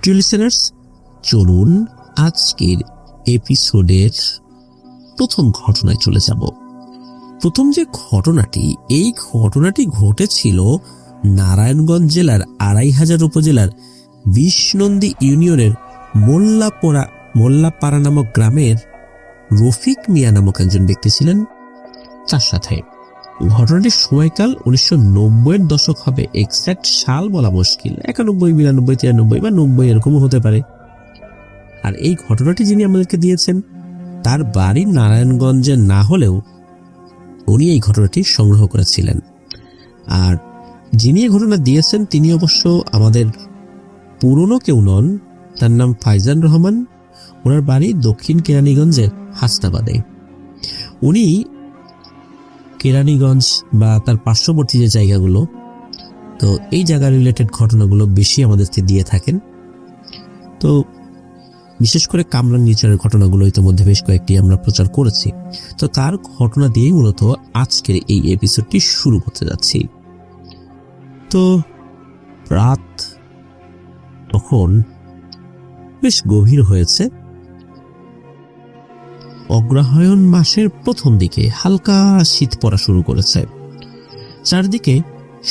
প্রিয় লিসেনার্স, চলুন আজকের এপিসোডের প্রথম ঘটনায় চলে যাব। প্রথম যে ঘটনাটি, এই ঘটনাটি ঘটেছিল নারায়ণগঞ্জ জেলার ২৫০০ উপজেলার ২০ নন্দী ইউনিয়নের মোল্লাপাড়া নামক গ্রামের রফিক মিয়া নামক একজন ব্যক্তি ছিলেন, তার সাথে। ঘটনাটির সময়কাল ১৯৯০-এর দশক হবে, এক্সাক্ট সাল বলা মুশকিল, ৯১, ৯২, ৯৩ বা ৯০ এরকমও হতে পারে। আর এই ঘটনাটি যিনি আমাদেরকে দিয়েছেন, তার বাড়ি নারায়ণগঞ্জে না হলেও উনি এই ঘটনাটি সংগ্রহ করেছিলেন। আর যিনি এই ঘটনা দিয়েছেন তিনি অবশ্য আমাদের পুরনো কেউ নন, তার নাম ফাইজান রহমান। ওনার বাড়ি দক্ষিণ কেরানীগঞ্জের হাসনাবাদে। উনি কেরানীগঞ্জ বা তার পার্শ্ববর্তী যে জায়গাগুলো, তো এই জায়গা রিলেটেড ঘটনাগুলো বেশি আমাদেরকে দিয়ে থাকেন। তো বিশেষ করে কামরাঙ্গীরচরের ঘটনাগুলো ইতিমধ্যে বেশ কয়েকটি আমরা প্রচার করেছি। তো তার ঘটনা দিয়েই মূলত আজকের এই এপিসোডটি শুরু করতে যাচ্ছি। তো রাত তখন বেশ গভীর হয়েছে। অগ্রহায়ণ মাসের প্রথম দিকে হালকা শীত পড়া শুরু করেছে। চারদিকে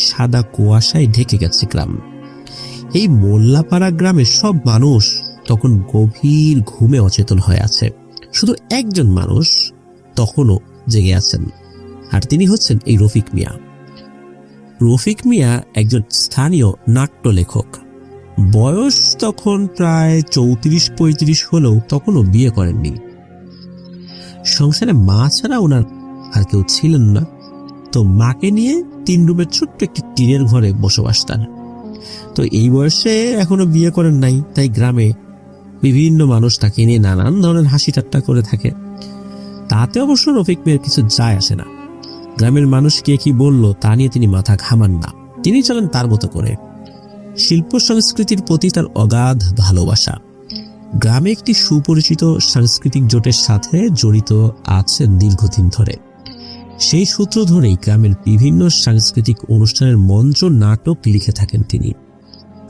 সাদা কুয়াশায় ঢেকে গেছে গ্রাম। এই মোল্লাপাড়া গ্রামের সব মানুষ তখন গভীর ঘুমে অচেতন হয়ে আছে। শুধু একজন মানুষ তখনও জেগে আছেন, আর তিনি হচ্ছেন এই রফিক মিয়া। রফিক মিয়া একজন স্থানীয় নাট্য লেখক। বয়স তখন প্রায় ৩৪-৩৫ হলেও তখনও বিয়ে করেননি। সংসারে মা ছাড়া ওনার আর কেউ ছিলেন না। তো মাকে নিয়ে ৩ রুমের ছোট্ট একটি টিনের ঘরে বসবাস তার। তো এই বয়সে এখনো বিয়ে করেন নাই, তাই গ্রামে বিভিন্ন মানুষ তাকে নিয়ে নানান ধরনের হাসি ঠাট্টা করে থাকে। তাতে অবশ্য রফিক মিয়ার কিছু যায় আসে না। গ্রামের মানুষ কে কি বলল তা নিয়ে তিনি মাথা ঘামান না। তিনি চলেন তার মতো করে। শিল্প সংস্কৃতির প্রতি তার অগাধ ভালোবাসা। গ্রামে একটি সুপরিচিত সাংস্কৃতিক জোটের সাথে জড়িত আছেন দীর্ঘদিন ধরে। সেই সূত্র ধরেই গ্রামের বিভিন্ন সাংস্কৃতিক অনুষ্ঠানের মঞ্চ নাটক লিখে থাকেন তিনি।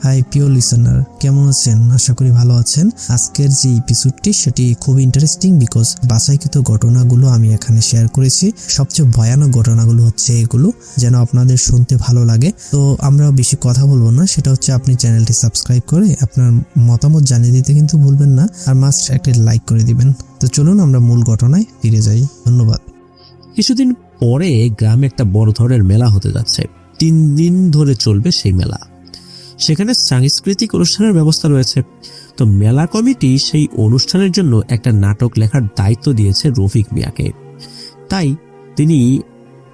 হাই প্রিয় লিসেনার, কেমন আছেন? আশা করি ভালো আছেন। আজকের যে এপিসোডটি সেটি খুব ইন্টারেস্টিং, বিকজ বাছাইকৃত ঘটনাগুলো আমি এখানে শেয়ার করেছি। সবচেয়ে ভয়ানক ঘটনাগুলো হচ্ছে এগুলো, যেন আপনাদের শুনতে ভালো লাগে। তো আমরা বেশি কথা বলবো না, সেটা হচ্ছে আপনি চ্যানেলটি সাবস্ক্রাইব করে আপনার মতামত জানিয়ে দিতে কিন্তু ভুলবেন না, আর মাস্ট একটি লাইক করে দিবেন। তো চলুন আমরা মূল ঘটনায় ফিরে যাই। ধন্যবাদ। কিছুদিন পরে গ্রামে একটা বড় ধরনের মেলা হতে যাচ্ছে। ৩ দিন ধরে চলবে সেই মেলা। সেখানে সাংস্কৃতিক অনুষ্ঠানের ব্যবস্থা রয়েছে। তো মেলা কমিটি সেই অনুষ্ঠানের জন্য একটা নাটক লেখার দায়িত্ব দিয়েছে রফিক মিয়াকে। তাই তিনি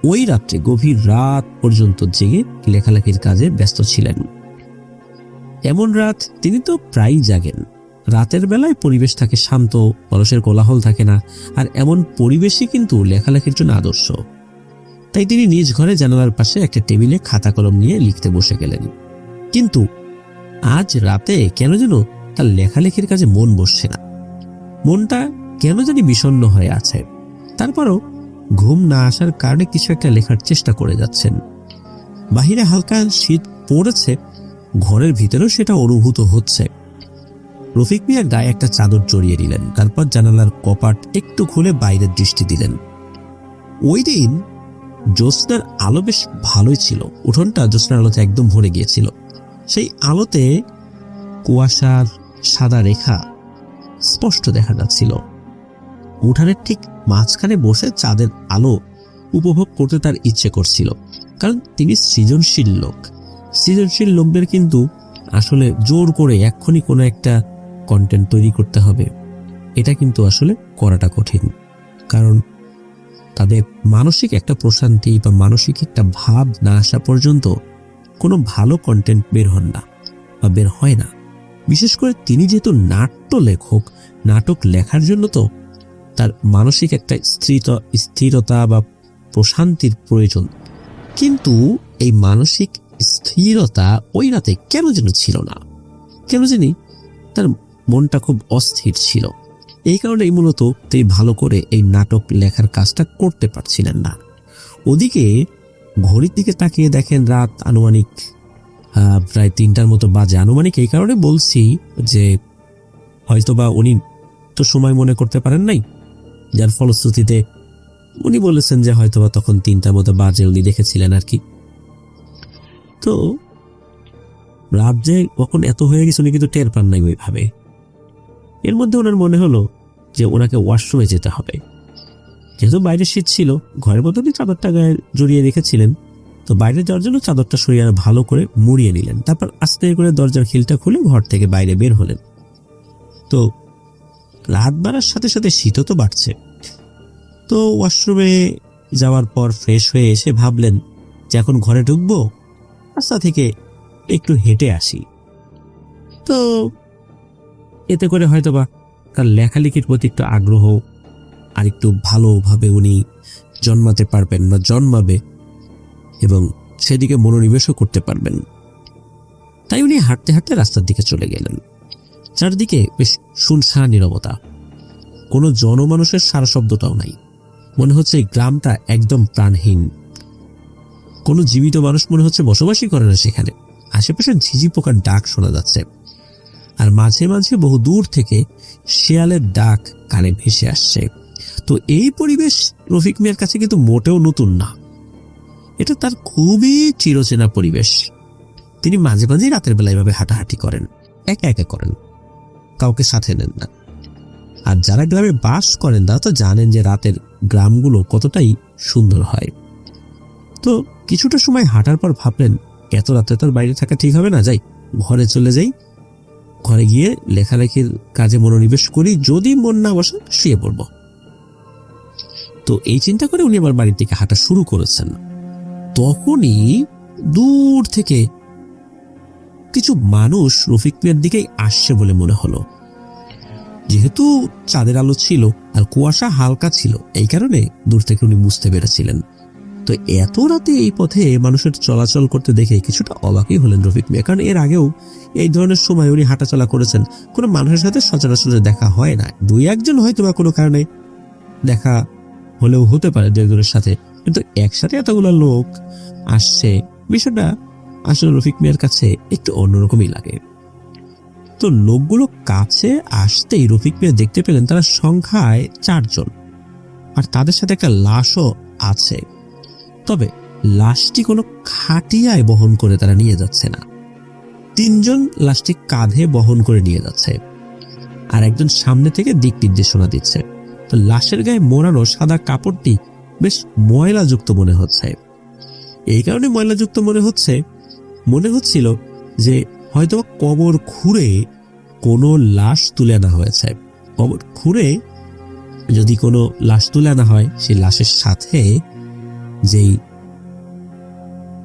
ওই রাত্রে গভীর রাত পর্যন্ত জেগে লেখালেখির কাজে ব্যস্ত ছিলেন। এমন রাত তিনি তো প্রায়ই জাগেন। রাতের বেলায় পরিবেশ থাকে শান্ত, মানুষের কোলাহল থাকে না, আর এমন পরিবেশই কিন্তু লেখালেখির জন্য আদর্শ। তাই তিনি নিজ ঘরে জানালার পাশে একটা টেবিলে খাতা কলম নিয়ে লিখতে বসে গেলেন। কিন্তু আজ রাতে কেন যেন তার লেখালেখির কাজে মন বসছে না। মনটা কেন জানি বিষণ্ণ হয়ে আছে। তারপরও ঘুম না আসার কারণে কিছু একটা লেখার চেষ্টা করে যাচ্ছেন। বাহিরে হালকা শীত পড়েছে, ঘরের ভিতরেও সেটা অনুভূত হচ্ছে। রফিক মিয়া গায়ে একটা চাদর জড়িয়ে দিলেন, তারপর জানালার কপাট একটু খুলে বাইরের দৃষ্টি দিলেন। ওই দিন জ্যোৎস্নার আলো বেশ ভালোই ছিল। উঠোনটা জ্যোৎস্নার আলোতে একদম ভরে গিয়েছিল। সেই আলোতে কুয়াশার সাদা রেখা স্পষ্ট দেখা যাচ্ছিল। উঠানের ঠিক মাঝখানে বসে চাঁদের আলো উপভোগ করতে তার ইচ্ছে করছিল, কারণ তিনি সৃজনশীল লোক। সৃজনশীল লোকদের কিন্তু আসলে জোর করে এক্ষুনি কোনো একটা কন্টেন্ট তৈরি করতে হবে, এটা কিন্তু আসলে করাটা কঠিন। কারণ তাদের মানসিক একটা প্রশান্তি বা মানসিক একটা ভাব না আসা পর্যন্ত কোনো ভালো কন্টেন্ট বের হন না বা বের হয় না। বিশেষ করে তিনি যেহেতু নাট্য লেখক, নাটক লেখার জন্য তো তার মানসিক একটা স্থিরতা বা প্রশান্তির প্রয়োজন। কিন্তু এই মানসিক স্থিরতা ওই রাতে কেন যেন ছিল না। কেন জানি তার মনটা খুব অস্থির ছিল। এই কারণেই মূলত তিনি ভালো করে এই নাটক লেখার কাজটা করতে পারছিলেন না। ওদিকে ঘড়ির দিকে তাকিয়ে দেখেন রাত আনুমানিক প্রায় 3টার মতো বাজে আনুমানিক। এই কারণে বলছি যে হয়তোবা উনি তো সময় মনে করতে পারেন নাই, যার ফলশ্রুতিতে উনি বলেছেন যে হয়তোবা তখন 3টার মতো বাজে উনি দেখেছিলেন আর কি। তো রাত যে কখন এত হয়ে গেছে উনি কিন্তু টের পান নাই ওইভাবে। এর মধ্যে ওনার মনে হলো যে ওনাকে ওয়াশরুমে যেতে হবে। যেহেতু বাইরে শীত ছিল, ঘরের মধ্যে চাদরটা গায়ে জড়িয়ে রেখেছিলেন, তো বাইরে যাওয়ার জন্য চাদরটা সরিয়ে ভালো করে মুড়িয়ে নিলেন। তারপর আস্তে করে দরজার খিলটা খুলে ঘর থেকে বাইরে বের হলেন। তো রাত বাড়ার সাথে সাথে শীতও তো বাড়ছে। তো ওয়াশরুমে যাওয়ার পর ফ্রেশ হয়ে এসে ভাবলেন যে এখন ঘরে ঢুকবো, রাস্তা থেকে একটু হেঁটে আসি। তো এতে করে হয়তোবা তার লেখালেখির প্রতি একটু আগ্রহ আর একটু ভালোভাবে উনি জন্মাতে পারবেন বা জন্মাবে এবং সেদিকে মনোনিবেশও করতে পারবেন। তাই উনি হাঁটতে হাঁটতে রাস্তার দিকে চলে গেলেন। চারদিকে বেশ শুনশান নীরবতা, কোনো জনমানুষের সারা শব্দটাও নাই। মনে হচ্ছে এই গ্রামটা একদম প্রাণহীন, কোনো জীবিত মানুষ মনে হচ্ছে বসবাসই করে না সেখানে। আশেপাশে ঝিঝি পোকার ডাক শোনা যাচ্ছে, আর মাঝে মাঝে বহু দূর থেকে শেয়ালের ডাক কানে ভেসে আসছে। তো এই পরিবেশ রফিক মিয়ার কাছে কিন্তু মোটেও নতুন না, এটা তার খুবই চিরচেনা পরিবেশ। তিনি মাঝে মাঝে রাতের বেলা এভাবে হাঁটাহাঁটি করেন, একা একা করেন, কাউকে সাথে নেন না। আর যারা গ্রামে বাস করেন তারা তো জানেন যে রাতের গ্রামগুলো কতটাই সুন্দর হয়। তো কিছুটা সময় হাঁটার পর ভাবলেন এত রাতে তোর বাইরে থাকা ঠিক হবে না, যাই ঘরে চলে যাই, ঘরে গিয়ে লেখালেখির কাজে মনোনিবেশ করি, যদি মন না বসে শুয়ে পড়ব। তো এই চিন্তা করে উনি আবার বাড়ির দিকে হাঁটা শুরু করেছেন। তখনই দূর থেকে কিছু মানুষ রফিক মিয়ার দিকেই আসছে বলে মনে হলো। যেহেতু চাঁদের আলো ছিল আর কুয়াশা হালকা ছিল, এই কারণে দূর থেকে উনি বুঝতে পেরেছিলেন। তো এত রাতে এই পথে মানুষের চলাচল করতে দেখে কিছুটা অবাকই হলেন রফিক মিয়া, কারণ এর আগেও এই ধরনের সময় উনি হাঁটাচলা করেছেন, কোনো মানুষের সাথে সচরাচর দেখা হয় না। 2-1জন হয়তো বা কোনো কারণে দেখা হলেও হতে পারে 2-1জনের সাথে, কিন্তু একসাথে এতগুলো লোক আসছে, বিষয়টা আসলে রফিক মিয়ার কাছে একটু অন্যরকমই লাগে। তো লোকগুলো কাছে আসতেই রফিক মিয়া দেখতে পেলেন তারা সংখ্যায় 4 জন, আর তাদের সাথে একটা লাশও আছে। তবে লাশটি কোনো খাটিয়ায় বহন করে তারা নিয়ে যাচ্ছে না, 3 জন লাশটি কাঁধে বহন করে নিয়ে যাচ্ছে, আর একজন সামনে থেকে দিক নির্দেশনা দিচ্ছে। তো লাশের গায়ে মোড়ানো সাদা কাপড়টি বেশ ময়লাযুক্ত মনে হচ্ছে। এই কারণে ময়লাযুক্ত মনে হচ্ছিল যে হয়তো কবর খুঁড়ে কোনো লাশ তুলে আনা হয়েছে। কবর খুঁড়ে যদি কোনো লাশ তুলে আনা হয়, সেই লাশের সাথে যেই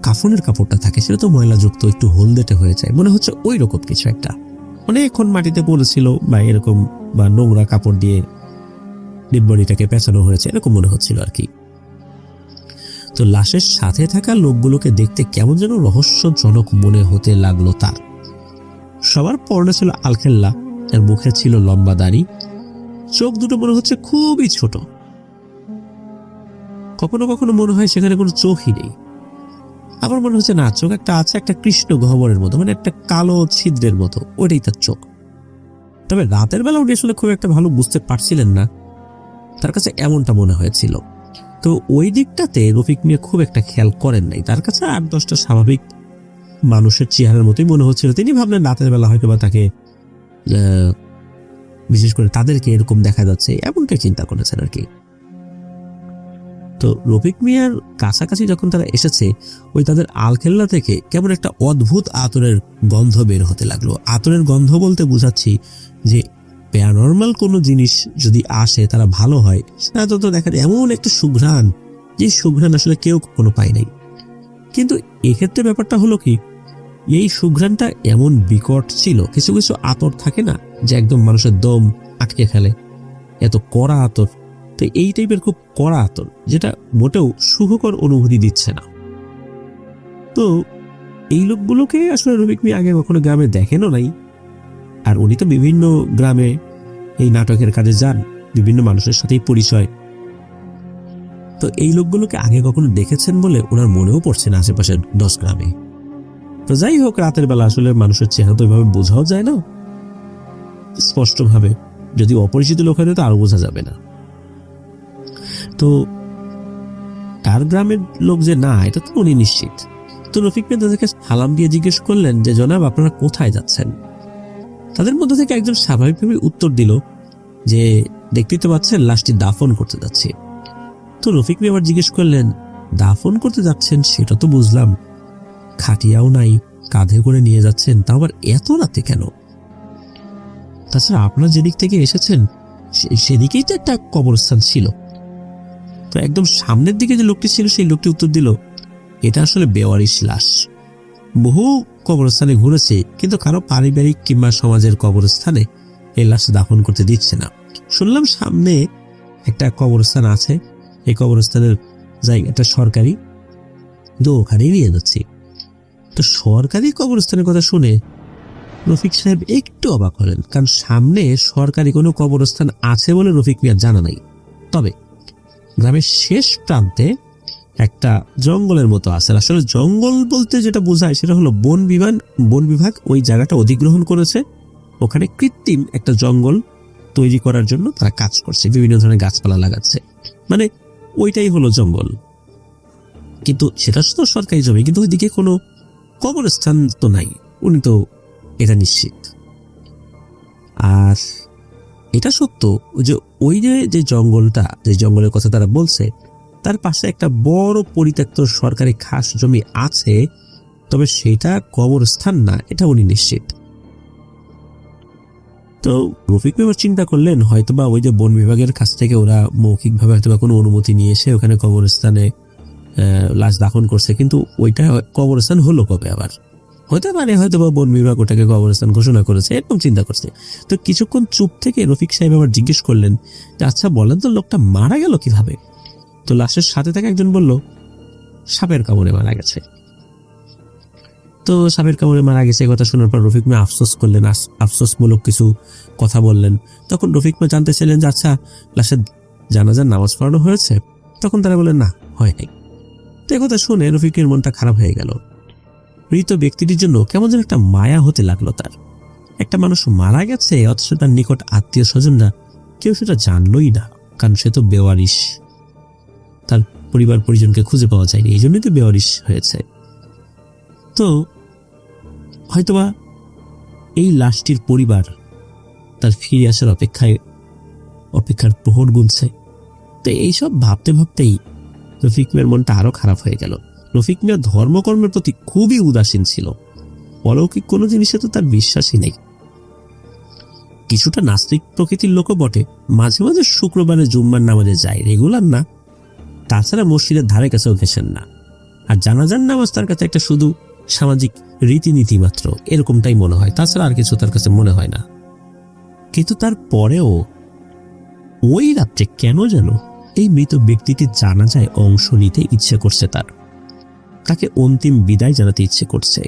কাফনের কাপড়টা থাকে সেটা তো ময়লাযুক্ত, একটু হলদেটে হয়ে যায়, মনে হচ্ছে ওই রকম কিছু একটা অনেকক্ষণ মাটিতে পড়েছিল বা এরকম, বা নোংরা কাপড় দিয়ে ডিব্বড়িটাকে পেঁচানো হয়েছে, এরকম মনে হচ্ছিল আর কি। তো লাশের সাথে থাকা লোকগুলোকে দেখতে কেমন যেন রহস্যজনক মনে হতে লাগলো তার। সবার পরনে ছিল আলখেল্লা, এর মুখে ছিল লম্বা দাড়ি, চোখ দুটো মনে হচ্ছে খুবই ছোট। কখনো কখনো মনে হয় সেখানে কোনো চোখই নেই, আবার মনে হচ্ছে না, চোখ একটা আছে, একটা কৃষ্ণ গহ্বরের মতো, মানে একটা কালো ছিদ্রের মতো, ওইটাই তার চোখ। তবে রাতের বেলা উনি আসলে খুব একটা ভালো বুঝতে পারছিলেন না, তার কাছে এমনটা মনে হয়েছিল। তো ওই দিকটাতে রফিক মিয়া খুব একটা খেয়াল করেন নাই, তার কাছে 8-10টা স্বাভাবিক মানুষের চেহারার মতোই মনে হচ্ছিল। তিনি ভাবলেন রাতের বেলা হয়তো বা তাকে বিশেষ করে তাদেরকে এরকম দেখা যাচ্ছে, এমনটাই চিন্তা করেছেন আর কি। তো রফিক মিয়ার কাছাকাছি যখন তারা এসেছে, ওই তাদের আলখেল্লা থেকে কেমন একটা অদ্ভুত আতরের গন্ধ বের হতে লাগলো। আতরের গন্ধ বলতে বুঝাচ্ছি যে প্যারানর্মাল কোনো জিনিস যদি আসে তারা ভালো হয়, সেটা তো দেখা যায় এমন একটা সুঘ্রাণ, যে সুঘ্রাণ আসলে কেউ কোনো পায় নাই। কিন্তু এক্ষেত্রে ব্যাপারটা হলো কি, এই সুঘ্রাণটা এমন বিকট ছিল, কিছু কিছু আতর থাকে না যে একদম মানুষের দম আটকে ফেলে, এত কড়া আতর। তো এই টাইপের খুব কড়া আতর, যেটা মোটেও সুখকর অনুভূতি দিচ্ছে না। তো এই লোকগুলোকে আসলে রফিক মিয়া আগে কখনো গ্রামে দেখেনও নাই, আর উনি তো বিভিন্ন গ্রামে এই নাটকের কাজে যান, বিভিন্ন মানুষের সাথেই পরিচয়। তো এই লোকগুলোকে আগে কখনো দেখেছেন বলে ওনার মনেও পড়ছে না আশেপাশের 10 গ্রামে। তো যাই হোক, রাতের বেলা আসলে মানুষের চেহারা তো ওইভাবে বোঝাও যায় না স্পষ্টভাবে, যদি অপরিচিত লোক হয় তো আরো বোঝা যাবে না। তো তার গ্রামের লোক যে না, এটা তো উনি নিশ্চিত। তো রফিক মিয়া তাদেরকে সালাম দিয়ে জিজ্ঞেস করলেন যে জনাব, আপনারা কোথায় যাচ্ছেন? তাদের মধ্যে থেকে একজন স্বাভাবিকভাবে উত্তর দিল যে দেখতেই তো পাচ্ছেন লাশটি দাফন করতে যাচ্ছি। তো রফিক মিয়া আবার জিজ্ঞেস করলেন, দাফন করতে যাচ্ছেন সেটা তো বুঝলাম, খাটিয়াও নাই, কাঁধে করে নিয়ে যাচ্ছেন, তা আবার এত রাতে কেন? তাছাড়া আপনারা যেদিক থেকে এসেছেন সেদিকেই তো একটা কবরস্থান ছিল। তো একদম সামনের দিকে যে লোকটি ছিল সেই লোকটি উত্তর দিল, এটা আসলে বেওয়ারিশ লাশ। বহু কবরস্থানে ঘুরেছে, কিন্তু কারো পারিবারিক কিংবা সমাজের কবরস্থানে এই লাশ দাফন করতে দিচ্ছে না। শুনলাম সামনে একটা কবরস্থান আছে, এই কবরস্থানের জায়গাটা সরকারি, তো ওখানেই নিয়ে যাচ্ছি। তো সরকারি কবরস্থানের কথা শুনে রফিক সাহেব একটু অবাক হলেন, কারণ সামনে সরকারি কোনো কবরস্থান আছে বলে রফিক মিয়ার জানা নাই। তবে গ্রামের শেষ প্রান্তে একটা জঙ্গলের মতো আছে। আসলে জঙ্গল বলতে যেটা বোঝায় সেটা হলো বন বিভাগ ওই জায়গাটা অধিগ্রহণ করেছে, ওখানে কৃত্রিম একটা জঙ্গল তৈরি করার জন্য তারা কাজ করছে, বিভিন্ন ধরনের গাছপালা লাগাচ্ছে, মানে ওইটাই হলো জঙ্গল। কিন্তু সেটা তো সরকারি জমি, কিন্তু ওইদিকে কোনো কবরস্থান তো নাই, উনি তো এটা নিশ্চিত। আর এটা সত্য যে ওই যে জঙ্গলটা, যে জঙ্গলের কথা তারা বলছে, তার পাশে একটা বড় পরিত্যক্ত সরকারি খাস জমি আছে, তবে সেটা কবরস্থান না, এটা উনি নিশ্চিত। তো রফিক মেম্বার চিন্তা করলেন হয়তোবা ওই যে বন বিভাগের কাছ থেকে ওরা মৌখিকভাবে হয়তোবা কোনো অনুমতি নিয়ে এসে ওখানে কবরস্থানে লাশ দাফন করছে, কিন্তু ওইটা কবরস্থান হলো কবে? আবার হতে পারে হয়তোবা বন বিভাগ ওটাকে কবরস্থান ঘোষণা করেছে, এরকম চিন্তা করছে। তো কিছুক্ষণ চুপ থেকে রফিক সাহেব আবার জিজ্ঞেস করলেন যে আচ্ছা বলেন তো, লোকটা মারা গেল কিভাবে? তো লাশের সাথে থেকে একজন বলল, সাপের কামড়ে মারা গেছে। তো সাপের কামড়ে মারা গেছে কথা শোনার পর রফিক মিয়া আফসোস করলেন, আফসোসমূলক কিছু কথা বললেন। তখন রফিক মিয়া জানতে চাইলেন যে আচ্ছা লাশের জানাজার নামাজ পড়ানো হয়েছে? তখন তারা বললেন না, হয় নাই। তো একথা শুনে রফিকের মনটা খারাপ হয়ে গেল। মৃত ব্যক্তিটির জন্য কেমন যেন একটা মায়া হতে লাগলো তার। একটা মানুষ মারা গেছে, অথচ তার নিকট আত্মীয় স্বজনরা কেউ সেটা জানলই না, কারণ সে তো বেওয়ারিশ, তার পরিবার পরিজনকে খুঁজে পাওয়া যায়নি, এই জন্যই তো বেওয়ারিশ হয়েছে। তো হয়তোবা এই লাশটির পরিবার তার ফিরে আসার অপেক্ষার প্রহর গুনছে। তো এইসব ভাবতে ভাবতেই রফিক মিয়ার মনটা আরো খারাপ হয়ে গেল। রফিক মিয়া ধর্মকর্মের প্রতি খুবই উদাসীন ছিল, অলৌকিক কোনো জিনিসে তো তার বিশ্বাসই নেই। কিছুটা নাস্তিক প্রকৃতির লোকও বটে, মাঝে মাঝে শুক্রবারে জুম্মার নামাজে যায়, রেগুলার না। তাছাড়া মসজিদের ধারে কাছেও ঘেসেন না, আর জানাজার নামাজ তার কাছে একটা শুধু সামাজিক রীতিনীতি মাত্র, এরকমটাই মনে হয়, তাছাড়া আর কিছু তার কাছে মনে হয় না। কিন্তু তারপরেও ওই রাত্রে কেন যেন এই মৃত ব্যক্তিটির জানাজায় অংশ নিতে ইচ্ছে করছে, তাকে অন্তিম বিদায় জানাতে ইচ্ছে করছে।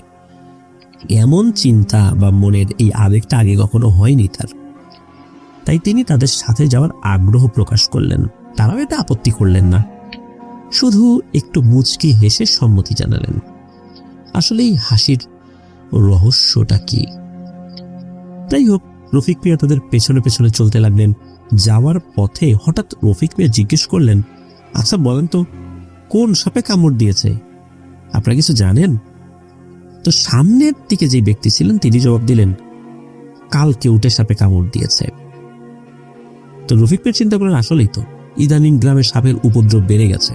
এমন চিন্তা বা মনের এই আবেগটা আগে কখনো হয়নি তার। তাই তিনি তাদের সাথে যাওয়ার আগ্রহ প্রকাশ করলেন। তারাও এটা আপত্তি করলেন না, শুধু একটু মুচকি হেসে সম্মতি জানালেন। আসলে এই হাসির রহস্যটা কি? তাই হোক, রফিক মিয়া তাদের পেছনে পেছনে চলতে লাগলেন। যাওয়ার পথে হঠাৎ রফিক মিয়া জিজ্ঞেস করলেন, আচ্ছা বলেন তো, কোন সাপে কামড় দিয়েছে? আপনারা কিছু জানেন? তো সামনের দিকে যে ব্যক্তি ছিলেন তিনি জবাব দিলেন, কালকে উঠে সাপে কামড় দিয়েছে। তো রফিক মিয়া চিন্তা করেন, আসলেই তো ইদানিং গ্রামে সাপের উপদ্রব বেড়ে গেছে।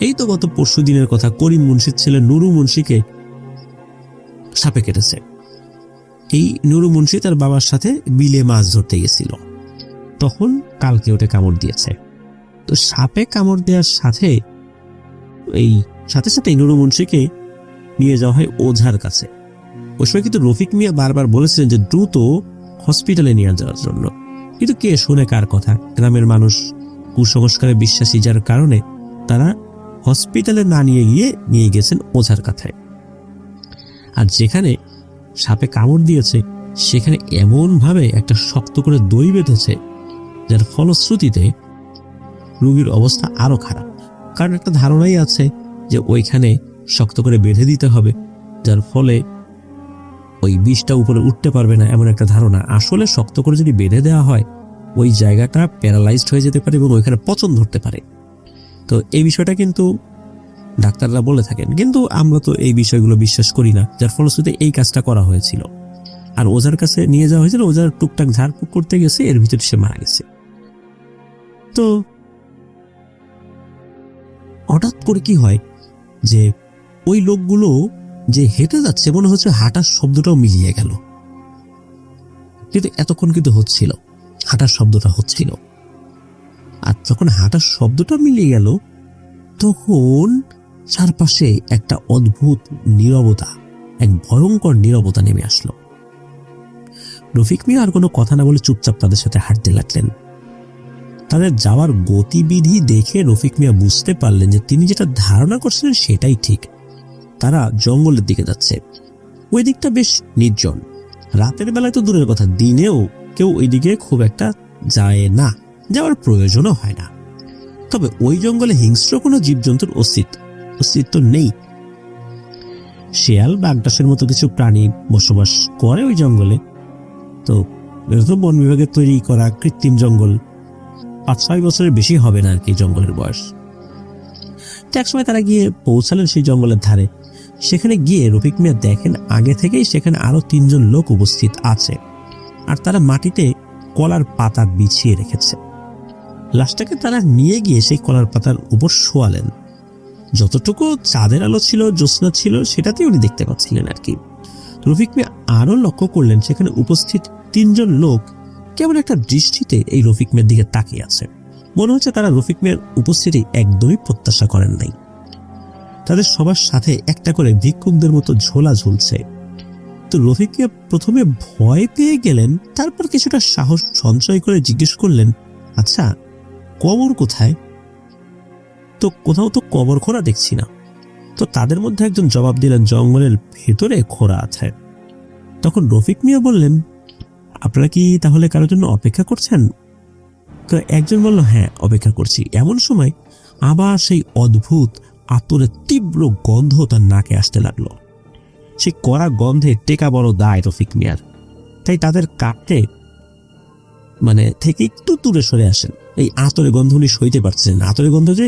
এই তো গত পরশু দিনের কথা, করিম মুন্সির ছেলে নুরু মুন্সিকে সাপে কেটেছে। এই নুরু মুন্সি তার বাবার সাথে বিলে মাছ ধরতে গেছিল, তখন কালকে উঠে কামড় দিয়েছে। তো সাপে কামড় দেওয়ার সাথে সাথে নুরু মুন্সিকে নিয়ে যাওয়া হয় ওঝার কাছে। ওই সময় কিন্তু রফিক মিয়া বারবার বলেছিলেন যে দ্রুত হসপিটালে নিয়ে যাওয়ার জন্য, কিন্তু কে শুনে কার কথা? গ্রামের মানুষ কুসংস্কারে বিশ্বাসী, যার কারণে তারা হসপিটালে না নিয়ে গেছেন ওঝার কাছে। আর যেখানে সাপে কামড় দিয়েছে সেখানে এমন ভাবে একটা শক্ত করে দই বেঁধেছে, যার ফলশ্রুতিতে রোগীর অবস্থা আরো খারাপ। কারণ একটা ধারণাই আছে যে ওইখানে শক্ত করে বেঁধে দিতে হবে, যার ফলে ওই বিষটা উপরে উঠতে পারবে না এমন একটা ধারণা। আসলে শক্ত করে যদি বেঁধে দেওয়া হয় ওই জায়গাটা প্যারালাইজড হয়ে যেতে পারে এবং ওইখানে পচন ধরতে পারে। তো এই বিষয়টা কিন্তু ডাক্তাররা বলে থাকেন, কিন্তু আমরা তো এই বিষয়গুলো বিশ্বাস করি না, যার ফলশ্রুতিতে এই কাজটা করা হয়েছিল। আর ওজার কাছে নিয়ে যাওয়া হয়েছিল, ওজার টুকটাক ঝাড়ফুঁক করতে গেছে, এর ভিতরে সে মারা গেছে। তো হঠাৎ করে কি হয় যে ওই লোকগুলো যে হেঁটে যাচ্ছে মনে হচ্ছে হাঁটার শব্দটাও মিলিয়ে গেল, কিন্তু এতক্ষণ কিন্তু হচ্ছিল, হাঁটার শব্দটা হচ্ছিল। আর যখন হাঁটার শব্দটা মিলিয়ে গেল তখন চারপাশে একটা অদ্ভুত নীরবতা, এক ভয়ঙ্কর নীরবতা নেমে আসলো। রফিক মিয়া আর কোনো কথা না বলে চুপচাপ তাদের সাথে হাঁটতে লাগলেন। তাদের যাওয়ার গতিবিধি দেখে রফিক মিয়া বুঝতে পারলেন যে তিনি যেটা ধারণা করছিলেন সেটাই ঠিক। তারা জঙ্গলের দিকে যাচ্ছে। ওই দিকটা বেশ নির্জন, রাতের বেলায় তো দূরের কথা, দিনেও কেউ ওই দিকে খুব একটা যায় না, যাওয়ার প্রয়োজনও হয় না। তবে ওই জঙ্গলে হিংস্র কোনো জীবজন্তুর অস্তিত্ব নেই। শেয়াল, বাঘটাসের মতো কিছু প্রাণী বসবাস করে ওই জঙ্গলে। তো এটা তো বন বিভাগের তৈরি করা কৃত্রিম জঙ্গল, 5-6 বছরের বেশি হবে না আর কি জঙ্গলের বয়স। একসময় তারা গিয়ে পৌঁছালেন সেই জঙ্গলের ধারে। সেখানে গিয়ে রফিক মিয়া দেখেন আগে থেকেই সেখানে আরো 3 জন লোক উপস্থিত আছে, আর তারা মাটিতে কলার পাতা বিছিয়ে রেখেছে। লাশটাকে তারা নিয়ে গিয়ে সেই কলার পাতার উপর শোয়ালেন। যতটুকু চাঁদের আলো ছিল, জ্যোৎস্না ছিল, সেটাতেই উনি দেখতে পাচ্ছিলেন আর কি। রফিক মিয়া আরো লক্ষ্য করলেন সেখানে উপস্থিত 3 জন লোক কেমন একটা দৃষ্টিতে এই রফিক মিয়ার দিকে তাকিয়ে আছে। মনে হচ্ছে তারা রফিক মিয়ার উপস্থিতি একদমই প্রত্যাশা করেন নাই। তাদের সবার সাথে একটা করে ভিক্ষুকদের মতো ঝোলা ঝুলছে। তো রফিক মিয়া প্রথমে ভয় পেয়ে গেলেন, তারপর কিছুটা সাহস সঞ্চয় করে জিজ্ঞেস করলেন, আচ্ছা কবর কোথায়? তো কোথাও তো কবর খোঁড়া দেখছি না। তো তাদের মধ্যে একজন জবাব দিলেন, জঙ্গলের ভেতরে খোঁড়া আছে। তখন রফিক মিয়া বললেন, আপনারা কি তাহলে কারোর জন্য অপেক্ষা করছেন? তো একজন বলল, হ্যাঁ অপেক্ষা করছি। এমন সময় আবার সেই অদ্ভুত আতরের তীব্র গন্ধ তার নাকে আসতে লাগলো। সেই কড়া গন্ধে টেকা বড় দায় রফিক মিয়ার, তাই তাদের কাটতে থেকে একটু দূরে সরে আসেন। এই আতরের গন্ধ উনি সইতে পারছেন না। আতরের গন্ধ যে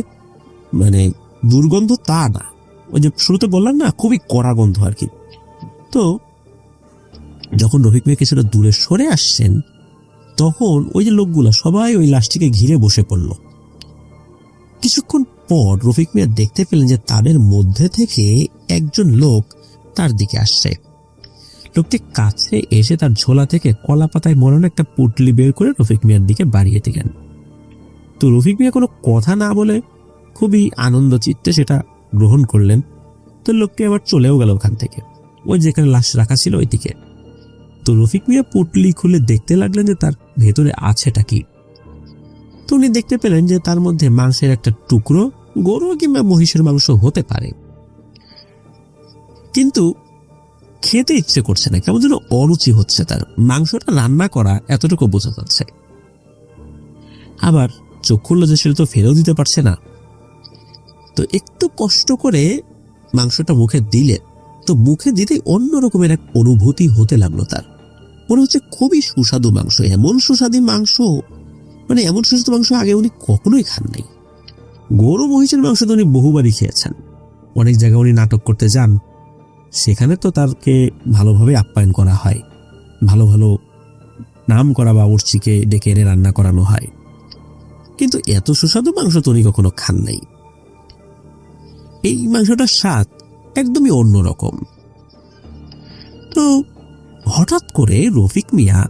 দুর্গন্ধ তা না, ওই যে শুরুতে বললাম না, খুবই কড়া গন্ধ আর কি। তো যখন রফিক মিয়া কিছুটা দূরে সরে আসছেন তখন ওই যে লোকগুলা সবাই ওই লাশটিকে ঘিরে বসে পড়ল। কিছুক্ষণ পর রফিক মিয়া দেখতে পেলেন যে তাদের মধ্যে থেকে একজন লোক তার দিকে আসছে। লোকটি কাছে এসে তার ঝোলা থেকে কলা পাতায় মোড়ানো একটা পুটলি বের করে রফিক মিয়ার দিকে বাড়িয়ে দিলেন। তো রফিক মিয়া কোনো কথা না বলে খুবই আনন্দ চিত্তে সেটা গ্রহণ করলেন। তো লোকটি আবার চলেও গেল ওখান থেকে, ওই যেখানে লাশ রাখা ছিল ওই দিকে। তো রফিক মিয়া পুটলি খুলে দেখতে লাগলেন যে তার ভেতরে আছেটা কি। তো উনি দেখতে পেলেন যে তার মধ্যে মাংসের একটা টুকরো, গরু কিংবা মহিষের মাংস হতে পারে, কিন্তু খেতে ইচ্ছে করছে না, কেমন যেন অরুচি হচ্ছে তার। মাংসটা রান্না করা এতটুকু বোঝা যাচ্ছে। আবার চোখ খুললো যে সেটা তো ফেলেও দিতে পারছে না। তো একটু কষ্ট করে মাংসটা মুখে দিলে, তো মুখে দিতেই অন্য রকমের এক অনুভূতি হতে লাগলো তার। মনে হচ্ছে খুবই সুস্বাদু মাংস। এমন সুস্বাদু মাংস, এমন সুস্বাদু মাংস আগে উনি কখনোই খান নাই। গরু মহিষের মাংস তো উনি বহুবারই খেয়েছেন। অনেক জায়গায় উনি নাটক করতে যান, সেখানে তো তাকে ভালোভাবে আপ্যায়ন করা হয়, ভালো ভালো নাম করা বাবুর্চিকে ডেকে এনে রান্না করানো হয়, কিন্তু এত সুস্বাদু মাংস তো উনি কখনো খান নাই। এই মাংসটার স্বাদ একদমই অন্যরকম। তো হঠাৎ করে রফিক মিয়া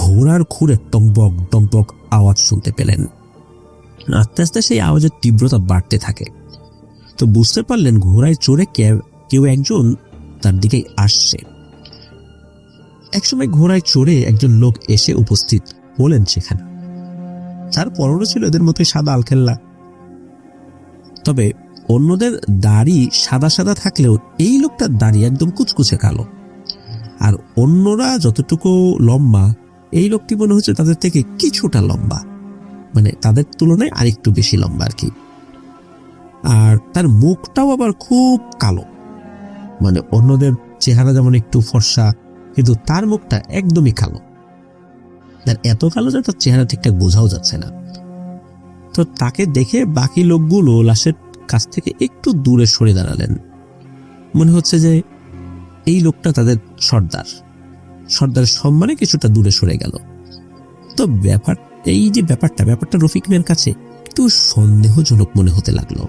ঘোড়ার খুরে টকবক টকবক আওয়াজ শুনতে পেলেন। আস্তে আস্তে সেই আওয়াজের তীব্রতা বাড়তে থাকে। তো বুঝতে পারলেন ঘোড়ায় চড়ে কেউ একজন তার দিকে আসছে। একসময় ঘোড়ায় চড়ে একজন লোক এসে উপস্থিত হলেন সেখানে। তার পরনে ছিল এদের মতো সাদা আলখেল্লা, তবে অন্যদের দাড়ি সাদা সাদা থাকলেও এই লোকটার দাড়ি একদম কুচকুচে কালো। আর অন্যরা যতটুকু লম্বা, এই লোকটি মনে হচ্ছে তাদের থেকে কিছুটা লম্বা, তাদের তুলনায় আরেকটু বেশি লম্বা আর কি। আর তার মুখটাও আবার খুব কালো, অন্যদের চেহারা যেমন একটু ফর্সা, কিন্তু তার মুখটা একদমই কালো। তার এত কালো যে তার চেহারা ঠিকঠাক বোঝাও যাচ্ছে না। তো তাকে দেখে বাকি লোকগুলো লাশের কাছ থেকে একটু দূরে সরে দাঁড়ালেন। মনে হচ্ছে যে এই লোকটা তাদের সর্দারের সম্মানে কিছুটা দূরে সরে গেল। তো ব্যাপারটা রফিক মিয়ার কাছে একটু সন্দেহজনক মনে হতে লাগলো।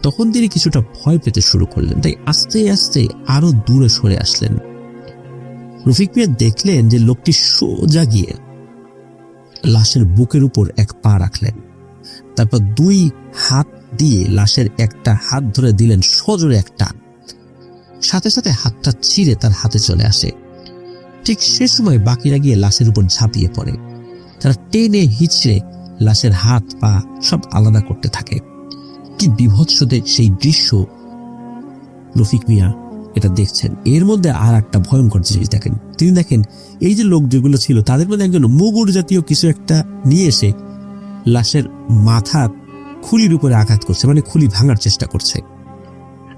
তখন তিনি কিছুটা ভয় পেতে শুরু করলেন, তাই আস্তে আস্তে আরো দূরে সরে আসলেন। রফিক মিয়া দেখলেন যে লোকটি সোজা গিয়ে লাশের বুকের উপর এক পা রাখলেন, তারপর 2 হাত দিয়ে লাশের একটা হাত ধরে দিলেন সজোরে এক টান। সাথে সাথে হাতটা ছিঁড়ে তার হাতে চলে আসে। ঠিক সে সময় বাকিরা গিয়ে লাশের উপর ঝাঁপিয়ে পড়ে। তারা টেনে হিচড়ে লাশের হাত পা সব আলাদা করতে থাকে। কি বিভৎস সেই দৃশ্য রফিক মিয়া এটা দেখছেন। এর মধ্যে আর একটা ভয়ঙ্কর জিনিস দেখেন। তিনি দেখেন এই যে লোক যেগুলো ছিল তাদের মধ্যে একজন মুগুর জাতীয় কিছু একটা নিয়ে এসে লাশের মাথা খুলির উপরে আঘাত করছে, মানে খুলি ভাঙার চেষ্টা করছে।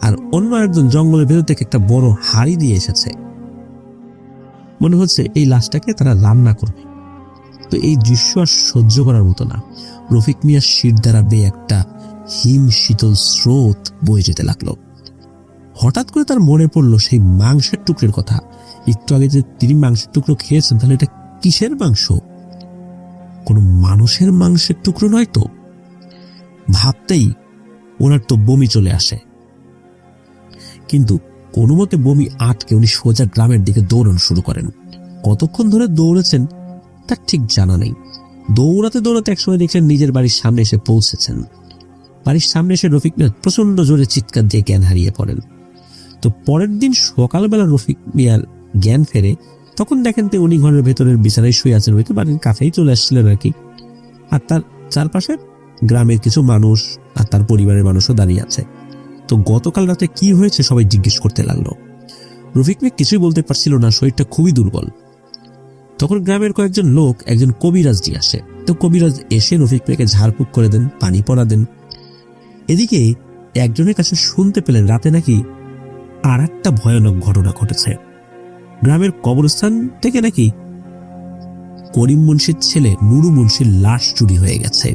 আর অন্য একজন জঙ্গলের ভেতর থেকে একটা বড় হাড়ি দিয়ে এসেছে। মনে হচ্ছে এই লাশটাকে তারা রান্না করবে। তো এই দৃশ্য আর সহ্য করার মতো না। রফিক মিয়ার শির দ্বারা বেয়ে একটা হিম শীতল স্রোত বয়ে যেতে লাগলো। হঠাৎ করে তার মনে পড়লো সেই মাংসের টুকরোর কথা। একটু আগে যে তিনি মাংসের টুকরো খেয়েছেন, তাহলে এটা কিসের মাংস? কোনো মানুষের মাংসের টুকরো নয় তো। ভাবতেই ওনার তো বমি চলে আসে, কিন্তু কোনো মতে বমি আটকে উনি সোজা গ্রামের দিকে দৌড়ানো শুরু করেন। কতক্ষণ ধরে দৌড়েছেন তার ঠিক জানা নেই। দৌড়াতে দৌড়াতে একসময় দেখলেন নিজের বাড়ির সামনে এসে পৌঁছেছেন। বাড়ির সামনে এসে রফিক মিয়া প্রচন্ড জোরে চিৎকার দিয়ে জ্ঞান হারিয়ে পড়েন। তো পরের দিন সকালবেলা রফিক মিয়ার জ্ঞান ফেরে। তখন দেখেন যে উনি ঘরের ভেতরের বিছানায় শুয়ে আছেন, হয়তো বাড়ির কাছেই চলে আসছিলেন আর কি। আর তার চারপাশে গ্রামের কিছু মানুষ আর তার পরিবারের মানুষও দাঁড়িয়ে আছে। তো গতকাল রাতে কি হয়েছে সবাই জিজ্ঞেস করতে লাগলো। রফিক মিয়া কিছুই বলতে পারছিল না, শরীরটা খুবই দুর্বল। তখন গ্রামের কয়েকজন লোক একজন কবিরাজ দিয়ে আসে। তো কবিরাজ এসে রফিক মিয়াকে ঝাড়ফুঁক করে দেন, পানি পরা দেন। এদিকে একজনের কাছে শুনতে পেলেন রাতে নাকি আর একটা ভয়ানক ঘটনা ঘটেছে। গ্রামের কবরস্থান থেকে নাকি করিম মুন্সির ছেলে নুরু মুন্সির লাশ চুরি হয়ে গেছে।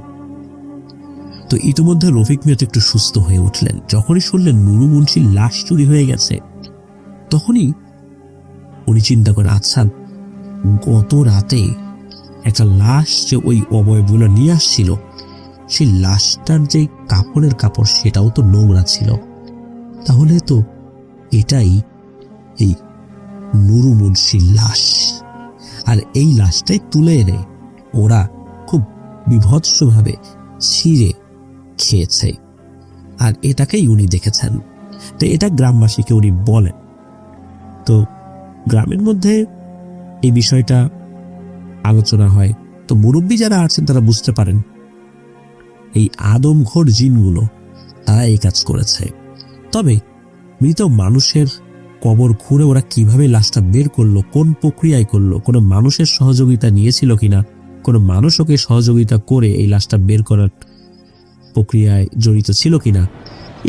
তো ইতিমধ্যে রফিক মিয়া একটু সুস্থ হয়ে উঠলেন। যখনই শুনলেন নুরু মুন্সির লাশ চুরি হয়ে গেছে, তখনই উনি চিন্তা করেন, আচ্ছা গত রাতে একটা লাশ যে ওই অবয়বগুলো নিয়ে আসছিল, সেই লাশটার যে কাপড়ের কাপড় সেটাও তো নোংরা ছিল। তাহলে তো এটাই এই নুরু মুন্সির লাশ। আর এই লাশটাই তুলে এনে ওরা খুব বিভৎসভাবে ছিঁড়ে খেয়েছে। আর এটাকেই উনি দেখেছেন। তো এটা গ্রামবাসীকে উনি বলেন। তো গ্রামের মধ্যে এই বিষয়টা আলোচনা হয়। তো মুরব্বী যারা আছেন তারা বুঝতে পারেন এই আদমখোর জিনগুলো তারা এই কাজ করেছে। তবে মৃত মানুষের কবর খুঁড়ে ওরা কিভাবে লাশটা বের করলো, কোন প্রক্রিয়ায় করলো, কোনো মানুষের সহযোগিতা নিয়েছিল কিনা, কোনো মানুষ ওকে সহযোগিতা করে এই লাশটা বের করার প্রক্রিয়ায় জড়িত ছিল কিনা,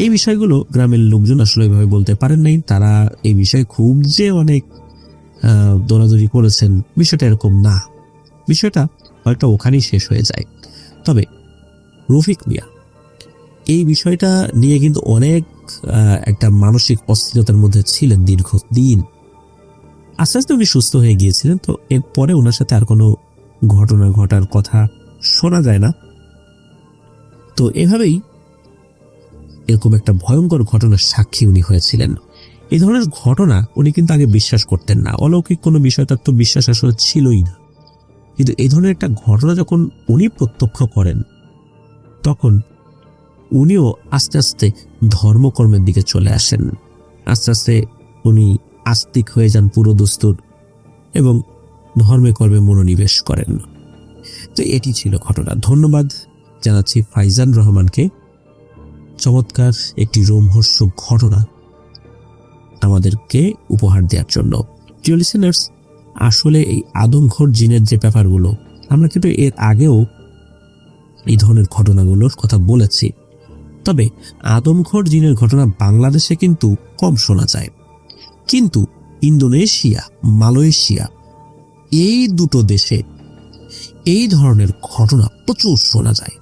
এই বিষয়গুলো গ্রামের লোকজন আসলে এভাবে বলতে পারেন নাই। তারা এই বিষয়ে খুব যে অনেক দৌড়াদৌড়ি করেছেন, বিষয়টা এরকম না। বিষয়টা হয়তো ওখানেই শেষ হয়ে যায়। তবে রফিক মিয়া এই বিষয়টা নিয়ে কিন্তু অনেক একটা মানসিক অস্থিরতার মধ্যে ছিলেন দীর্ঘদিন। আস্তে আস্তে উনি সুস্থ হয়ে গিয়েছিলেন। তো এরপরে ওনার সাথে আর কোনো ঘটনা ঘটার কথা শোনা যায় না। তো এভাবেই এরকম একটা ভয়ঙ্কর ঘটনার সাক্ষী উনি হয়েছিলেন। এই ধরনের ঘটনা উনি কিন্তু আগে বিশ্বাস করতেন না। অলৌকিক কোনো বিষয় তার তো বিশ্বাস আসলে ছিলই না। কিন্তু এই ধরনের একটা ঘটনা যখন উনি প্রত্যক্ষ করেন, তখন উনিও আস্তে আস্তে ধর্মকর্মের দিকে চলে আসেন। আস্তে আস্তে উনি আস্তিক হয়ে যান পুরো দস্তুর এবং ধর্মে কর্মে মনোনিবেশ করেন। তো এটি ছিল ঘটনা। ধন্যবাদ জানাচ্ছি ফাইজান রহমানকে চমৎকার একটি রোমহর্ষক ঘটনা আমাদেরকে উপহার দেওয়ার জন্য। প্রিয় লিসেনার্স, আসলে এই আদমখোর জিনের যে ব্যাপারগুলো, আমরা কিন্তু এর আগেও এই ধরনের ঘটনাগুলোর কথা বলেছি। তবে আদমখোর জিনের ঘটনা বাংলাদেশে কিন্তু কম শোনা যায়। কিন্তু ইন্দোনেশিয়া, মালয়েশিয়া এই দুটো দেশে এই ধরনের ঘটনা প্রচুর শোনা যায়।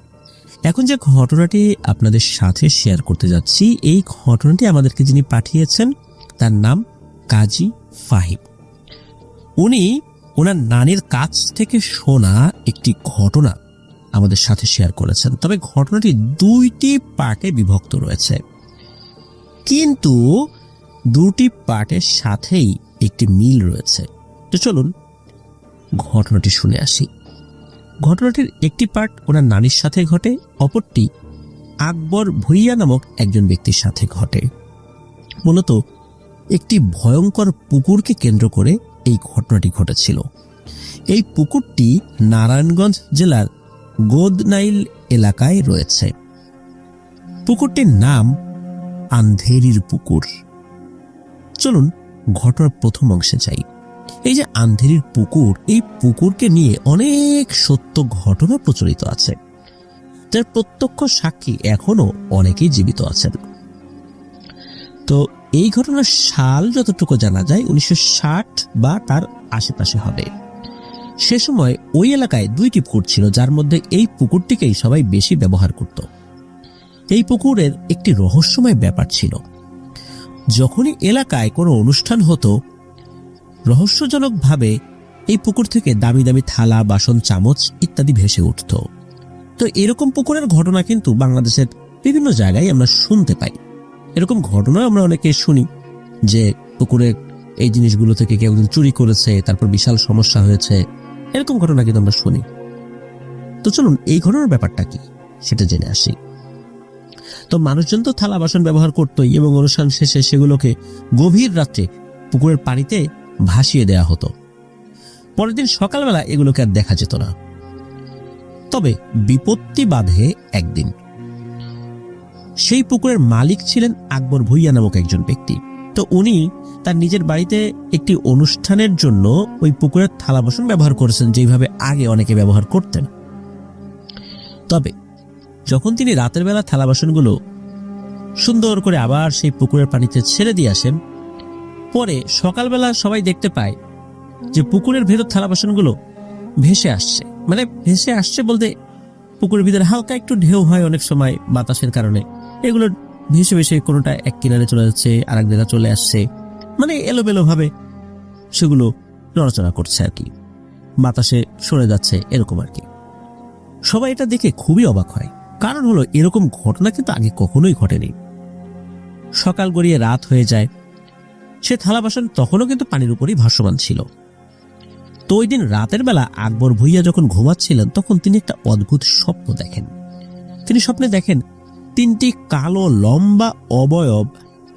এখন যে ঘটনাটি আপনাদের সাথে শেয়ার করতে যাচ্ছি, এই ঘটনাটি আমাদেরকে যিনি পাঠিয়েছেন তার নাম কাজী ফাহিম। উনি ওনার নানির কাছ থেকে শোনা একটি ঘটনা আমাদের সাথে শেয়ার করেছেন। তবে ঘটনাটি দুইটি পার্টে বিভক্ত রয়েছে, কিন্তু দুটি পার্টের সাথেই একটি মিল রয়েছে। তো চলুন ঘটনাটি শুনে আসি। ঘটনাটির একটি পার্ট ওনার নানির সাথে ঘটে, অপরটি আকবর ভুইয়া নামক একজন ব্যক্তির সাথে ঘটে। মূলত একটি ভয়ঙ্কর পুকুরকে কেন্দ্র করে এই ঘটনাটি ঘটেছিল। এই পুকুরটি নারায়ণগঞ্জ জেলার গোদনাইল এলাকায় রয়েছে। পুকুরটির নাম আন্ধেরির পুকুর। চলুন ঘটনার প্রথম অংশে যাই। এই যে আন্ধেরির পুকুর, এই পুকুরকে নিয়ে অনেক সত্য ঘটনা প্রচলিত আছে, যার প্রত্যক্ষ সাক্ষী এখনো অনেকেই জীবিত আছেন। তো এই ঘটনার সাল যতটুকু জানা যায় 1960 বা তার আশেপাশে হবে। সে সময় ওই এলাকায় দুইটি পুকুর ছিল, যার মধ্যে এই পুকুরটিকেই সবাই বেশি ব্যবহার করত। এই পুকুরের একটি রহস্যময় ব্যাপার ছিল। যখনই এলাকায় কোনো অনুষ্ঠান হতো, রহস্যজনকভাবে এই পুকুর থেকে দামি দামি থালা, বাসন, চামচ ইত্যাদি ভেসে উঠত। তো এরকম পুকুরের ঘটনা কিন্তু বাংলাদেশের বিভিন্ন জায়গায় আমরা শুনতে পাই। এরকম ঘটনা আমরা অনেকে শুনি যে পুকুরের এই জিনিসগুলো থেকে কেউ চুরি করেছে, তারপর বিশাল সমস্যা হয়েছে, এরকম ঘটনা কিন্তু আমরা শুনি। তো চলুন এই ঘটনার ব্যাপারটা কি সেটা জেনে আসি। তো মানুষজন তো থালা বাসন ব্যবহার করতোই, এবং অনুষ্ঠান শেষে সেগুলোকে গভীর রাত্রে পুকুরের পানিতে ভাসিয়ে দেয়া হতো। পরের দিন সকালবেলা এগুলোকে আর দেখা যেত না। তবে বিপত্তি বাধে একদিন। সেই পুকুরের মালিক ছিলেন আকবর ভুইয়া নামক একজন ব্যক্তি। তো উনি তার নিজের বাড়িতে একটি অনুষ্ঠানের জন্য ওই পুকুরের থালা বাসন ব্যবহার করেছেন, যেভাবে আগে অনেকে ব্যবহার করতেন। তবে যখন তিনি রাতের বেলা থালা বাসনগুলো সুন্দর করে আবার সেই পুকুরের পানিতে ছেড়ে দিয়ে আসেন, পরে সকালবেলা সবাই দেখতে পায় যে পুকুরের ভেতর থালা বাসনগুলো ভেসে আসছে। মানে ভেসে আসছে বলতে, পুকুরের ভিতরে হালকা একটু ঢেউ হয় অনেক সময় বাতাসের কারণে, এগুলো ভেসে ভেসে কোনোটা এক কিনারে চলে যাচ্ছে, আর এক জায়গায় চলে আসছে, মানে এলোমেলো ভাবে সেগুলো নড়াচড়া করছে আর কি, বাতাসে সরে যাচ্ছে, এরকম আর কি। সবাই এটা দেখে খুবই অবাক হয়। কারণ হলো, এরকম ঘটনা কিন্তু আগে কখনোই ঘটেনি। সকাল গড়িয়ে রাত হয়ে যায়, সে থালা বাসন তখনও কিন্তু পানির উপরই ভাসমান ছিল। তো ওই দিন রাতের বেলা আকবর ভুইয়া যখন ঘুমাচ্ছিলেন, তখন তিনি একটা অদ্ভুত স্বপ্ন দেখেন। তিনি স্বপ্নে দেখেন তিনটি কালো লম্বা অবয়ব,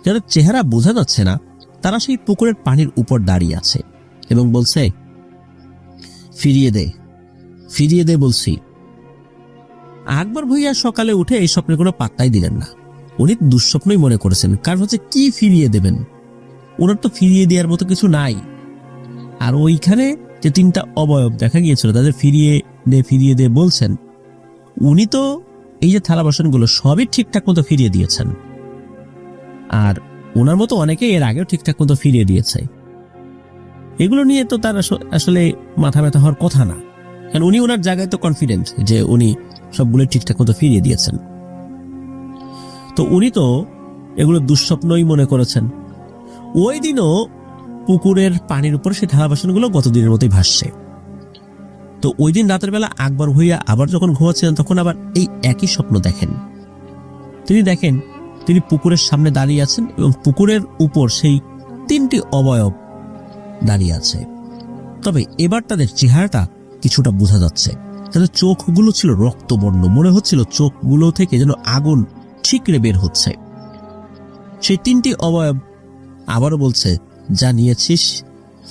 যাদের চেহারা বোঝা যাচ্ছে না, তারা সেই পুকুরের পানির উপর দাঁড়িয়ে আছে এবং বলছে, ফিরিয়ে দে, ফিরিয়ে দে বলছি। আকবর ভুইয়া সকালে উঠে এই স্বপ্নের কোনো পাত্তাই দিলেন না। উনি দুঃস্বপ্নই মনে করেছেন, কারণ হচ্ছে কি ফিরিয়ে দেবেন, ওনার তো ফিরিয়ে দেওয়ার মতো কিছু নাই। আর ওইখানে যে তিনটা অবয়ব দেখা গিয়েছিল, তাদের ফিরিয়ে দে বলছেন, উনি তো এই যে থালা বাসনগুলো সবই ঠিকঠাক মতো ফিরিয়ে দিয়েছেন, আর ওনার মতো অনেকে এর আগেও ঠিকঠাক মতো ফিরিয়ে দিয়েছে। এগুলো নিয়ে তো তার আসলে মাথা ব্যথা হওয়ার কথা না, কারণ উনি ওনার জায়গায় তো কনফিডেন্ট যে উনি সবগুলো ঠিকঠাক মতো ফিরিয়ে দিয়েছেন। তো উনি তো এগুলো দুঃস্বপ্নই মনে করেছেন। ওই দিনও পুকুরের পানির উপর সেই থালা বাসনগুলো গতদিনের মতোই ভাসছে। তো ওই দিন রাতের বেলা আকবর ভুইয়া আবার যখন ঘুমাচ্ছিলেন, তখন আবার এই একই স্বপ্ন দেখেন। তিনি দেখেন তিনি পুকুরের সামনে দাঁড়িয়ে আছেন এবং পুকুরের উপর সেই তিনটি অবয়ব দাঁড়িয়ে আছে। তবে এবার তাদের চেহারাটা কিছুটা বোঝা যাচ্ছে। তাদের চোখগুলো ছিল রক্তবর্ণ, মনে হচ্ছিল চোখগুলো থেকে যেন আগুন ঠিকরে বের হচ্ছে। সেই তিনটি অবয়ব আবারও বলছে, যা নিয়েছিস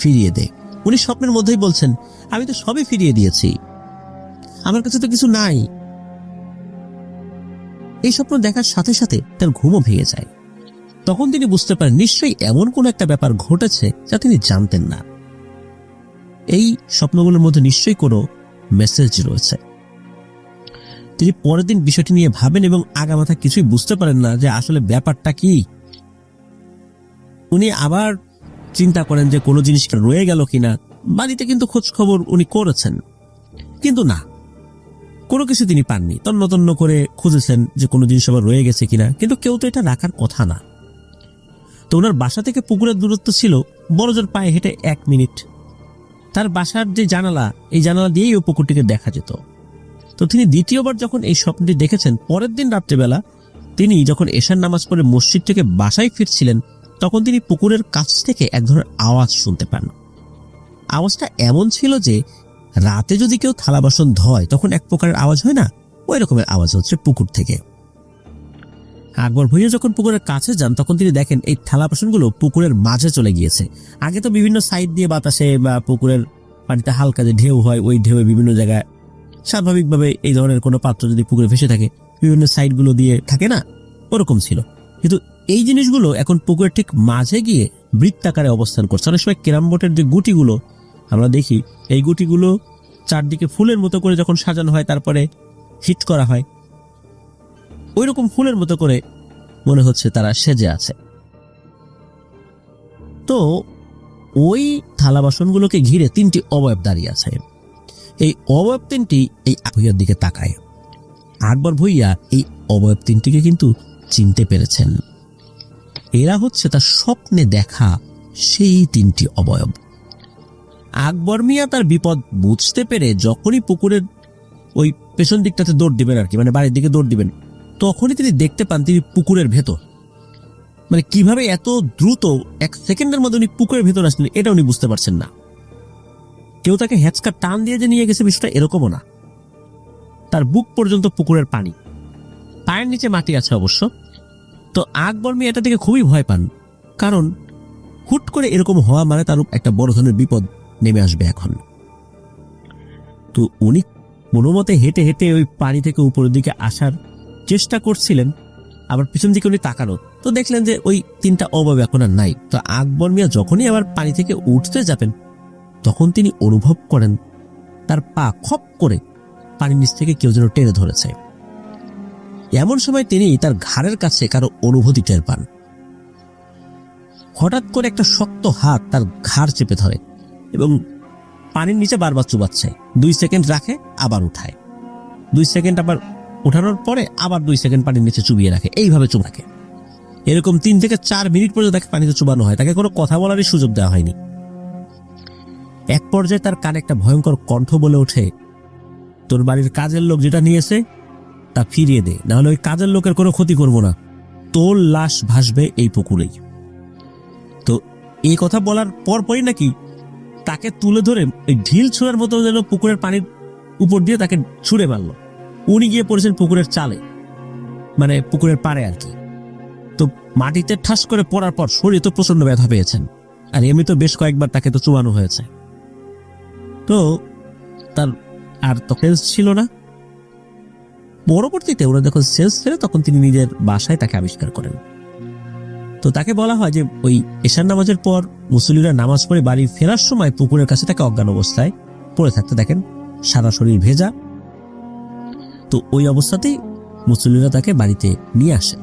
ফিরিয়ে দে। উনি স্বপ্নের মধ্যেই বলছেন, আমি তো সবই ফিরিয়ে দিয়েছি, আমার কাছে তো কিছু নাই। এই স্বপ্ন দেখার সাথে সাথে তার ঘুমও ভেঙে যায়। তখন তিনি বুঝতে পারেন নিশ্চয়ই এমন কোন একটা ব্যাপার ঘটেছে যা তিনি জানতেন না। এই স্বপ্নগুলোর মধ্যে নিশ্চয়ই কোনো মেসেজ রয়েছে। তিনি পরের দিন বিষয়টি নিয়ে ভাবেন এবং আগামাথা কিছুই বুঝতে পারেন না যে আসলে ব্যাপারটা কি। উনি আবার চিন্তা করেন যে কোনো জিনিস রয়ে গেল কিনা। বাড়িতে কিন্তু খোঁজ খবর উনি করেছেন, কিন্তু না, কোনো কিছু তিনি পাননি। তন্ন তন্ন করে খুঁজেছেন যে কোনো জিনিস আবার রয়ে গেছে কিনা, কিন্তু কেউ তো এটা রাখার কথা না। তো ওনার বাসা থেকে পুকুরের দূরত্ব ছিল বড়জোর পায়ে হেঁটে 1 মিনিট। তার বাসার যে জানালা, এই জানালা দিয়েই ওই পুকুরটিকে দেখা যেত। তো তিনি দ্বিতীয়বার যখন এই স্বপ্নটি দেখেছেন, পরের দিন রাত্রেবেলা তিনি যখন এশার নামাজ পড়ে মসজিদ থেকে বাসায় ফিরছিলেন, তখন তিনি পুকুরের কাছ থেকে এক ধরনের আওয়াজ শুনতে পান। আওয়াজটা এমন ছিল যে রাতে যদি কেউ থালা বাসন ধয় তখন এক প্রকারের আওয়াজ হয় না, ওই রকমের আওয়াজ হচ্ছে পুকুর থেকে। আকবর ভুঁইয়া যখন পুকুরের কাছে যান তখন তিনি দেখেন এই থালা বাসনগুলো পুকুরের মাঝে চলে গিয়েছে। আগে তো বিভিন্ন সাইড দিয়ে বাতাসে বা পুকুরের পানিতে হালকা যে ঢেউ হয়, ওই ঢেউয়ে বিভিন্ন জায়গায় স্বাভাবিকভাবে এই ধরনের কোনো পাত্র যদি পুকুরে ভেসে থাকে, বিভিন্ন সাইডগুলো দিয়ে থাকে না, ওরকম ছিল। কিন্তু এই জিনিসগুলো এখন পুকুরের ঠিক মাঝে গিয়ে বৃত্তাকারে অবস্থান করছে। অনেক সময় ক্যারাম বোর্ডের যে গুটিগুলো আমরা দেখি, এই গুটিগুলো চারদিকে ফুলের মতো করে যখন সাজানো হয় তারপরে হিট করা হয়, ওই রকম ফুলের মতো করে মনে হচ্ছে তারা সেজে আছে। তো ওই থালা বাসনগুলোকে ঘিরে 3টি অবয়ব দাঁড়িয়ে আছে। এই অবয়ব 3টি এই ভুঁইয়ার দিকে তাকায়। আকবর ভুঁইয়া এই অবয়ব 3টিকে কিন্তু চিনতে পেরেছেন। এরা হচ্ছে তার স্বপ্নে দেখা সেই 3টি অবয়ব। আকবর মিয়া তার বিপদ বুঝতে পেরে যখনই পুকুরের ওই পেছন দিকটাতে দৌড় দিবেন আর কি, মানে বাড়ির দিকে দৌড় দিবেন, তখনই তিনি দেখতে পান তিনি পুকুরের ভেতর। মানে কিভাবে এত দ্রুত 1 সেকেন্ডের মধ্যে উনি পুকুরের ভেতর আসলেন এটা উনি বুঝতে পারছেন না। কেউ তাকে হ্যাচকা টান দিয়ে যে নিয়ে গেছে বিষয়টা এরকমও না। তার বুক পর্যন্ত পুকুরের পানি, পায়ের নিচে মাটি আছে অবশ্য। তো আকবর মিয়া এটা থেকে খুবই ভয় পান, কারণ হুট করে এরকম হওয়া মানে তার একটা বড় ধরনের বিপদ নেমে আসবে এখন। তো উনি কোনো মতে হেঁটে হেঁটে ওই পানি থেকে উপরের দিকে আসার চেষ্টা করছিলেন, আবার পিছন দিকে উনি তাকানো, তো দেখলেন যে ওই 3টা অবয়ব এখন আর নাই। তো আকবর মিয়া যখনই আবার পানি থেকে উঠতে যাবেন তখন তিনি অনুভব করেন তার পা খপ করে পানির নিচ থেকে কেউ যেন টেনে ধরেছে। এমন সময় তিনি তার ঘাড়ের কাছে কারো অনুভূতি টের পান। হঠাৎ করে একটা শক্ত হাত তার ঘাড় চেপে ধরে এবং পানির নিচে বারবার চুবাচ্ছে। 2 সেকেন্ড রাখে, আবার উঠায়, 2 সেকেন্ড আবার উঠানোর পরে আবার 2 সেকেন্ড পানির নিচে চুবিয়ে রাখে, এইভাবে চুপ রাখে। এরকম 3 থেকে 4 মিনিট পর্যন্ত তাকে পানিতে চুবানো হয়, তাকে কোনো কথা বলারই সুযোগ দেওয়া হয়নি। এক পর্যায়ে তার কানে একটা ভয়ঙ্কর কণ্ঠ বলে ওঠে, তোর বাড়ির কাজের লোক যেটা নিয়েছে তা ফিরিয়ে দে, নাহলে ওই কাজের লোকের কোনো ক্ষতি করব না, তোর লাশ ভাসবে এই পুকুরেই। তো এই কথা বলার পরপরই নাকি তাকে তুলে ধরে এই ঢিল ছোঁড়ার মতো যেন পুকুরের পানির উপর দিয়ে তাকে ছুঁড়ে মারলো। উনি গিয়ে পড়েছেন পুকুরের চালে, মানে পুকুরের পাড়ে আর কি। তো মাটিতে ঠাস করে পড়ার পর শরীরে তো প্রচন্ড ব্যথা পেয়েছেন, আর এমনি তো বেশ কয়েকবার তাকে তো চুবানো হয়েছে। তো তার আর তো সেন্স ছিল না। পরবর্তীতে ওরা যখন সেন্স ফেরে তখন তিনি নিজের বাসায় তাকে আবিষ্কার করেন। তো তাকে বলা হয় যে ওই এশার নামাজের পর মুসল্লিরা নামাজ পড়ে বাড়ি ফেরার সময় পুকুরের কাছে তাকে অজ্ঞান অবস্থায় পড়ে থাকতে দেখেন, সারা শরীর ভেজা। তো ওই অবস্থাতেই মুসল্লিরা তাকে বাড়িতে নিয়ে আসেন।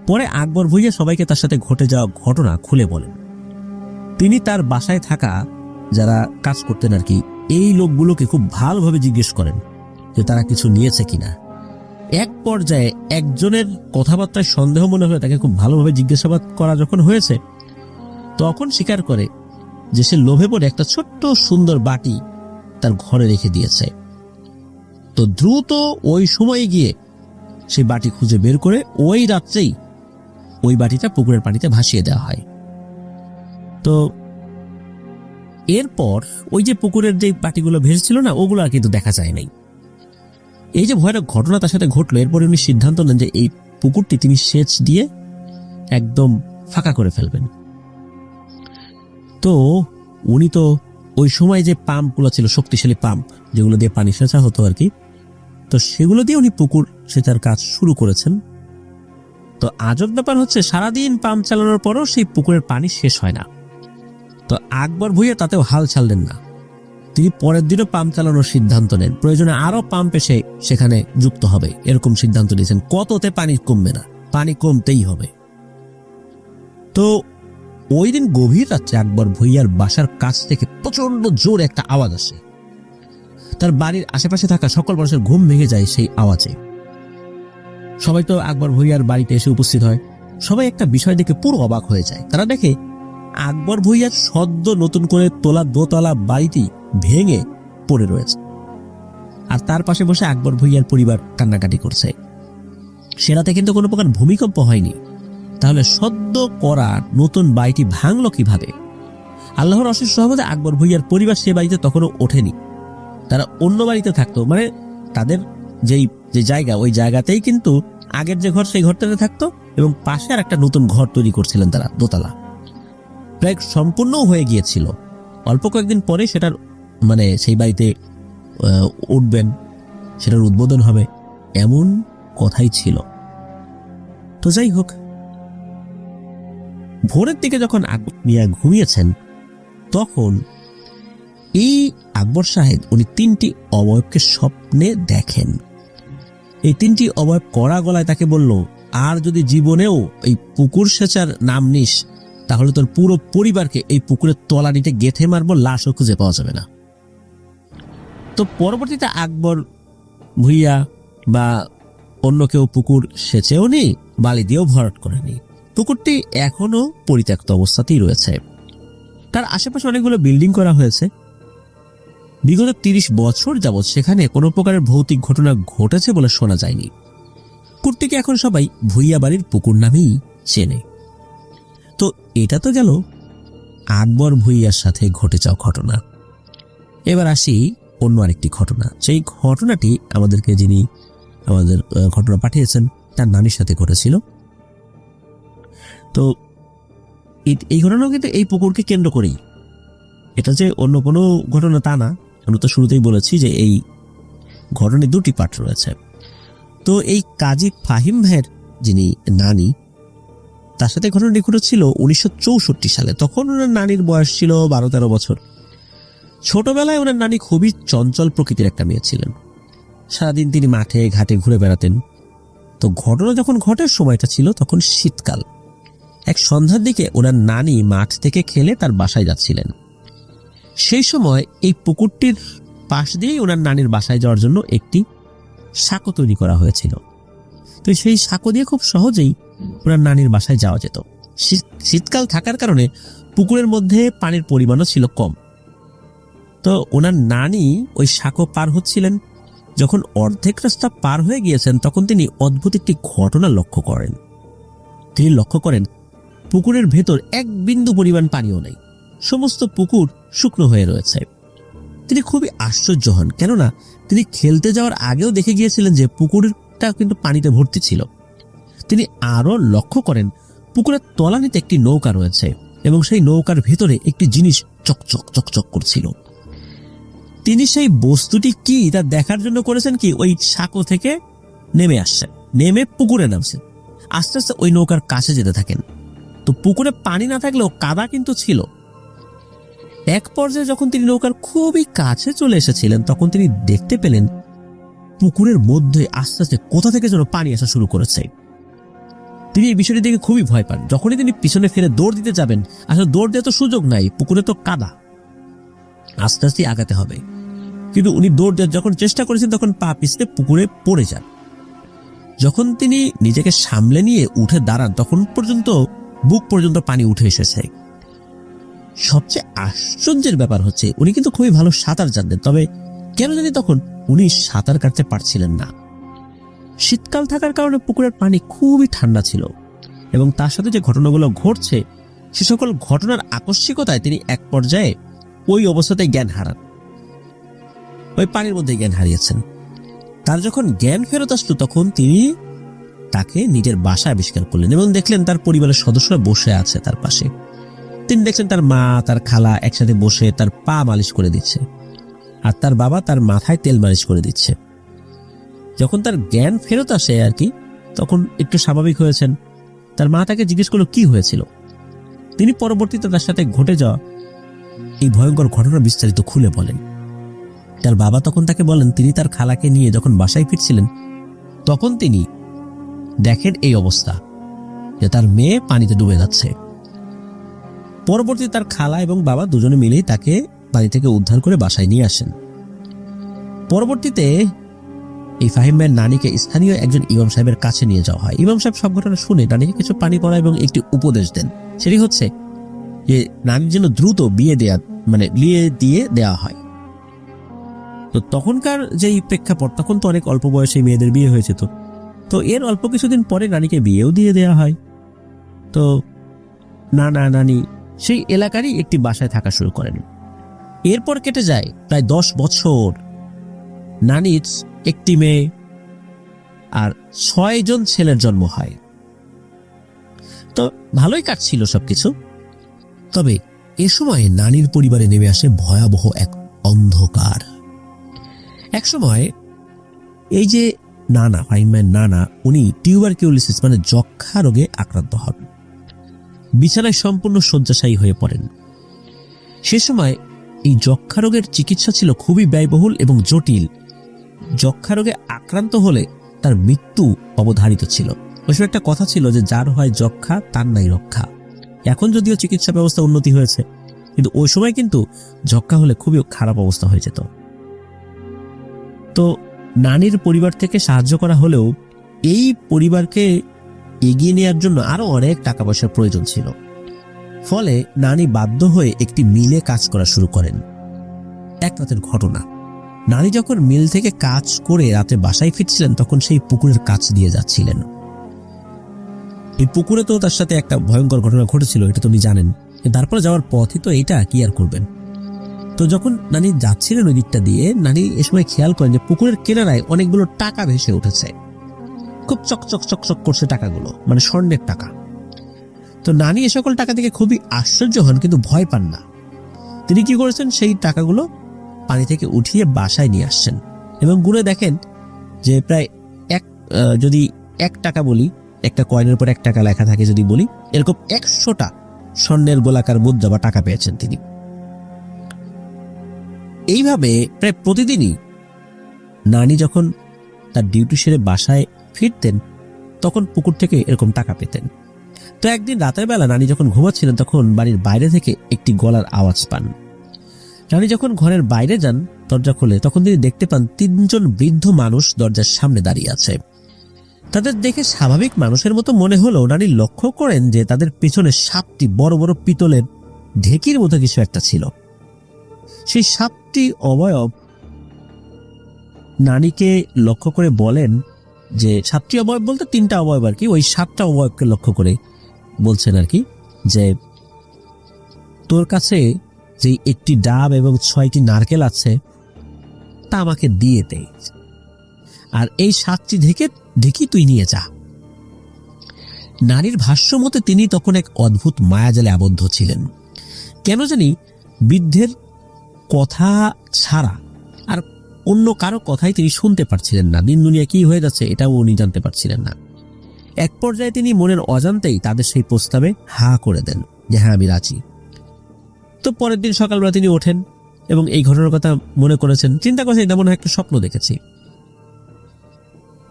পরে আকবর ভুঁইয়া সবাইকে তার সাথে ঘটে যাওয়া ঘটনা খুলে বলেন। তিনি তার বাসায় থাকা যারা কাজ করতেন আর কি, এই লোকগুলোকে খুব ভালোভাবে জিজ্ঞেস করেন যে তারা কিছু নিয়েছে কিনা। এক পর্যায়ে একজনের কথাবার্তায় সন্দেহ মনে হয়ে তাকে খুব ভালোভাবে জিজ্ঞাসাবাদ করা যখন হয়েছে, তখন স্বীকার করে যে সে লোভে পড়ে একটা ছোট্ট সুন্দর বাটি তার ঘরে রেখে দিয়েছে। তো দ্রুত ওই সময়ে গিয়ে সেই বাটি খুঁজে বের করে ওই রাত্রেই ওই বাটিটা পুকুরের পানিতে ভাসিয়ে দেওয়া হয়। তো এরপর ওই যে পুকুরের যে বাটিগুলো ভেসেছিল না, ওগুলো আর কিন্তু দেখা যায় নাই। এই যে ভয়ানক ঘটনা তার সাথে ঘটলো, এরপরে উনি সিদ্ধান্ত নেন যে এই পুকুরটি তিনি সেচ দিয়ে একদম ফাঁকা করে ফেলবেন। তো উনি তো ওই সময় যে পাম্পগুলো ছিল, শক্তিশালী পাম্প যেগুলো দিয়ে পানি সেচা হতো আর কি, তো সেগুলো দিয়ে উনি পুকুর সেচার কাজ শুরু করেছেন। তো আজব ব্যাপার হচ্ছে, সারাদিন পাম্প চালানোর পরও সেই পুকুরের পানি শেষ হয় না। তো আকবর ভুঁইয়া তাতেও হাল ছাড়লেন না, তিনি পরের দিনও পাম্প চালানোর সিদ্ধান্ত নেন। প্রয়োজনে আরো পাম্প এসে সেখানে যুক্ত হবে, এরকম সিদ্ধান্ত নিয়েছেন। কততে পানি কমবে না, পানি কমতেই হবে। তো ওই দিন গভীর রাত্রে আকবর ভুইয়ার বাসার কাছ থেকে প্রচন্ড জোর একটা আওয়াজ আসে। তার বাড়ির আশেপাশে থাকা সকল মানুষের ঘুম ভেঙে যায় সেই আওয়াজে। সবাই তো আকবর ভুইয়ার বাড়িতে এসে উপস্থিত হয়। সবাই একটা বিষয় দেখে পুরো অবাক হয়ে যায়। তারা দেখে আকবর ভুইয়ার সদ্য নতুন করে তোলা দোতলা বাড়িটি ভেঙে পড়ে রয়েছে, আর তার পাশে বসে আকবর ভুইয়ার পরিবার কান্নাকাটি করছে। সে রাতে কিন্তু কোনো প্রকার ভূমিকম্প হয়নি। তাহলে সদ্য করা নতুন বাড়িটি ভাঙলো কিভাবে? আল্লাহর অশেষ রহমতে আকবর ভুইয়ার পরিবার সে বাড়িতে তখনও ওঠেনি। তারা অন্য বাড়িতে থাকতো, মানে তাদের যে জায়গা, ওই জায়গাতেই কিন্তু আগের যে ঘর সেই ঘরটাতে থাকতো, এবং পাশে আর একটা নতুন ঘর তৈরি করছিলেন তারা, দোতলা। প্রায় সম্পূর্ণও হয়ে গিয়েছিল। অল্প কয়েকদিন পরে সেটার মানে সেই বাড়িতে উঠবেন, সেটার উদ্বোধন হবে, এমন কথাই ছিল। তো যাই হোক, ভোরের দিকে যখন আকবর মিয়া ঘুমিয়েছেন, তখন এই আকবর সাহেব উনি 3টি অবয়বকে স্বপ্নে দেখেন। এই 3টি অবয়ব কড়া গলায় তাকে বলল, আর যদি জীবনেও এই পুকুর সেচার নাম নিস, তাহলে তোর পুরো পরিবারকে এই পুকুরের তলানিতে গেঁথে মারবো, লাশও খুঁজে পাওয়া যাবে না। তো পরবর্তীতে আকবর ভুইয়া বা অন্য কেউ পুকুর সেচেও নি, বালি দিয়েও ভরাট করেনি। পুকুরটি এখনো পরিত্যক্ত অবস্থাতেই রয়েছে। তার আশেপাশে অনেকগুলো বিল্ডিং করা হয়েছে। বিগত 30 বছর যাবৎ সেখানে কোনো প্রকারের ভৌতিক ঘটনা ঘটেছে বলে শোনা যায়নি। পুকুরটিকে এখন সবাই ভুইয়া বাড়ির পুকুর নামেই চেনে। তো এটা তো গেল আকবর ভুইয়ার সাথে ঘটে যাওয়া ঘটনা। এবার আসি অন্য আরেকটি ঘটনা। সেই ঘটনাটি আমাদেরকে যিনি আমাদের ঘটনা পাঠিয়েছেন তার নানির সাথে ঘটেছিল। তো এই ঘটনাও কিন্তু এই পুকুরকে কেন্দ্র করেই। এটা যে অন্য কোনো ঘটনা তা না। আমরা তো শুরুতেই বলেছি যে এই ঘটনায় 2টি পার্ট রয়েছে। তো এই কাজী ফাহিম ভাইয়ের যিনি নানি, তার সাথে ঘটনাটি ঘটেছিল 1964 সালে। তখন ওনার নানির বয়স ছিল 12-13 বছর। ছোটবেলায় ওনার নানি খুবই চঞ্চল প্রকৃতির একটা মেয়ে ছিলেন। সারাদিন তিনি মাঠে ঘাটে ঘুরে বেড়াতেন। তো ঘটনা যখন ঘটার সময়টা ছিল তখন শীতকাল। এক সন্ধ্যার দিকে ওনার নানি মাঠ থেকে খেলে তার বাসায় যাচ্ছিলেন। সেই সময় এই পুকুরটির পাশ দিয়েই ওনার নানির বাসায় যাওয়ার জন্য একটি সাঁকো তৈরি করা হয়েছিল। তো সেই সাঁকো দিয়ে খুব সহজেই ওনার নানির বাসায় যাওয়া যেত। শীতকাল থাকার কারণে পুকুরের মধ্যে পানির পরিমাণও ছিল কম। তো ওনার নানি ওই সাঁকো পার হচ্ছিলেন। যখন অর্ধেক রাস্তা পার হয়ে গিয়েছেন, তখন তিনি অদ্ভুত একটি ঘটনা লক্ষ্য করেন। তিনি লক্ষ্য করেন পুকুরের ভেতর এক বিন্দু পরিমাণ পানিও নেই, সমস্ত পুকুর শুকনো হয়ে রয়েছে। তিনি খুবই আশ্চর্য হন, কেননা তিনি খেলতে যাওয়ার আগেও দেখে গিয়েছিলেন যে পুকুরটা কিন্তু পানিতে ভর্তি ছিল। তিনি আরো লক্ষ্য করেন পুকুরের তলানিতে একটি নৌকা রয়েছে, এবং সেই নৌকার ভেতরে একটি জিনিস চকচক চকচক করছিল। তিনি সেই বস্তুটি কি তা দেখার জন্য করেছেন কি, ওই সাঁকো থেকে নেমে আসছেন, নেমে পুকুরে নামছেন। আস্তে আস্তে ওই নৌকার কাছে যেতে থাকেন। তো পুকুরে পানি না থাকলেও কাদা কিন্তু ছিল। এক পর্যায়ে যখন তিনি নৌকার খুবই কাছে চলে এসেছিলেন, তখন তিনি দেখতে পেলেন পুকুরের মধ্যে আস্তে আস্তে কোথা থেকে যেন পানি আসা শুরু করেছে। তিনি এই বিষয়টি দেখে খুবই ভয় পান। যখনই তিনি পিছনে ফিরে দৌড় দিতে যাবেন, আসলে দৌড় দেওয়ার তো সুযোগ নাই, পুকুরে তো কাদা, আস্তে আস্তে আগাতে হবে। কিন্তু উনি দৌড় দেওয়ার যখন চেষ্টা করেছেন, তখন পা পিছলে পুকুরে পড়ে যান। যখন তিনি নিজেকে সামলে নিয়ে উঠে দাঁড়ান, তখন পর্যন্ত বুক পর্যন্ত পানি উঠে এসেছে। সবচেয়ে আশ্চর্যের ব্যাপার হচ্ছে উনি কিন্তু খুবই ভালো সাঁতার জানতেন, তবে কেন জানি তখন উনি সাঁতার কাটতে পারছিলেন না। শীতকাল থাকার কারণে পুকুরের পানি খুবই ঠান্ডা ছিল, এবং তার সাথে যে ঘটনাগুলো ঘটছে সে সকল ঘটনার আকস্মিকতায় তিনি এক পর্যায়ে ওই অবস্থাতেই জ্ঞান হারান। ওই পানির মধ্যে জ্ঞান হারিয়েছেন। তার যখন জ্ঞান ফেরত আসলো, তখন তিনি তাকে নিজের বাসা আবিষ্কার করলেন এবং দেখলেন তার পরিবারের সদস্যরা বসে আছে তার পাশে। তিনি দেখলেন তার মা তার খালা একসাথে বসে তার পা মালিশ করে দিচ্ছে, আর তার বাবা তার মাথায় তেল মালিশ করে দিচ্ছে। যখন তার জ্ঞান ফেরত আসে আর কি, তখন একটু স্বাভাবিক হয়েছেন। তার মা তাকে জিজ্ঞেস করলো কি হয়েছিল। তিনি পরবর্তীতে তার সাথে ঘটে যাওয়া এই ভয়ঙ্কর ঘটনা বিস্তারিত খুলে বলেন। তার বাবা তখন তাকে বলেন তিনি তার খালাকে নিয়ে যখন বাসায় ফিরছিলেন, তখন তিনি দেখেন এই অবস্থা, যে তার মেয়ে পানিতে ডুবে যাচ্ছে। পরবর্তীতে তার খালা এবং বাবা দুজনে মিলেই তাকে বাড়ি থেকে উদ্ধার করে বাসায় নিয়ে আসেন। পরবর্তীতে এই ফাহিম ভাইয়ের নানিকে স্থানীয় একজন ইমাম সাহেবের কাছে নিয়ে যাওয়া হয়। ইমাম সাহেব সব ঘটনা শুনে নানিকে কিছু পানি পড়া এবং একটি উপদেশ দেন। সেটি হচ্ছে যে নানির জন্য দ্রুত বিয়ে দিয়ে দেওয়া হয়। তো তখনকার যেই প্রেক্ষাপট, তখন তো অনেক অল্প বয়সে মেয়েদের বিয়ে হয়েছে। তো এর অল্প কিছুদিন পরে নানিকে বিয়েও দিয়ে দেওয়া হয়। তো নানি সেই এলাকারই একটি বাসায় থাকা শুরু করেন। এরপর কেটে যায় প্রায় 10 বছর। নানির একটি মেয়ে আর 6 জন ছেলের জন্ম হয়। তো ভালোই কাটছিল সবকিছু। তবে এ সময় নানির পরিবারে নেমে আসে ভয়াবহ এক অন্ধকার। এক সময় এই যে ফাহিম ভাইয়ের নানা, উনি টিউবারকিউলোসিস যক্ষা রোগে আক্রান্ত হন। বিছানায় সম্পূর্ণ শয্যাশায়ী হয়ে পড়েন। সে সময় এই যক্ষা রোগের চিকিৎসা ছিল খুবই ব্যয়বহুল এবং জটিল। যক্ষা রোগে আক্রান্ত হলে তার মৃত্যু অবধারিত ছিল। ওই সময় একটা কথা ছিল যে যার হয় যক্ষা তার নাই রক্ষা। এখন যদিও চিকিৎসা ব্যবস্থা উন্নতি হয়েছে, কিন্তু ওই সময় কিন্তু যক্ষা হলে খুবই খারাপ অবস্থা হয়ে যেত। তো নানির পরিবার থেকে সাহায্য করা হলেও এই পরিবারকে এগিয়ে নেওয়ার জন্য আরো অনেক টাকা পয়সার প্রয়োজন ছিল। ফলে নানি বাধ্য হয়ে একটি মিলে কাজ করা শুরু করেন। এক রাতের ঘটনা, নানি যখন মিল থেকে কাজ করে রাতে বাসায় ফিরছিলেন, তখন সেই পুকুরের কাছ দিয়ে যাচ্ছিলেন। এই পুকুরে তো তার সাথে একটা ভয়ঙ্কর ঘটনা ঘটেছিল, এটা তো উনি জানেন। তারপরে যাওয়ার পথই তো এইটা, কি আর করবেন। তো যখন নানি যাচ্ছিলেন ওই দিকটা দিয়ে, নানি এ সময় খেয়াল করেন যে পুকুরের কিনারায় অনেকগুলো টাকা ভেসে উঠেছে। খুব চকচক চকচক করছে টাকাগুলো, স্বর্ণের টাকা। তো নানি এ সকল টাকা দেখে খুবই আশ্চর্য হন, কিন্তু ভয় পান না। তিনি কি করেছেন, সেই টাকাগুলো পানি থেকে উঠিয়ে বাসায় নিয়ে আসছেন এবং গুণে দেখেন যে প্রায় যদি 1 টাকা বলি, একটা কয়েনের উপর 1 টাকা লেখা থাকে যদি বলি, এরকম 100টা স্বর্ণের গোলাকার মুদ্রা বা টাকা পেয়েছেন তিনি। এইভাবে প্রায় প্রতিদিনই নানি যখন তার ডিউটি সেরে বাসায় ফিরতেন, তখন পুকুর থেকে এরকম টাকা পেতেন। তো একদিন রাতের বেলা নানি যখন ঘুমাচ্ছিলেন, তখন বাড়ির বাইরে থেকে একটি গলার আওয়াজ পান। নানি যখন ঘরের বাইরে যান, দরজা খোলে, তখন তিনি দেখতে পান 3 জন বৃদ্ধ মানুষ দরজার সামনে দাঁড়িয়ে আছে। তাদের দেখে স্বাভাবিক মানুষের মতো মনে হলেও নানি লক্ষ্য করেন যে তাদের পেছনে 7টি বড় বড় পিতলের ঢেকির মতো কিছু একটা ছিল। সেই 7টি অবয়ব নানিকে লক্ষ্য করে বলেন যে 7টি অবয়ব বলতে 3টা অবয়ব আর কি, ওই 7টা অবয়বকে লক্ষ্য করে বলছেন আর কি, যে তোর কাছে যে একটি ডাব এবং 6টি নারকেল আছে তা আমাকে দিয়ে দে, আর এই 7টি ঢেকি তুই নিয়ে যা। নারীর ভাষ্য মতে তিনি তখন এক অদ্ভুত মায়াজালে আবদ্ধ ছিলেন। কেন জানি বৃদ্ধের কথা ছাড়া আর অন্য কারো কথাই তিনি শুনতে পারছিলেন না। দিন দুনিয়া কি হয়ে যাচ্ছে এটাও উনি জানতে পারছিলেন না। এক পর্যায়ে তিনি মনের অজান্তেই তাদের সেই প্রস্তাবে হা করে দেন যে হ্যাঁ, আমি রাজি। তো পরের দিন সকালবেলা তিনি ওঠেন এবং এই ঘটনার কথা মনে করেছেন, চিন্তা করেছেন এটা মনে হয় একটা স্বপ্ন দেখেছি।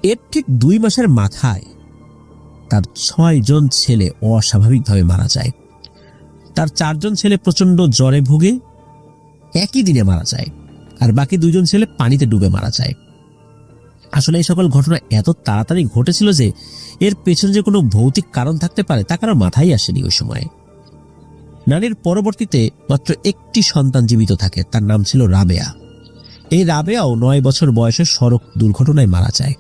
এর ঠিক 2 মাসের মাথায় তার 6 জন ছেলে অস্বাভাবিকভাবে মারা যায়। তার 4 জন ছেলে প্রচন্ড জ্বরে ভুগে একই দিনে মারা যায়, আর বাকি 2 জন ছেলে পানিতে ডুবে মারা যায়। আসলে এই সকল ঘটনা এত তাড়াতাড়ি ঘটেছিল যে এর পেছনে যে কোনো ভৌতিক কারণ থাকতে পারে তা কারো মাথায় আসেনি ওই সময়ে। নানির পরবর্তীতে মাত্র একটি সন্তান জীবিত থাকে, তার নাম ছিল রাবেয়া। এই রাবেয়াও 9 বছর বয়সে সড়ক দুর্ঘটনায় মারা যায়।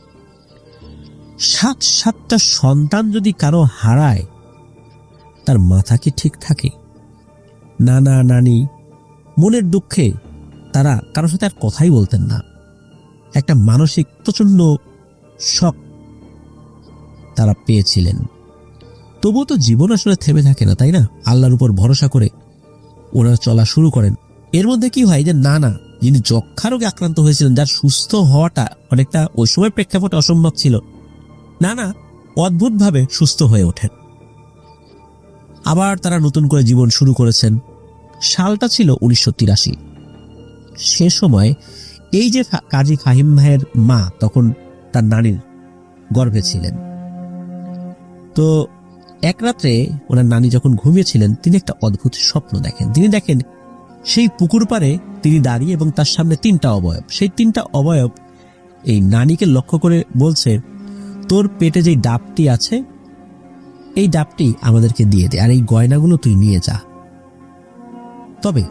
7টা সন্তান যদি কারো হারায়, তার মাথা কি ঠিক থাকে? নানা নানি মনের দুঃখে তারা কারোর সাথে আর কথাই বলতেন না। একটা মানসিক প্রচন্ড শক তারা পেয়েছিলেন। তবুও তো জীবন আসলে থেমে থাকে না, তাই না? আল্লাহর উপর ভরসা করে ওনারা চলা শুরু করেন। এর মধ্যে কি হয় যে নানা, যিনি যক্ষা রোগে আক্রান্ত হয়েছিলেন, যার সুস্থ হওয়াটা অনেকটা ওই সময় প্রেক্ষাপটে অসম্ভব ছিল, নানা অদ্ভুতভাবে সুস্থ হয়ে ওঠেন। আবার তারা নতুন করে জীবন শুরু করেছেন। সালটা ছিল 1983। সে সময় এই যে কাজী ফাহিম ভাইয়ের মা তখন তার নানির গর্ভে ছিলেন। তো এক রাত্রে ওনার নানি যখন ঘুমিয়েছিলেন তিনি একটা অদ্ভুত স্বপ্ন দেখেন। তিনি দেখেন সেই পুকুর পাড়ে তিনি দাঁড়িয়ে এবং তার সামনে 3টা অবয়ব। সেই 3টা অবয়ব এই নানিকে লক্ষ্য করে বলছে, তোর পেটে যে ডাবটি আছে এই ডাবটি আমাদেরকে দিয়ে দে, আর এই গয়নাগুলো তুই নিয়ে যা। তবে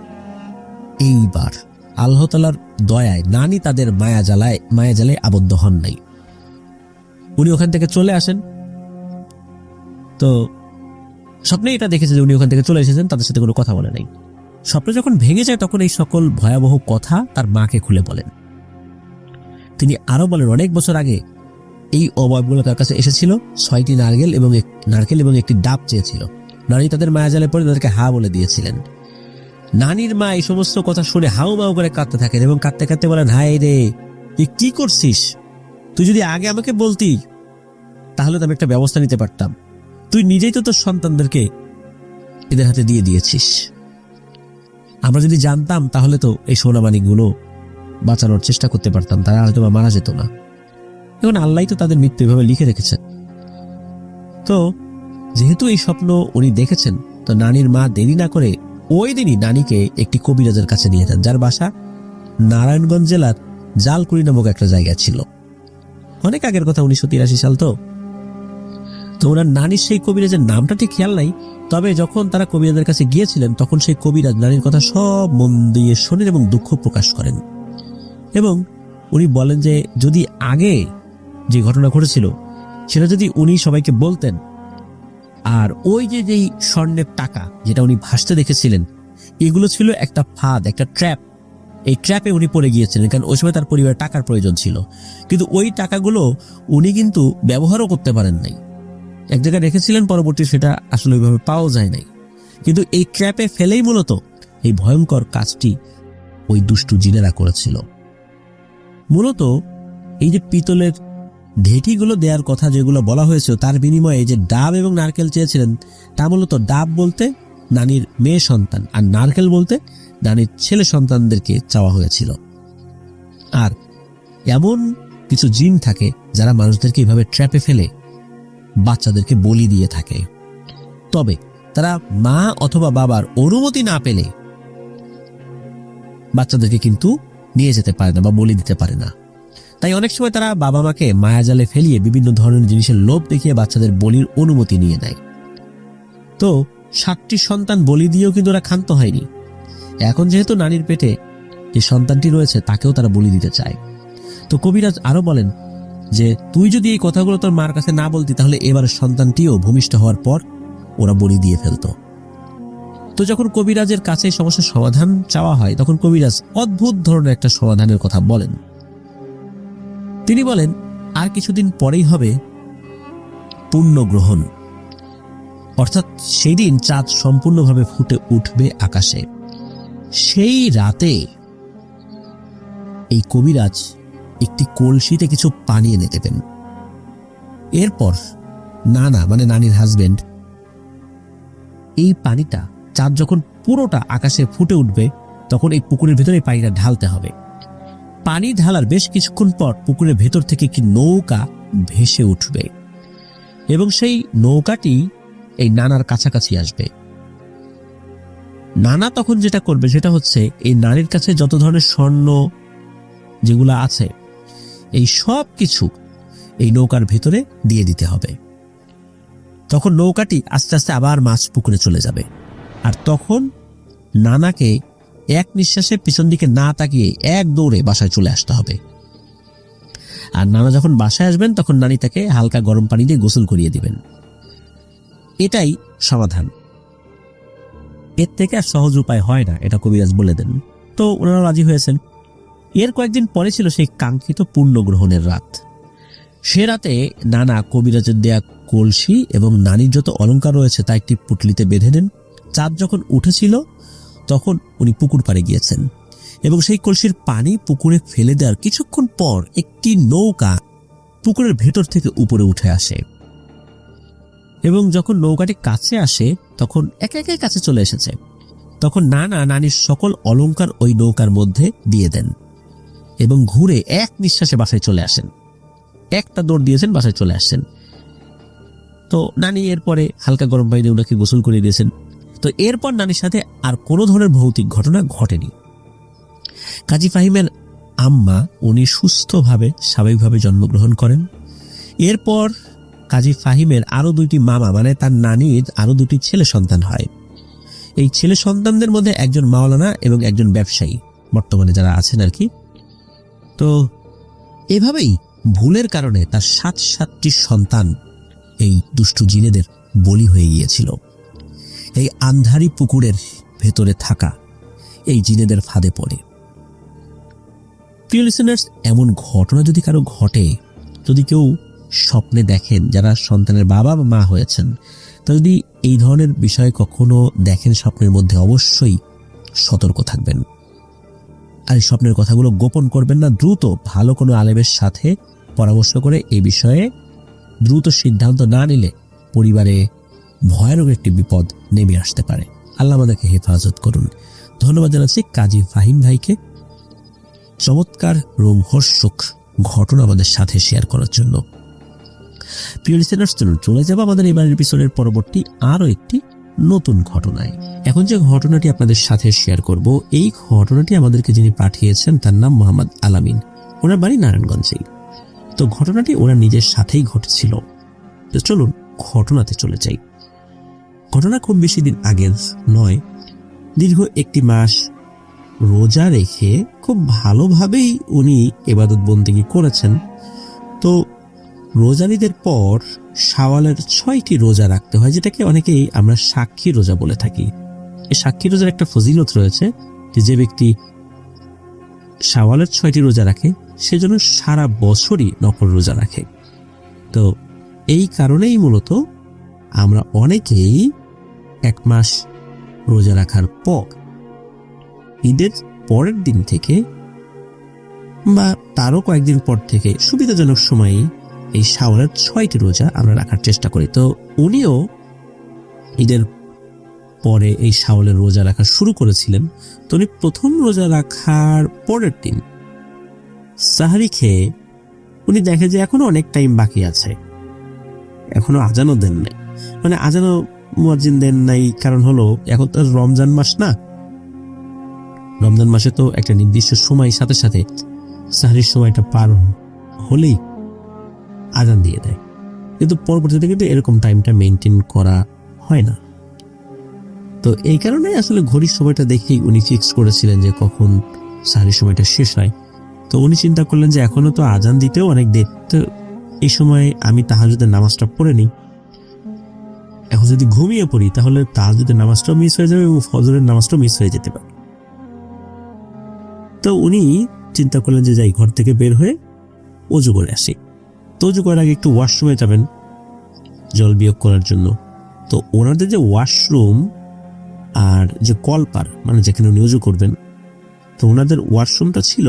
এইবার আল্লাহ তাআলার দয়ায় নানি তাদের মায়াজালে আবদ্ধ হন নাই। উনি ওখান থেকে চলে আসেন। তো স্বপ্নে এটা দেখেছে যে উনি ওখান থেকে চলে এসেছেন, তাদের সাথে কোনো কথা বলে নাই। স্বপ্ন যখন ভেঙে যায় তখন এই সকল ভয়াবহ কথা তার মাকে খুলে বলেন। তিনি আরো বলেন, অনেক বছর আগে এই অবয়বগুলো তার কাছে এসেছিল, 6টি নারকেল এবং একটি ডাব চেয়েছিল। নানি তাদের মায়াজালে পড়ে তাদেরকে হা বলে দিয়েছিলেন। নানির মা এই সমস্ত কথা শুনে হাউ মাউ করে কাঁদতে থাকেন এবং কাঁদতে কাঁদতে বলেন, হায় রে, তুই কি করছিস? তুই যদি আগে আমাকে বলতি তাহলে তো আমি একটা ব্যবস্থা নিতে পারতাম। তুই নিজেই তো তোর সন্তানদেরকে এদের হাতে দিয়ে দিয়েছিস। আমরা যদি জানতাম তাহলে তো এই সোনামানিকগুলো বাঁচানোর চেষ্টা করতে পারতাম, তারা হয়তো মারা যেত না। এখন আল্লাহ তো তাদের মৃত্যু এভাবে লিখে রেখেছেন। তো যেহেতু এই স্বপ্ন উনি দেখেছেন, তো নানির মা দেরি না করে ওই দিনই নানিকে একটি কবিরাজের কাছে নিয়ে যান, যার বাসা নারায়ণগঞ্জ জেলার জালকুড়ি নামক একটা জায়গা ছিল। অনেক আগের কথা, 1983 সাল। তো ওনার নানির সেই কবিরাজের নামটা ঠিক খেয়াল নাই, তবে যখন তারা কবিরাজের কাছে গিয়েছিলেন তখন সেই কবিরাজ নানির কথা সব মন দিয়ে শোনেন এবং দুঃখ প্রকাশ করেন। এবং উনি বলেন যে যদি আগে যে ঘটনা ঘটেছিল সেটা যদি উনি সবাইকে বলতেন, আর ওই যেই স্বর্ণের টাকা যেটা উনি ভাসতে দেখেছিলেন, এগুলো ছিল একটা ফাঁদ, একটা ট্র্যাপ। এই ট্র্যাপে উনি পড়ে গিয়েছিলেন, কারণ ওই সময় তার পরিবারের টাকার প্রয়োজন ছিল। কিন্তু ওই টাকাগুলো উনি কিন্তু ব্যবহারও করতে পারেন নাই, এক জায়গায় রেখেছিলেন, পরবর্তী সেটা আসলে ওইভাবে পাওয়া যায় নাই। কিন্তু এই ট্র্যাপে ফেলেই মূলত এই ভয়ঙ্কর কাজটি ওই দুষ্টু জিনেরা করেছিল। মূলত এই যে পিতলের ঢেঁটিগুলো দেওয়ার কথা যেগুলো বলা হয়েছিল, তার বিনিময়ে যে ডাব এবং নারকেল চেয়েছিলেন, তা মূলত ডাব বলতে নানির মেয়ে সন্তান আর নারকেল বলতে নানির ছেলে সন্তানদেরকে চাওয়া হয়েছিল। আর এমন কিছু জিন থাকে যারা মানুষদেরকে এইভাবে ট্র্যাপে ফেলে বাচ্চাদেরকে বলি দিয়ে থাকে। তবে তারা মা অথবা বাবার অনুমতি না পেলে বাচ্চাদেরকে কিন্তু নিয়ে যেতে পারে না বা বলি দিতে পারে না। তাই অনেক সময় তারা বাবা মাকে মায়াজালে ফেলিয়ে বিভিন্ন ধরনের জিনিসের লোভ দেখিয়ে বাচ্চাদের বলির অনুমতি নিয়ে নেয়। তো 7টি সন্তান বলি দিয়েও কিন্তু ওরা ক্ষান্ত হয়নি। এখন যেহেতু নানির পেটে যে সন্তানটি রয়েছে তাকেও তারা বলি দিতে চায়। তো কবিরাজ আরো বলেন যে তুই যদি এই কথাগুলো তোর মার কাছে না বলতি তাহলে এবার সন্তানটিও ভূমিষ্ঠ হওয়ার পর ওরা বলি দিয়ে ফেলতো। তো যখন কবিরাজের কাছে সমস্যার সমাধান চাওয়া হয় তখন কবিরাজ অদ্ভুত ধরনের একটা সমাধানের কথা বলেন। তিনি বলেন, আর কিছুদিন পরেই হবে পূর্ণ গ্রহণ, অর্থাৎ সেই দিন চাঁদ সম্পূর্ণভাবে ফুটে উঠবে আকাশে। সেই রাতে এই কবিরাজ একটি কলসিতে কিছু পানি এনে দেবেন। এরপর নানা মানে নানির হাজবেন্ড এই পানিটা চাঁদ যখন পুরোটা আকাশে ফুটে উঠবে তখন এই পুকুরের ভেতরে পানিটা ঢালতে হবে। পানি ঢালার বেশ কিছুক্ষণ পর পুকুরের ভেতর থেকে একটি নৌকা ভেসে উঠবে এবং সেই নৌকাটি এই নানার কাছাকাছি আসবে। নানা তখন যেটা করবে সেটা হচ্ছে এই নারীর কাছে যত ধরনের স্বর্ণ যেগুলো আছে এই সব কিছু এই নৌকার ভেতরে দিয়ে দিতে হবে। তখন নৌকাটি আস্তে আস্তে আবার মাছ পুকুরে চলে যাবে। আর তখন নানাকে এক নিঃশ্বাসে পিছন দিকে না তাকিয়ে এক দৌড়ে বাসায় চলে আসতে হবে। আর নানা যখন বাসায় আসবেন তখন নানি তাকে হালকা গরম পানি দিয়ে গোসল করিয়ে দিবেন। এটাই সমাধান, এর থেকে আর সহজ উপায় হয় না, এটা কবিরাজ বলে দেন। তো ওনারা রাজি হয়েছেন। এর কয়েকদিন পরে ছিল সেই কাঙ্ক্ষিত পূর্ণ গ্রহণের রাত। সে রাতে নানা কবিরাজের দেয়া কলসি এবং নানির যত অলংকার রয়েছে তা একটি পুটলিতে বেঁধে নেন। চাঁদ যখন উঠেছিল তখন উনি পুকুর পাড়ে গিয়েছেন এবং সেই কলসির পানি পুকুরে ফেলে দেওয়ার কিছুক্ষণ পর একটি নৌকা পুকুরের ভেতর থেকে উপরে উঠে আসে এবং যখন নৌকাটি কাছে আসে তখন একে একে কাছে চলে এসেছে। তখন নানা নানির সকল অলংকার ওই নৌকার মধ্যে দিয়ে দেন এবং ঘুরে এক নিঃশ্বাসে বাসায় চলে আসেন। একটা দৌড় দিয়েছেন, বাসায় চলে আসছেন। তো নানি এরপরে হালকা গরম পানি দিয়ে ওনাকে গোসল করে দিয়েছেন। তো এরপর নানির সাথে আর কোনো ধরনের ভৌতিক ঘটনা ঘটেনি। কাজী ফাহিমের আম্মা উনি সুস্থভাবে স্বাভাবিকভাবে জন্মগ্রহণ করেন। এরপর কাজী ফাহিমের আরো 2টি মামা মানে তার নানির আরো 2টি ছেলে সন্তান হয়। এই ছেলে সন্তানদের মধ্যে একজন মাওলানা এবং একজন ব্যবসায়ী বর্তমানে যারা আছেন আর কি। তো এভাবেই ভুলের কারণে তার 7টি সন্তান এই দুষ্টু জিনেদের বলি হয়ে গিয়েছিল। এই আন্ধারি পুকুরের ভেতরে থাকা এই জিনেদের ফাঁদে পড়ে। প্রিয় লিসেনার্স, এমন ঘটনা যদি কারো ঘটে, যদি কেউ স্বপ্নে দেখেন, যারা সন্তানের বাবা বা মা হয়েছেন, তা যদি এই ধরনের বিষয় কখনো দেখেন স্বপ্নের মধ্যে, অবশ্যই সতর্ক থাকবেন। আর এই স্বপ্নের কথাগুলো গোপন করবেন না। দ্রুত ভালো কোনো আলেমের সাথে পরামর্শ করে এই বিষয়ে দ্রুত সিদ্ধান্ত না নিলে পরিবারে ভয়ানক একটি বিপদ নেমে আসতে পারে। আল্লাহ আমাদেরকে হেফাজত করুন। ধন্যবাদ জানাচ্ছি কাজী ফাহিম ভাইকে চমৎকার রোমহর্ষক ঘটনা আমাদের সাথে শেয়ার করার জন্য। প্রিয় লিসেনার্স, চলে যাব আমাদের এবারের এপিসোডের পরবর্তী আরো একটি নতুন ঘটনায়। এখন যে ঘটনাটি আপনাদের সাথে শেয়ার করব, এই ঘটনাটি আমাদেরকে যিনি পাঠিয়েছেন তার নাম মোহাম্মদ আলামিন। ওনার বাড়ি নারায়ণগঞ্জেই। তো ঘটনাটি ওনার নিজের সাথেই ঘটেছিল। তো চলুন ঘটনাতে চলে যাই। ঘটনা খুব বেশি দিন আগের নয়, দীর্ঘ 1 মাস রোজা রেখে খুব ভালোভাবেই উনি ইবাদত বন্দেগী করেছেন। তো রোজারিদের পর শাওয়ালের 6টি রোজা রাখতে হয়, যেটাকে অনেকেই আমরা সাক্ষী রোজা বলে থাকি। এই সাক্ষী রোজার একটা ফজিলত রয়েছে যে ব্যক্তি শাওয়ালের 6টি রোজা রাখে সেজন্য সারা বছরই নফল রোজা রাখে। তো এই কারণেই মূলত আমরা অনেকেই 1 মাস রোজা রাখার পর ঈদের পরের দিন থেকে বা তারও কয়েকদিন পর থেকে সুবিধাজনক সময়ে এই শাওয়ালের 6টি রোজা আমরা রাখার চেষ্টা করি। তো উনিও ঈদের পরে এই শাওয়ালের রোজা রাখা শুরু করেছিলেন। তো উনি প্রথম রোজা রাখার পরের দিন সাহারি খেয়ে উনি দেখে যে এখনো অনেক টাইম বাকি আছে, এখনো আজানও দেন নাই, মানে আজানও মুয়াজ্জিন দেন নাই। কারণ হলো এখন তো রমজান মাস না, রমজান মাসে তো একটা নির্দিষ্ট সময় সাথে সাথে সাহারির সময়টা পার হলেই আজান দিয়ে দেয়, কিন্তু পরবর্তীতে কিন্তু এরকম টাইমটা মেনটেন করা হয় না। তো এই কারণে আসলে ঘড়ির সময়টা দেখেই উনি ফিক্স করেছিলেন যে কখন সাহারির সময়টা শেষ হয়। তো উনি চিন্তা করলেন যে এখনো তো আজান দিতেও অনেক দেরি, তো এই সময় আমি তাহাজ্জুদের নামাজটা পড়ে নিই। এখন যদি ঘুমিয়ে পড়ি তাহলে তাহাজ্জুদের নামাজটাও মিস হয়ে যাবে এবং ফজরের নামাজটাও মিস হয়ে যেতে পারে। তো উনি চিন্তা করলেন যে যাই, ঘর থেকে বের হয়ে ওযু করে আসি। তো ওযু করার আগে একটু ওয়াশরুমে যাবেন জল বিয়োগ করার জন্য। তো ওনাদের যে ওয়াশরুম আর যে কলপার, মানে যেখানে উনি ওযু করবেন, তো ওনাদের ওয়াশরুমটা ছিল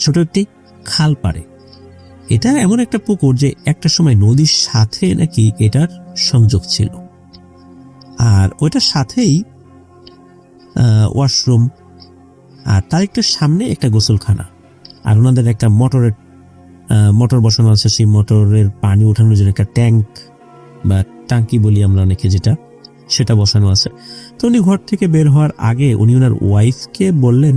ছোট একটি খাল পাড়ে। এটা এমন একটা পুকুর যে একটা সময় নদীর সাথে নাকি এটার সংযোগ ছিল, আর ওইটার সাথেই ওয়াশরুম, আর তার একটু সামনে একটা গোসলখানা, আর ওনাদের একটা মোটর বসানো আছে। সেই মোটরের পানি ওঠানোর জন্য একটা ট্যাঙ্ক বা টাঙ্কি বলি আমরা অনেকে, যেটা সেটা বসানো আছে। তো উনি ঘর থেকে বের হওয়ার আগে উনি ওনার ওয়াইফকে বললেন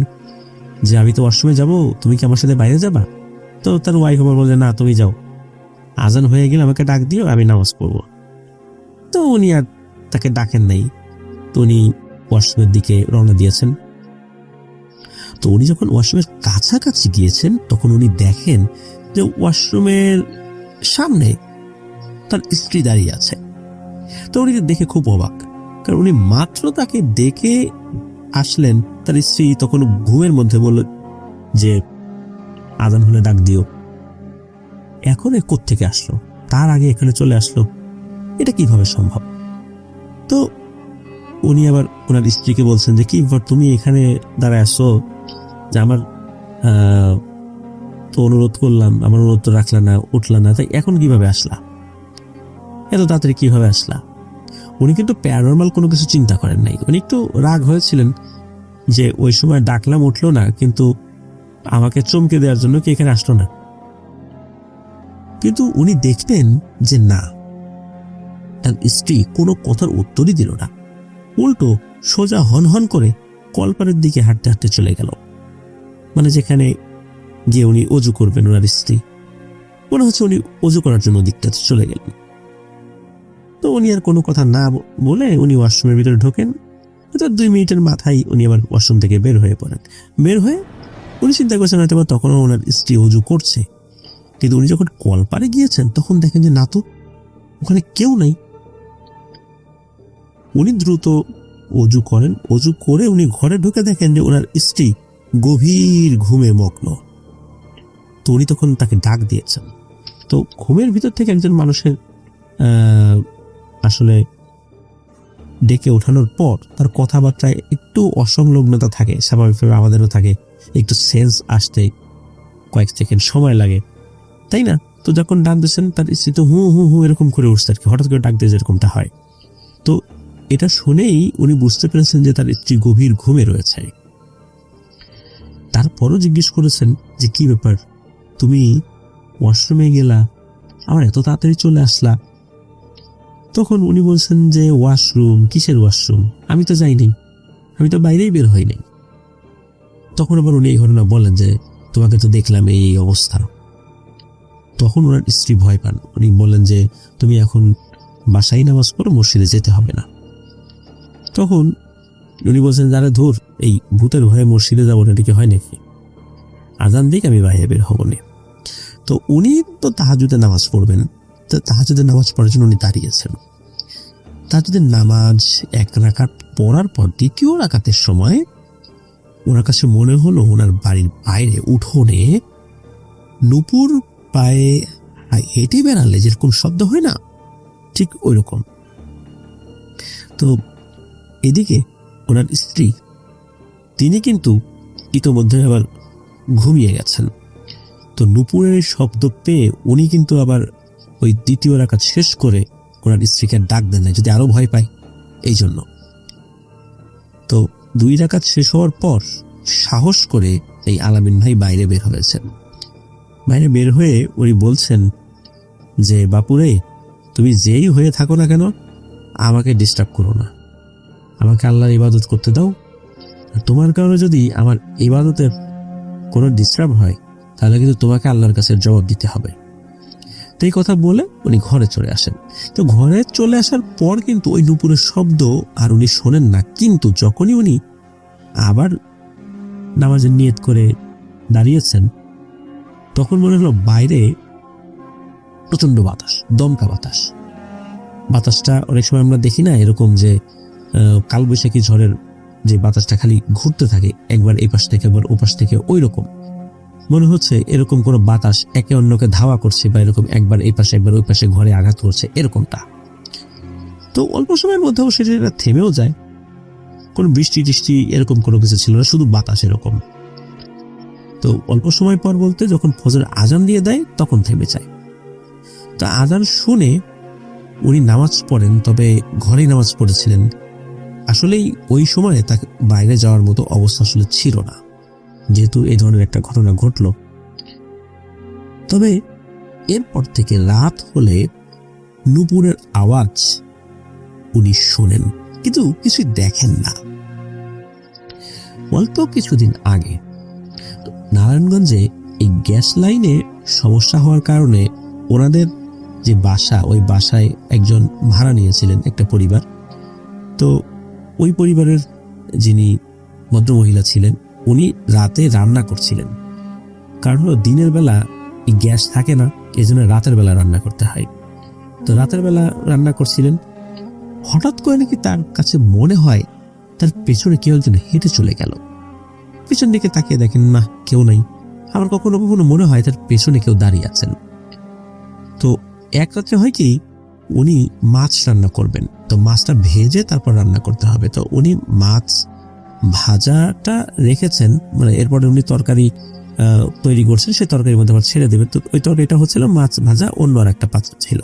যে আমি তো ওয়াশরুমে যাব, তুমি কি আমার সাথে বাইরে যাবা? তো তার ওয়াইফ আবার বললেন না, তুমি যাও, আজান হয়ে গেলে আমাকে ডাক দিও, আমি নামাজ পড়বো। তো উনি আর তাকে ডাকেন নাই। তো উনি ওয়াশরুমের দিকে রওনা দিয়েছেন। তো উনি যখন ওয়াশরুমের কাছাকাছি গিয়েছেন তখন উনি দেখেন যে ওয়াশরুমের সামনে তার স্ত্রী দাঁড়িয়ে আছে। তো উনি দেখে খুব অবাক, কারণ উনি মাত্র তাকে দেখে আসলেন, তার স্ত্রী তখন ঘুমের মধ্যে বলল যে আজান হলে ডাক দিও। এখন এ কোত্থেকে আসলো, তার আগে এখানে চলে আসলো, এটা কিভাবে সম্ভব? তো উনি আবার ওনার স্ত্রীকে বলছেন যে কি ব্যাপার, তুমি এখানে দাঁড়ায় আসছো, যে আমার তো অনুরোধ করলাম, আমার অনুরোধ তো রাখলা না, উঠলা না, তাই এখন কিভাবে আসলা, এত তাড়াতাড়ি কিভাবে আসলা? উনি কিন্তু প্যারানর্মাল কোনো কিছু চিন্তা করেন নাই। উনি একটু রাগ হয়েছিলেন যে ওই সময় ডাকলাম উঠলো না, কিন্তু আমাকে চমকে দেওয়ার জন্য কি এখানে আসলো না। কিন্তু উনি দেখতেন যে না, তার স্ত্রী কোনো কথার উত্তরই দিল না, উল্টো সোজা হন হন করে কলপারের দিকে হাঁটতে হাঁটতে চলে গেল, মানে যেখানে গিয়ে উনি অজু করবেন ওনার স্ত্রী। মনে হচ্ছে উনি অজু করার জন্য দিকটাতে চলে গেলেন। তো উনি আর কোনো কথা না বলে উনি ওয়াশরুমের ভিতরে ঢোকেন। হয়তো 2 মিনিটের মাথায় উনি আবার ওয়াশরুম থেকে বের হয়ে পড়েন। বের হয়ে উনি চিন্তা করছেন হয়তো তখনও ওনার স্ত্রী অজু করছে, কিন্তু উনি যখন কলপারে গিয়েছেন তখন দেখেন যে না, তো ওখানে কেউ নাই। উনি দ্রুত অজু করেন, অজু করে উনি ঘরে ঢুকে দেখেন যে ওনার স্ত্রী গভীর ঘুমে মগ্ন। তো উনি তখন তাকে ডাক দিয়েছেন। তো ঘুমের ভিতর থেকে একজন মানুষের আসলে ডেকে ওঠানোর পর তার কথাবার্তায় একটু অসংলগ্নতা থাকে, স্বাভাবিকভাবে আমাদেরও থাকে, একটু সেন্স আসতে কয়েক সেকেন্ড সময় লাগে, তাই না? তো যখন ডাক দিয়েছেন তার স্ত্রী তো হু হু হু এরকম করে উঠছে আর কি, হঠাৎ করে ডাক দিয়ে যেরকমটা হয়। তো এটা শুনেই উনি বুঝতে পেরেছেন যে তার স্ত্রী গভীর ঘুমে রয়েছে। তারপরও জিজ্ঞেস করেছেন যে কি ব্যাপার, তুমি ওয়াশরুমে গেলা, আবার এত তাড়াতাড়ি চলে আসলা? তখন উনি বলছেন যে ওয়াশরুম? কিসের ওয়াশরুম? আমি তো যাইনি, আমি তো বাইরেই বের হই নাই। তখন আবার উনি এই ঘটনা বললেন যে তোমাকে তো দেখলাম এই অবস্থা। তখন ওনার স্ত্রী ভয় পান, উনি বললেন যে তুমি এখন বাসায় নামাজ পড়ো, মসজিদে যেতে হবে না। তখন উনি বলছেন যারা ধুর, এই ভূতের ভয়ে মসজিদে যাবো না, এটা কি হয় নাকি? আজান দিক আমি বাইরে বের হবো না। তো উনি তো তাহাজ্জুদের নামাজ পড়বেন, তো তাহাজ্জুদের নামাজ পড়ার জন্য উনি দাঁড়িয়েছেন। তাহাজ্জুদের নামাজ 1 রাকাত পড়ার পর 2য় রাকাতের সময় ওনার কাছে মনে হলো ওনার বাড়ির বাইরে উঠোনে নূপুর পায়ে হেঁটে বেড়ালে যেরকম শব্দ হয় না, ঠিক ওই রকম। তো এদিকে ওনার স্ত্রী, তিনি কিন্তু ইতোমধ্যে আবার ঘুমিয়ে গেছেন। তো নূপুরের শব্দ পেয়ে উনি কিন্তু আবার ওই 2য় রাকাত শেষ করে ওনার স্ত্রীকে ডাক দেন না, যদি আরো ভয় পায় এই জন্য। তো 2 রাকাত শেষ হওয়ার পর সাহস করে এই আলামিন ভাই বাইরে বের হয়েছেন। বাইরে বের হয়ে উনি বলছেন যে বাপুরে, তুমি যেই হয়ে থাকো না কেন, আমাকে ডিস্টার্ব করো না, আমাকে আল্লাহর ইবাদত করতে দাও। তোমার কারণে যদি আমার ইবাদতের কোনো ডিস্টার্ব হয় তাহলে কিন্তু তোমাকে আল্লাহর কাছে জবাব দিতে হবে। তো এই কথা বলে উনি ঘরে চলে আসেন। তো ঘরে চলে আসার পর কিন্তু ওই নূপুরের শব্দ আর উনি শোনেন না, কিন্তু যখনই উনি আবার নামাজের নিয়ত করে দাঁড়িয়েছেন তখন মনে হলো বাইরে প্রচন্ড বাতাস, দমকা বাতাস। বাতাসটা অনেক সময় আমরা দেখি না এরকম যে কালবৈশাখী ঝড়ের যে বাতাসটা খালি ঘুরতে থাকে, একবার এই পাশ থেকে একবার ও পাশ থেকে, ওই রকম মনে হচ্ছে এরকম কোনো বাতাস একে অন্যকে ধাওয়া করছে, বা এরকম একবার এই পাশে একবার ওই পাশে ঘরে আঘাত করছে, এরকমটা। তো অল্প সময়ের মধ্যেও সেটা থেমেও যায়, কোনো বৃষ্টি টিষ্টি এরকম কোনো কিছু ছিল না, শুধু বাতাস এরকম। তো অল্প সময় পর বলতে যখন ফজর আজান দিয়ে দেয় তখন থেমে যায়। তো আজান শুনে উনি নামাজ পড়েন, তবে ঘরেই নামাজ পড়েছিলেন। আসলেই ওই সময়ে তাকে বাইরে যাওয়ার মতো অবস্থা আসলে ছিল না, যেহেতু এই ধরনের একটা ঘটনা ঘটল। তবে এরপর থেকে রাত হলে নূপুরের আওয়াজ উনি শোনেন, কিন্তু কিছুই দেখেন না। অল্প কিছুদিন আগে নারায়ণগঞ্জে এই গ্যাস লাইনে সমস্যা হওয়ার কারণে ওনাদের যে বাসা, ওই বাসায় একজন ভাড়া নিয়েছিলেন একটা পরিবার। তো ওই পরিবারের যিনি ভদ্রমহিলা ছিলেন উনি রাতে রান্না করছিলেন, কারণ হলো দিনের বেলা এই গ্যাস থাকে না, এই জন্য রাতের বেলা রান্না করতে হয়। তো রাতের বেলা রান্না করছিলেন, হঠাৎ করে নাকি তার কাছে মনে হয় তার পেছনে কেউ একজন হেঁটে চলে গেল। পিছন দিকে তাকিয়ে দেখেন না, কেউ নাই। আবার কখনো কখনো মনে হয় তার পেছনে কেউ দাঁড়িয়ে আছেন। তো এক রাত্রে হয় কি, উনি মাছ রান্না করবেন, তো মাছটা ভেজে তারপর রান্না করতে হবে। তো উনি মাছ ভাজাটা রেখেছেন, মানে এরপরে উনি তরকারি তৈরি করছেন, সেই তরকারির মধ্যে আবার ছেড়ে দেবেন। তো ওই তরকারিটা হচ্ছিল মাছ ভাজা, অন্য আর একটা পাত্র ছিল।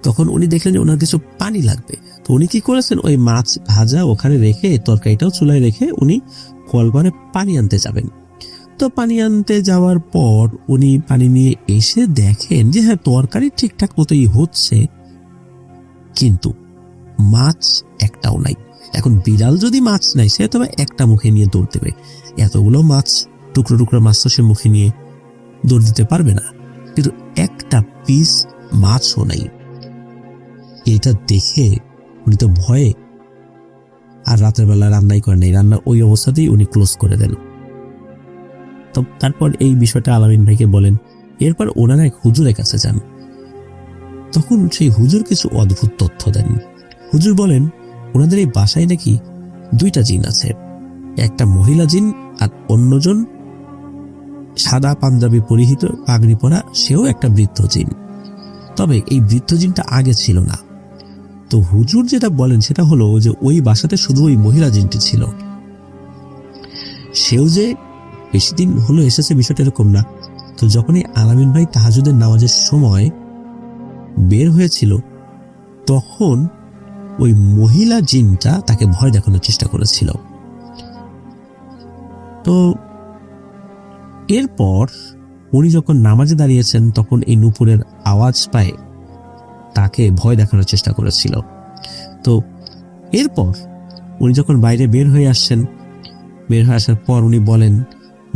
তখন উনি দেখলেন যে ওনার কিছু পানি লাগবে। তো উনি কি করেছেন, ওই মাছ ভাজা ওখানে রেখে তরকারিটাও চুলায় রেখে উনি কলপারে পানি আনতে যাবেন। তো পানি আনতে যাওয়ার পর উনি পানি নিয়ে এসে দেখেন যে হ্যাঁ, তরকারি ঠিকঠাক মতোই হচ্ছে, কিন্তু মাছ একটাও নাই। এখন বিড়াল যদি মাছ নাই, সে তবে একটা মুখে নিয়ে দৌড় দেবে। এতগুলো মাছ, টুকরো টুকরো মাছ তো সে মুখে নিয়ে দৌড় দিতে পারবে না, কিন্তু একটা পিস মাছও নাই। এটা দেখে উনি তো ভয়ে আর রাতের বেলা রান্নাই করেন নাই, রান্না ওই অবস্থাতেই উনি ক্লোজ করে দেন। তো তারপর এই বিষয়টা আলামিন ভাইকে বলেন। এরপর ওনারা এক হুজুরের কাছে যান। তখন সেই হুজুর কিছু অদ্ভুত তথ্য দেন। হুজুর বলেন ওনাদের এই বাসায় নাকি দুইটা জিন আছে, একটা মহিলা জিন আর অন্যজন সাদা পাঞ্জাবি পরিহিত পাগড়ি পরা, সেও একটা বৃদ্ধ জিন। তবে এই বৃদ্ধ জিনটা আগে ছিল না। তো হুজুর যেটা বলেন সেটা হলো যে ওই বাসাতে শুধু ওই মহিলা জিনটি ছিল। সেও যে বেশি দিন হলো এসেছে বিষয়টা এরকম না। তো যখনই আলামিন ভাই তাহাজ্জুদের নামাজের সময় বের হয়েছিল, তখন ওই মহিলা জিনটা তাকে ভয় দেখানোর চেষ্টা করেছিল। তো এরপর উনি যখন নামাজে দাঁড়িয়েছেন, তখন এই নূপুরের আওয়াজ পায় তাকে ভয় দেখানোর চেষ্টা করেছিল। তো এরপর উনি যখন বাইরে বের হয়ে আসছেন, বের হয়ে আসার পর উনি বলেন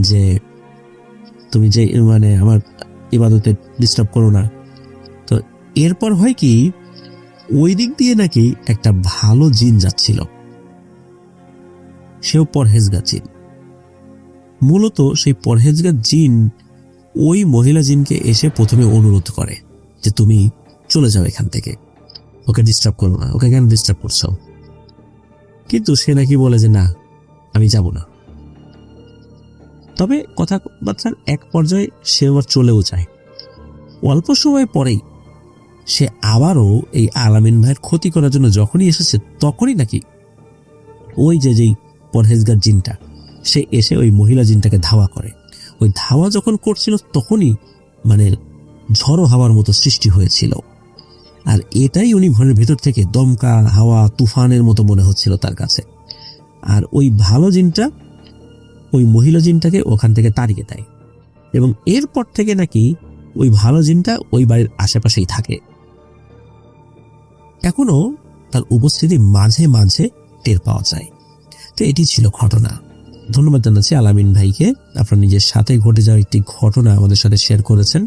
যে তুমি যে আমার ইবাদতে ডিস্টার্ব করো না। তো এরপর হয় কি, ওই দিক দিয়ে নাকি একটা ভালো জিন যাচ্ছিল, সেও পরহেজগার জিন। মূলত সেই পরহেজগার জিন ওই মহিলা জিনকে এসে প্রথমে অনুরোধ করে যে তুমি চলে যাও এখান থেকে, ওকে ডিস্টার্ব করো না, ওকে কেন ডিস্টার্ব করছো? কিন্তু সে নাকি বলে যে না, আমি যাব না। তবে কথাবার্তার এক পর্যায়ে সে আবার চলেও যায়। অল্প সময় পরেই সে আবারও এই আলামিন ভাইয়ের ক্ষতি করার জন্য যখনই এসেছে, তখনই নাকি ওই যেই পরহেজগার জিনটা সে এসে ওই মহিলা জিনটাকে ধাওয়া করে। ওই ধাওয়া যখন করছিল, তখনই ঝড়ো হাওয়ার মতো সৃষ্টি হয়েছিল। আর এটাই উনি ঘরের ভেতর থেকে দমকা হাওয়া, তুফানের মতো মনে হচ্ছিল তার কাছে। আর ওই ভালো জিনটা ওই মহিলা জিনটাকে ওখান থেকে তাড়িয়ে দেয়, এবং এরপর থেকে নাকি ওই ভালো জিনটা ওই বাড়ির আশেপাশেই থাকে। এখনো তার উপস্থিতি মাঝে মাঝে টের পাওয়া যায়। তো এটি ছিল ঘটনা। ধন্যবাদ জানাচ্ছি আলামিন ভাইকে, আপনার নিজের সাথে ঘটে যাওয়া একটি ঘটনা আমাদের সাথে শেয়ার করেছেন।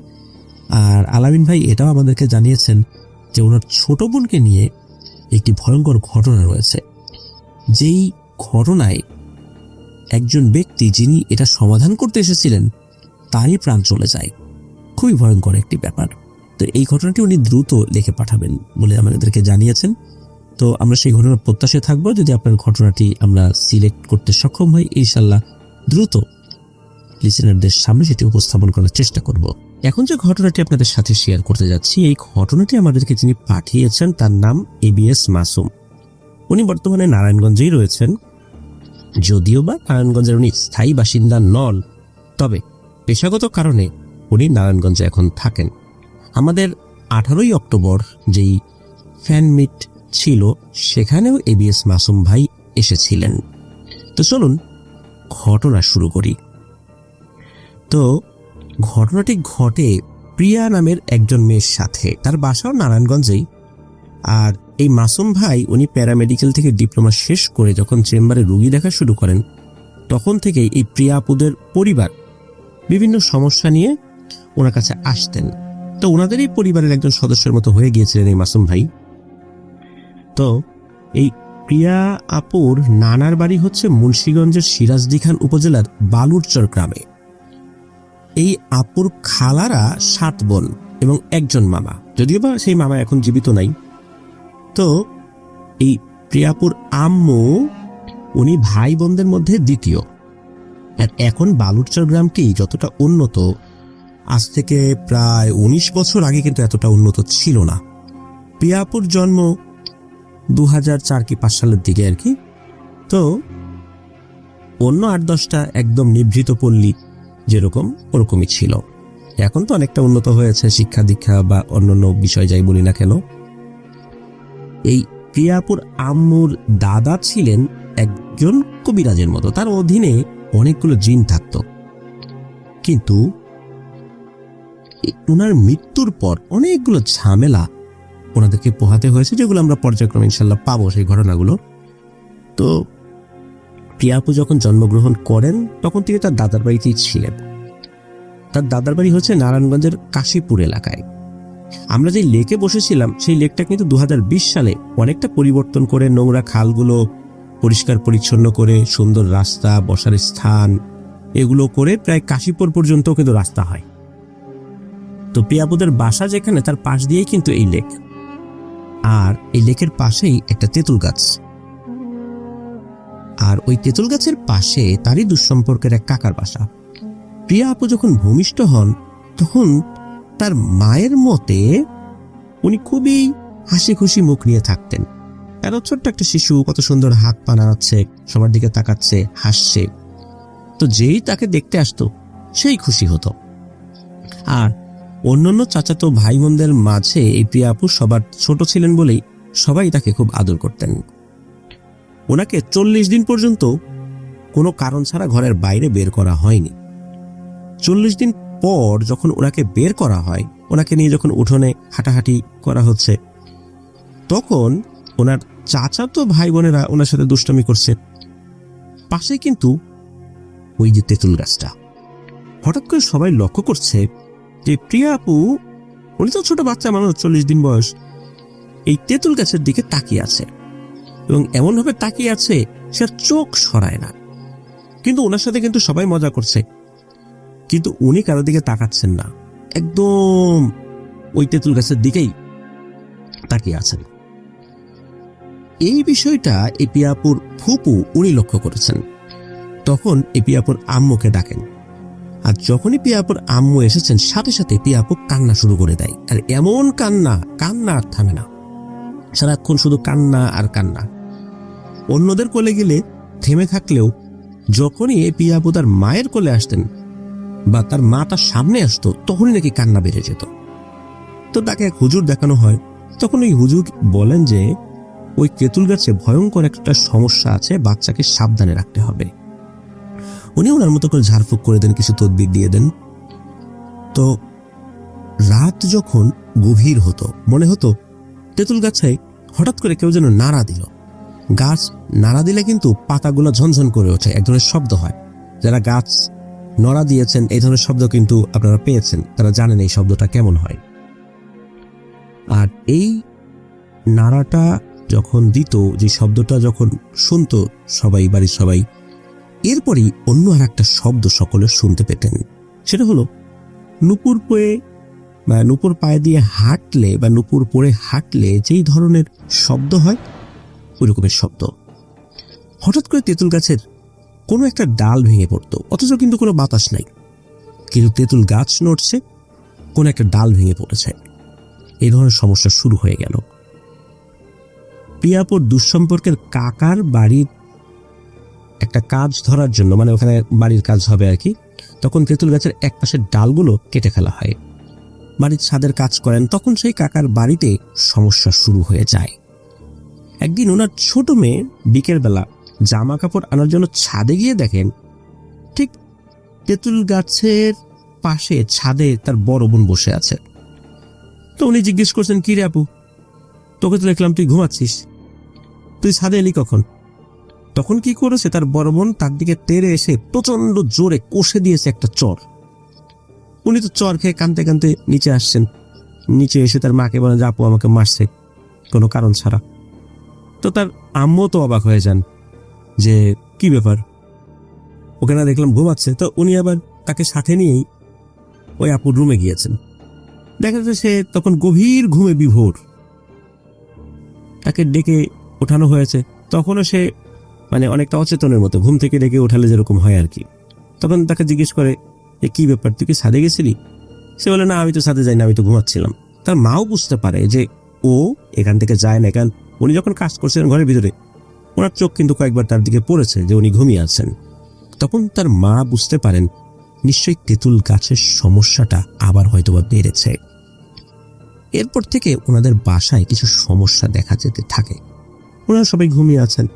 আর আলামিন ভাই এটাও আমাদেরকে জানিয়েছেন যে ওনার ছোট বোনকে নিয়ে একটি ভয়ঙ্কর ঘটনা রয়েছে, যেই ঘটনায় একজন ব্যক্তি যিনি এটা সমাধান করতে এসেছিলেন তারই প্রাণ চলে যায়। খুবই ভয়ঙ্কর একটি ব্যাপার। তো এই ঘটনাটি উনি দ্রুত লিখে পাঠাবেন বলে আমাদেরকে জানিয়েছেন। তো আমরা সেই ঘটনার প্রত্যাশায় থাকবো। যদি আপনার ঘটনাটি আমরা সিলেক্ট করতে সক্ষম হই, ইনশাল্লাহ দ্রুত লিসেনারদের সামনে সেটি উপস্থাপন করার চেষ্টা করব। এখন যে ঘটনাটি আপনাদের সাথে শেয়ার করতে যাচ্ছি, এই ঘটনাটি আমাদেরকে যিনি পাঠিয়েছেন তার নাম ABS মাসুম। উনি বর্তমানে নারায়ণগঞ্জেই রয়েছেন। যদিও বা নারায়ণগঞ্জের উনি স্থায়ী বাসিন্দা নন, তবে পেশাগত কারণে উনি নারায়ণগঞ্জে এখন থাকেন। আমাদের 18ই অক্টোবর যেই ফ্যান মিট ছিল, সেখানেও ABS মাসুম ভাই এসেছিলেন। তো চলুন ঘটনা শুরু করি। তো ঘটনাটি ঘটে প্রিয়া নামের একজন মেয়ের সাথে। তার বাসাও নারায়ণগঞ্জেই। আর এই মাসুম ভাই উনি প্যারামেডিক্যাল থেকে ডিপ্লোমা শেষ করে যখন চেম্বারে রুগী দেখা শুরু করেন, তখন থেকেই এই প্রিয়া আপুদের পরিবার বিভিন্ন সমস্যা নিয়ে ওনার কাছে আসতেন। তো ওনাদের এই পরিবারের একজন সদস্যের মতো হয়ে গিয়েছিলেন এই মাসুম ভাই। তো এই প্রিয়া আপুর নানার বাড়ি হচ্ছে মুন্সিগঞ্জের সিরাজদি খান উপজেলার বালুরচর গ্রামে। এই আপুর খালারা 7 বোন এবং একজন মামা, যদিও বা সেই মামা এখন জীবিত নাই। তো এই প্রিয়াপুর আম্মু উনি ভাই বোনদের মধ্যে দ্বিতীয়। আর এখন বালুরচর গ্রামটি যতটা উন্নত, আজ থেকে প্রায় 19 বছর আগে কিন্তু এতটা উন্নত ছিল না। প্রিয়াপুর জন্ম 2004 কি 5 সালের দিকে আর কি। তো অন্য 8-10টা একদম নিভৃত পল্লী যেরকম, ওরকমই ছিল। এখন তো অনেকটা উন্নত হয়েছে, শিক্ষা দীক্ষা বা অন্যান্য বিষয় যাই বলি না কেন। এই প্রিয়াপুর আম্মুর দাদা ছিলেন একজন কবিরাজের মতো, তার অধীনে অনেকগুলো জিন থাকত। কিন্তু ওনার মৃত্যুর পর অনেকগুলো ঝামেলা ওনাদেরকে পোহাতে হয়েছে, যেগুলো আমরা পর্যায়ক্রমে ইনশাল্লাহ পাবো সেই ঘটনাগুলো। তো প্রিয়া আপু যখন জন্মগ্রহণ করেন তখন থেকে তার দাদার বাড়িতেই ছিলেন। তার দাদার বাড়ি হচ্ছে নারায়ণগঞ্জের কাশীপুর এলাকায়। আমরা যে লেকে বসেছিলাম সেই লেকটা কিন্তু 2020 সালে অনেকটা পরিবর্তন করে, নোংরা খালগুলো পরিষ্কার পরিচ্ছন্ন করে, সুন্দর রাস্তা, বসার স্থান এগুলো করে প্রায় কাশীপুর পর্যন্ত কিন্তু রাস্তা হয়। তো প্রিয়াপুদের বাসা যেখানে, তার পাশ দিয়েই কিন্তু এই লেক, আর এই লেকের পাশেই একটা তেঁতুল গাছ, আর ওই তেঁতুল গাছের পাশে তারই দুঃসম্পর্কের এক কাকার বাসা। প্রিয়া আপু যখন ভূমিষ্ঠ হন তখন তার মায়ের মতে উনি খুবই হাসি খুশি মুখ নিয়ে থাকতেন। এত ছোট্ট একটা শিশু, কত সুন্দর হাত পা নাড়াচ্ছে, সবার দিকে তাকাচ্ছে, হাসছে। তো যেই তাকে দেখতে আসতো সেই খুশি হতো। আর অন্যান্য চাচাতো ভাই বোনদের মাঝে এই প্রিয়া আপু সবার ছোট ছিলেন বলেই সবাই তাকে খুব আদর করতেন। ওনাকে 40 দিন পর্যন্ত কোনো কারণ ছাড়া ঘরের বাইরে বের করা হয়নি। 40 দিন পর যখন ওনাকে বের করা হয়, ওনাকে নিয়ে যখন উঠোনে হাঁটাহাঁটি করা হচ্ছে, তখন ওনার চাচাতো ভাই বোনেরা ওনার সাথে দুষ্টামি করছে। পাশে কিন্তু ওই যে তেঁতুল গাছটা, হঠাৎ করে সবাই লক্ষ্য করছে যে প্রিয়া আপু, উনি তো ছোট বাচ্চা মানুষ, 40 দিন বয়স, এই তেঁতুল গাছের দিকে তাকিয়ে আছে, এবং এমনভাবে তাকিয়ে আছে সে চোখ সরায় না। কিন্তু ওনার সাথে কিন্তু সবাই মজা করছে, কিন্তু উনি কারোর দিকে তাকাচ্ছেন না, একদম ওই তেঁতুল গাছের দিকেই তাকিয়ে আছেন। এই বিষয়টা এই প্রিয়া আপুর ফুপু উনি লক্ষ্য করেছেন। তখন এই প্রিয়া আপুর আম্মুকে ডাকেন, আর যখনই প্রিয়া আপুর আম্মু এসেছেন সাথে সাথে প্রিয়া আপু কান্না শুরু করে দেয়। আর এমন কান্না, কান্না আর থামে না, সারাক্ষণ শুধু কান্না আর কান্না। অন্যদের কোলে গেলে থেমে থাকলেও যখনই এই প্রিয়া আপু তার মায়ের কোলে আসতেন বা তার মা তার সামনে আসতো, তখনই নাকি কান্না বেড়ে যেত। তো তাকে এক হুজুর দেখানো হয়। তখন ওই হুজুর বলেন যে ওই তেঁতুল গাছে ভয়ঙ্কর একটা সমস্যা আছে, বাচ্চাকে সাবধানে রাখতে হবে। উনি ওনার মতো করে ঝাড়ফুঁক করে দেন, কিছু তদবির দিয়ে দেন। তো রাত যখন গভীর হতো, মনে হতো তেঁতুল গাছে হঠাৎ করে কেউ যেন নাড়া দিল। গাছ নাড়া দিলে কিন্তু পাতাগুলো ঝনঝন করে ওঠে, এক ধরনের শব্দ হয়। যারা গাছ নড়া দিয়েছেন এই ধরনের শব্দ কিন্তু আপনারা পেয়েছেন, তারা জানেন এই শব্দটা কেমন হয়। আর এই নাড়াটা যখন দিত, যে শব্দটা যখন শুনতো সবাই, বাড়ির সবাই, এরপরই অন্য আর একটা শব্দ সকলে শুনতে পেতেন। সেটা হলো নুপুর পয়ে বা নুপুর পায়ে দিয়ে হাঁটলে বা নুপুর পরে হাঁটলে যেই ধরনের শব্দ হয়, ওই রকমের শব্দ। হঠাৎ করে তেঁতুল গাছের কোনো একটা ডাল ভেঙে পড়তো, অথচ কিন্তু কোনো বাতাস নাই, কিন্তু তেঁতুল গাছ নড়ছে, কোনো একটা ডাল ভেঙে পড়েছে। এই ধরনের সমস্যা শুরু হয়ে গেল। প্রিয়াপুর দুঃসম্পর্কের কাকার বাড়ির একটা কাজ ধরার জন্য, মানে ওখানে বাড়ির কাজ হবে আর কি, তখন তেঁতুল গাছের এক পাশের ডালগুলো কেটে ফেলা হয়। বাড়ির ছাদের কাজ করেন, তখন সেই কাকার বাড়িতে সমস্যা শুরু হয়ে যায়। একদিন ওনার ছোট মেয়ে বিকেলবেলা জামা কাপড় আনার জন্য ছাদে গিয়ে দেখেন ঠিক তেঁতুল গাছের পাশে ছাদে তার বড় বোন বসে আছে। তো উনি জিজ্ঞেস করছেন, কি রে আপু, তোকে তো দেখলাম তুই ঘুমাচ্ছিস, তুই ছাদে এলি কখন? তখন কি করেছে, তার বড় বোন তার দিকে তেড়ে এসে প্রচন্ড জোরে কষে দিয়েছে একটা চর। উনি তো চর খেয়ে কাঁদতে কাঁদতে নিচে আসছেন। নিচে এসে তার মাকে বলেন যে আপু আমাকে মারছে কোনো কারণ ছাড়া। তো তার আম্মু তো অবাক হয়ে যান যে কি ব্যাপার, ওকে না দেখলাম ঘুমাচ্ছে। তো উনি আবার তাকে সাথে নিয়েই ওই আপুর রুমে গিয়েছেন। দেখা যাচ্ছে সে তখন গভীর ঘুমে বিভোর। তাকে ডেকে ওঠানো হয়েছে, তখনও সে মানে অনেকটা অচেতনের মতো, ঘুম থেকে ডেকে ওঠালে যেরকম হয় আর কি। তখন তাকে জিজ্ঞেস করে যে কি ব্যাপার, তুই কি ছাদে গেছিলি? সে বলে না, আমি তো ছাদে যাই না, আমি তো ঘুমাচ্ছিলাম। তার মাও বুঝতে পারে যে ও এখান থেকে যায় না, কারণ উনি যখন কাজ করছিলেন ঘরের ভিতরে ওনার চোখ কিন্তু কয়েকবার তার দিকে পড়েছে যে উনি ঘুমিয়ে আছেন। তখন তার মা বুঝতে পারেন নিশ্চয়ই তেঁতুল গাছের সমস্যাটা আবার হয়তোবা বেড়েছে। এরপর থেকে ওনাদের বাসায় কিছু সমস্যা দেখা যেতে থাকে। ওনারা সবাই ঘুমিয়ে আছেন,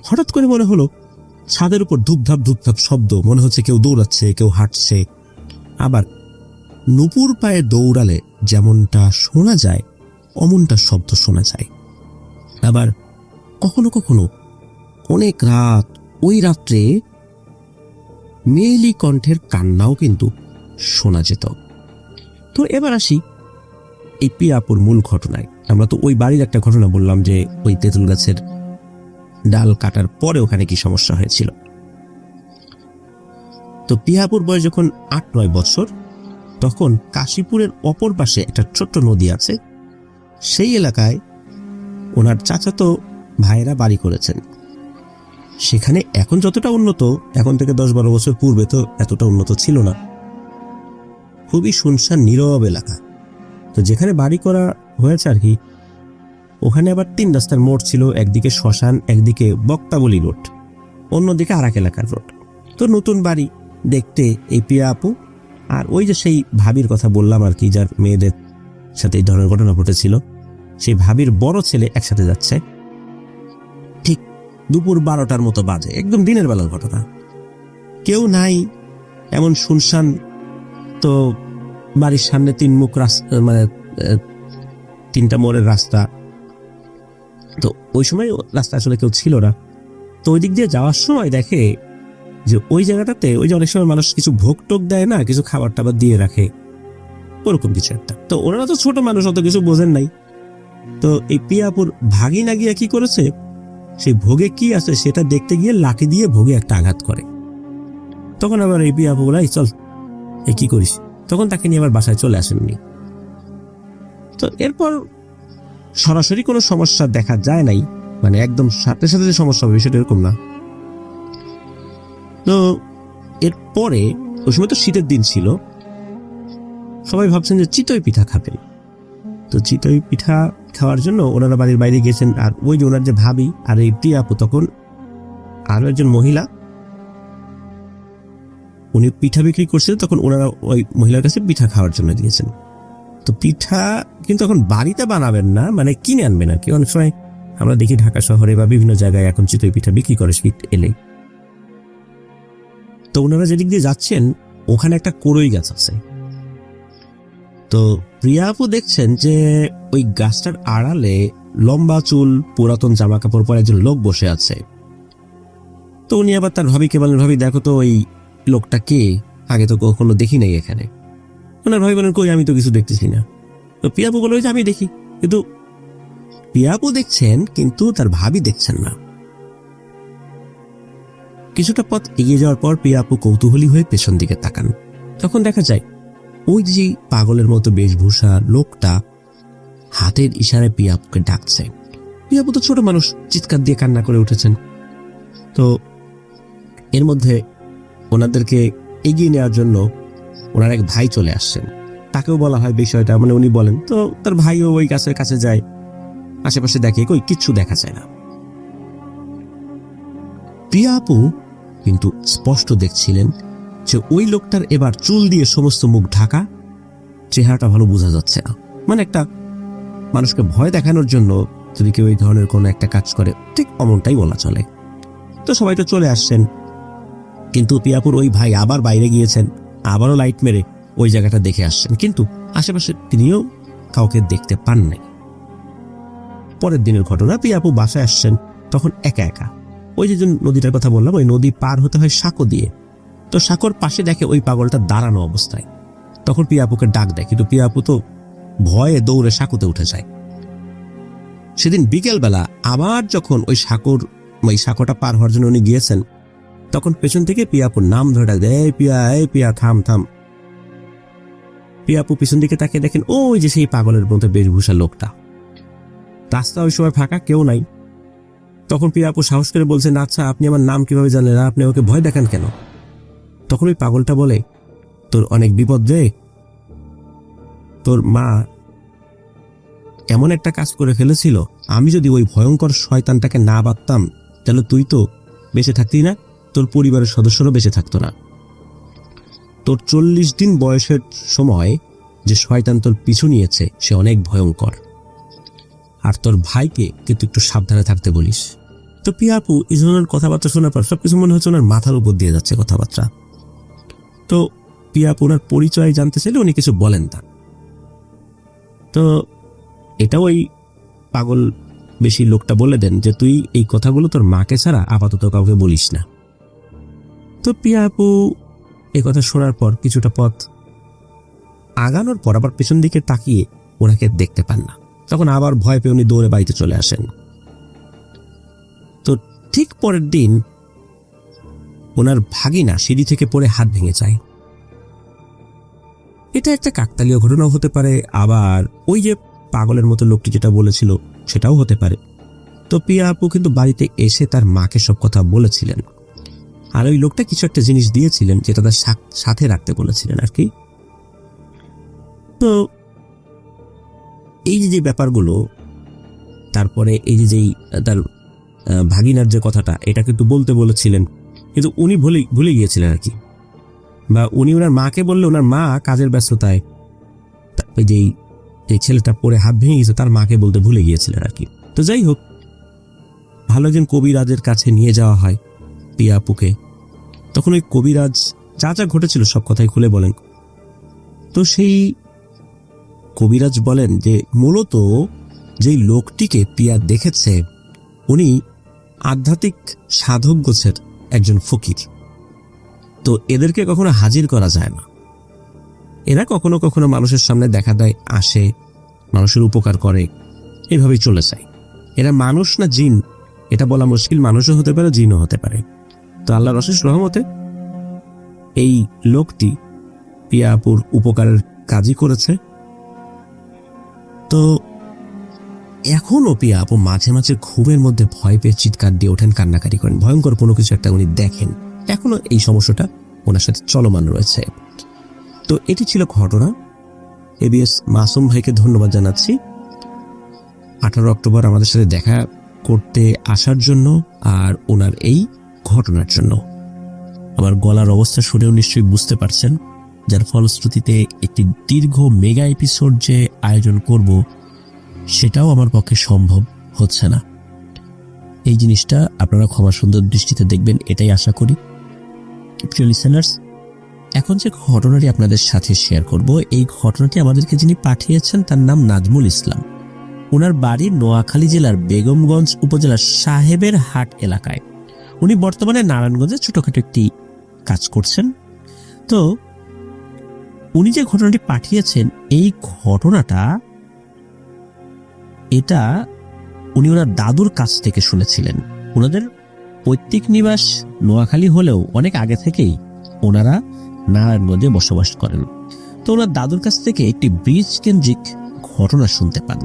হঠাৎ করে মনে হলো ছাদের উপর ধূপধাপ ধূপধাপ শব্দ, মনে হচ্ছে কেউ দৌড়াচ্ছে, কেউ হাঁটছে। আবার নুপুর পায়ে দৌড়ালে যেমনটা শোনা যায় অমনটা শব্দ শোনা যায়। আবার কখনো কখনো অনেক রাত, ওই রাত্রে মেয়েলি কণ্ঠের কান্নাও কিন্তু শোনা যেত। তো এবার আসি এই পিয়াপুর মূল ঘটনায়। আমরা তো ওই বাড়ির একটা ঘটনা বললাম যে ওই তেঁতুল গাছের ডাল কাটার পরে ওখানে কি সমস্যা হয়েছিল। তো পিয়াপুর বয়স যখন 8-9 বছর, তখন কাশীপুরের অপর পাশে একটা ছোট্ট নদী আছে, সেই এলাকায় ওনার চাচাতো ভাইয়েরা বাড়ি করেছেন। সেখানে এখন যতটা উন্নত, এখন থেকে 10-12 বছর পূর্বে তো এতটা উন্নত ছিল না। খুবই শুনশান নীরব এলাকা। তো যেখানে বাড়ি করা হয়েছে আর কি, ওখানে আবার 3 রাস্তার মোড় ছিল। একদিকে শ্মশান, একদিকে বক্তাবলী রোড, অন্যদিকে আর এক এলাকার রোড। তো নতুন বাড়ি দেখতে এই পিয়া আপু আর ওই যে সেই ভাবির কথা বললাম আর কি, যার মেয়েদের সাথে এই ধরনের ঘটনা ঘটেছিল, সেই ভাবির বড় ছেলে একসাথে যাচ্ছে। ঠিক দুপুর 12টার মতো বাজে, একদম দিনের বেলার ঘটনা। কেউ নাই, এমন শুনশান। তো বাড়ির সামনে 3 মুখ রাস্তা, মানে 3টা মোড়ের রাস্তা। তো ওই সময় রাস্তা আসলে কেউ ছিল না। তো ওই দিক দিয়ে যাওয়ার সময় দেখে যে ওই জায়গাটাতে, ওই যে অনেক সময় মানুষ কিছু ভোগ টোক দেয় না, কিছু খাবার টাবার দিয়ে রাখে, ওরকম কিছু একটা। তো ওনারা তো ছোট মানুষ, অত কিছু বোঝেন নাই। তো এই পিয়াপুর ভাগিনা গিয়া কি করেছে, সেই ভোগে কি আছে সেটা দেখতে গিয়ে লাঠি দিয়ে ভোগে একটা আঘাত করে। তখন আবার এই পিয়াপু বলে, চল এ কি করিস, তখন তাকে নিয়ে আবার বাসায় চলে আসেননি। তো এরপর সরাসরি কোনো সমস্যা দেখা যায় নাই, মানে একদম সাথে সাথে যে সমস্যা হবে সেটা এরকম না। তো এরপরে ওই সময় তো শীতের দিন ছিল, সবাই ভাবছেন যে চিতই পিঠা খাবেন। তো চিতই পিঠা খাওয়ার জন্য ওনারা বাড়ির বাইরে গেছেন। আর ওই যে ওনার যে ভাবি আর এই প্রিয়া আপু, তখন আরো একজন মহিলা, উনি পিঠা বিক্রি করছিলেন, তখন ওনারা ওই মহিলার কাছে পিঠা খাওয়ার জন্য দিয়েছেন। তো পিঠা কিন্তু এখন বাড়িতে বানাবেন না, মানে কিনে আনবেন আর কি। অনেক সময় আমরা দেখি ঢাকা শহরে বা বিভিন্ন জায়গায় এখন চিতই পিঠা বিক্রি করে শীত এলেই। তো ওনারা যেদিক দিয়ে যাচ্ছেন ওখানে একটা কড়ই গাছ আছে। তো প্রিয়া আপু দেখছেন যে ওই গাছটার আড়ালে লম্বা চুল, পুরাতন জামা কাপড় পরে একজন লোক বসে আছে। তো উনি আবার তার ভাবিকে বলেন, ভাবি দেখো তো ওই লোকটা কে, আগে তো কখনো দেখি নাই এখানে। ওনার ভাবি বলেন, কই আমি তো কিছু দেখতেছি না। তো পিয়াপু বলে, যে আমি দেখি। কিন্তু পিয়াপু দেখছেন, কিন্তু তার ভাবি দেখছেন না। কিছুটা পথ এগিয়ে যাওয়ার পর পিয়াপু কৌতূহলী হয়ে পেছন দিকে তাকান। তখন দেখা যায় ওই যে পাগলের মতো বেশভূষা লোকটা হাতের ইশারায় পিয়াপুকে ডাকছে। পিয়াপু তো ছোট মানুষ, চিৎকার দিয়ে কান্না করে উঠেছেন। তো এর মধ্যে ওনাদেরকে এগিয়ে নেওয়ার জন্য ওনার এক ভাই চলে আসছেন। তাকেও বলা হয় বিষয়টা, মানে উনি বলেন। তো তার ভাইও ওই গাছের কাছে যায়, আশেপাশে দেখে, কই কিচ্ছু দেখা যায় না। প্রিয়া আপু কিন্তু স্পষ্ট দেখছিলেন যে ওই লোকটার এবার চুল দিয়ে সমস্ত মুখ ঢাকা, চেহারাটা ভালো বোঝা যাচ্ছে না। মানে একটা মানুষকে ভয় দেখানোর জন্য যদি কেউ এই ধরনের কোনো একটা কাজ করে, ঠিক অমনটাই বলা চলে। তো সবাই তো চলে আসছেন, কিন্তু পিয়াপুর ওই ভাই আবার বাইরে গিয়েছেন, আবারও লাইট মেরে ওই জায়গাটা দেখে আসছেন, কিন্তু আশেপাশে তিনিও কাউকে দেখতে পান নাই। পরের দিনের ঘটনা, পিয়াপু বাসায় আসছেন, তখন একা একা। ওই যে নদীটার কথা বললাম, ওই নদী পার হতে হয় সাঁকো দিয়ে। তো সাঁকোর পাশে দেখে ওই পাগলটা দাঁড়ানো অবস্থায়। তখন পিয়াপুকে ডাক দেয়, কিন্তু পিয়াপু তো ভয়ে দৌড়ে সাঁকোতে উঠে যায়। সেদিন বিকেলবেলা আবার যখন ওই সাঁকোটা পার হওয়ার জন্য উনি গিয়েছেন, তখন পেছন থেকে পিয়াপুর নাম ধরে ডাক দেয়, এই পিয়া থাম থাম। পিয়াপু পিছন দিকে তাকিয়ে দেখেন ওই যে সেই পাগলের মতো বেশভূষা লোকটা। রাস্তা ওই সময় ফাঁকা, কেউ নাই। তখন পিয়াপু সাহস করে বলছেন, আচ্ছা আপনি আমার নাম কিভাবে জানলেন, আপনি ওকে ভয় দেখান কেন? তখন ওই পাগলটা বলে, তোর অনেক বিপদ রে, তোর মা এমন একটা কাজ করে ফেলেছিল, আমি যদি ওই ভয়ঙ্কর শয়তানটাকে না বাঁধতাম তাহলে তুই তো বেঁচে থাকতি না, তোর পরিবারের সদস্যরাও বেঁচে থাকতো না। তোর 40 দিন বয়সের সময় যে শয়তান তোর পিছু নিয়েছে সে অনেক ভয়ঙ্কর, আর তোর ভাইকে কিন্তু একটু সাবধানে থাকতে বলিস। তো পিয়াপু এই ধরনের কথাবার্তা শোনার পর সবকিছু মনে হচ্ছে ওনার মাথার উপর দিয়ে যাচ্ছে কথাবার্তা। তো পিয়াপু ওনার পরিচয় জানতে চাইলে উনি কিছু বলেন না। তো এটাও ওই পাগল বেশি লোকটা বলে দেন যে তুই এই কথাগুলো তোর মাকে ছাড়া আপাতত কাউকে বলিস না। তো পিয়া আপু এই কথা শোনার পর কিছুটা পথ আগানোর পর আবার পেছন দিকে তাকিয়ে ওনাকে দেখতে পান না। তখন আবার ভয় পেয়ে উনি দৌড়ে বাড়িতে চলে আসেন। তো ঠিক পরের দিন ওনার ভাগিনা সিঁড়ি থেকে পড়ে হাত ভেঙে যায়। এটা একটা কাকতালীয় ঘটনাও হতে পারে, আবার ওই যে পাগলের মতো লোকটি যেটা বলেছিল সেটাও হতে পারে। তো পিয়া আপু কিন্তু বাড়িতে এসে তার মাকে সব কথা বলেছিলেন, আর ওই লোকটা কিছু একটা জিনিস দিয়েছিলেন যেটা তার সাথে রাখতে বলেছিলেন আর কি। তো এই যে ব্যাপারগুলো, তারপরে এই যে তার ভাগিনার যে কথাটা, এটা কিন্তু বলতে বলেছিলেন, কিন্তু উনি ভুলে গিয়েছিলেন আর কি। বা উনি ওনার মাকে বললে ওনার মা কাজের ব্যস্ততায় ওই যে ছেলেটা পরে হাত ভেঙে গেছে তার মাকে বলতে ভুলে গিয়েছিলেন আর কি। তো যাই হোক, ভালো একজন কবিরাজের কাছে নিয়ে যাওয়া হয় পিয়া আপুকে। তখন ওই কবিরাজ যা যা ঘটেছিল সব কথাই খুলে বলেন। তো সেই কবিরাজ বলেন যে মূলত যেই লোকটিকে পিয়া দেখেছে উনি আধ্যাত্মিক সাধক গোছের একজন ফকির। তো এদেরকে কখনো হাজির করা যায় না, এরা কখনো কখনো মানুষের সামনে দেখা দেয়, আসে, মানুষের উপকার করে, এভাবেই চলে যায়। এরা মানুষ না জিন এটা বলা মুশকিল, মানুষও হতে পারে জিনও হতে পারে। তো আল্লাহর অশেষ রহমতে এই লোকটি পিয়া আপুর উপকারের কাজই করেছে। তো এখনো পিয়া আপু মাঝে মাঝে ঘুমের মধ্যে ভয় পেয়ে চিৎকার দিয়ে ওঠেন, কান্নাকারি করেন, ভয়ঙ্কর কোনো কিছু একটা উনি দেখেন। এখনো এই সমস্যাটা ওনার সাথে চলমান রয়েছে। তো এটি ছিল ঘটনা। এবিএস মাসুম ভাইকে ধন্যবাদ জানাচ্ছি 18 অক্টোবর আমাদের সাথে দেখা করতে আসার জন্য আর ওনার এই ঘটনার জন্য। আমার গলার অবস্থা শুনেও নিশ্চয়ই বুঝতে পারছেন, যার ফলশ্রুতিতে একটি দীর্ঘ মেগা এপিসোড যে আয়োজন করব সেটাও আমার পক্ষে সম্ভব হচ্ছে না। এই জিনিসটা আপনারা ক্ষমা সুন্দর দৃষ্টিতে দেখবেন এটাই আশা করি। প্রিয় লিসেনার্স, এখন যে ঘটনাটি আপনাদের সাথে শেয়ার করব, এই ঘটনাটি আমাদেরকে যিনি পাঠিয়েছেন তার নাম নাজমুল ইসলাম। ওনার বাড়ি নোয়াখালী জেলার বেগমগঞ্জ উপজেলার সাহেবের হাট এলাকায়। উনি বর্তমানে নারায়ণগঞ্জে ছোটখাটো একটি কাজ করছেন। তো উনি যে ঘটনাটি পাঠিয়েছেন এই ঘটনাটা এটা উনি ওনার দাদুর কাছ থেকে শুনেছিলেন। ওনাদের পৈতৃক নিবাস নোয়াখালী হলেও অনেক আগে থেকেই ওনারা নারায়ণগঞ্জে বসবাস করেন। তো ওনার দাদুর কাছ থেকে একটি ব্রিজ কেন্দ্রিক ঘটনা শুনতে পান।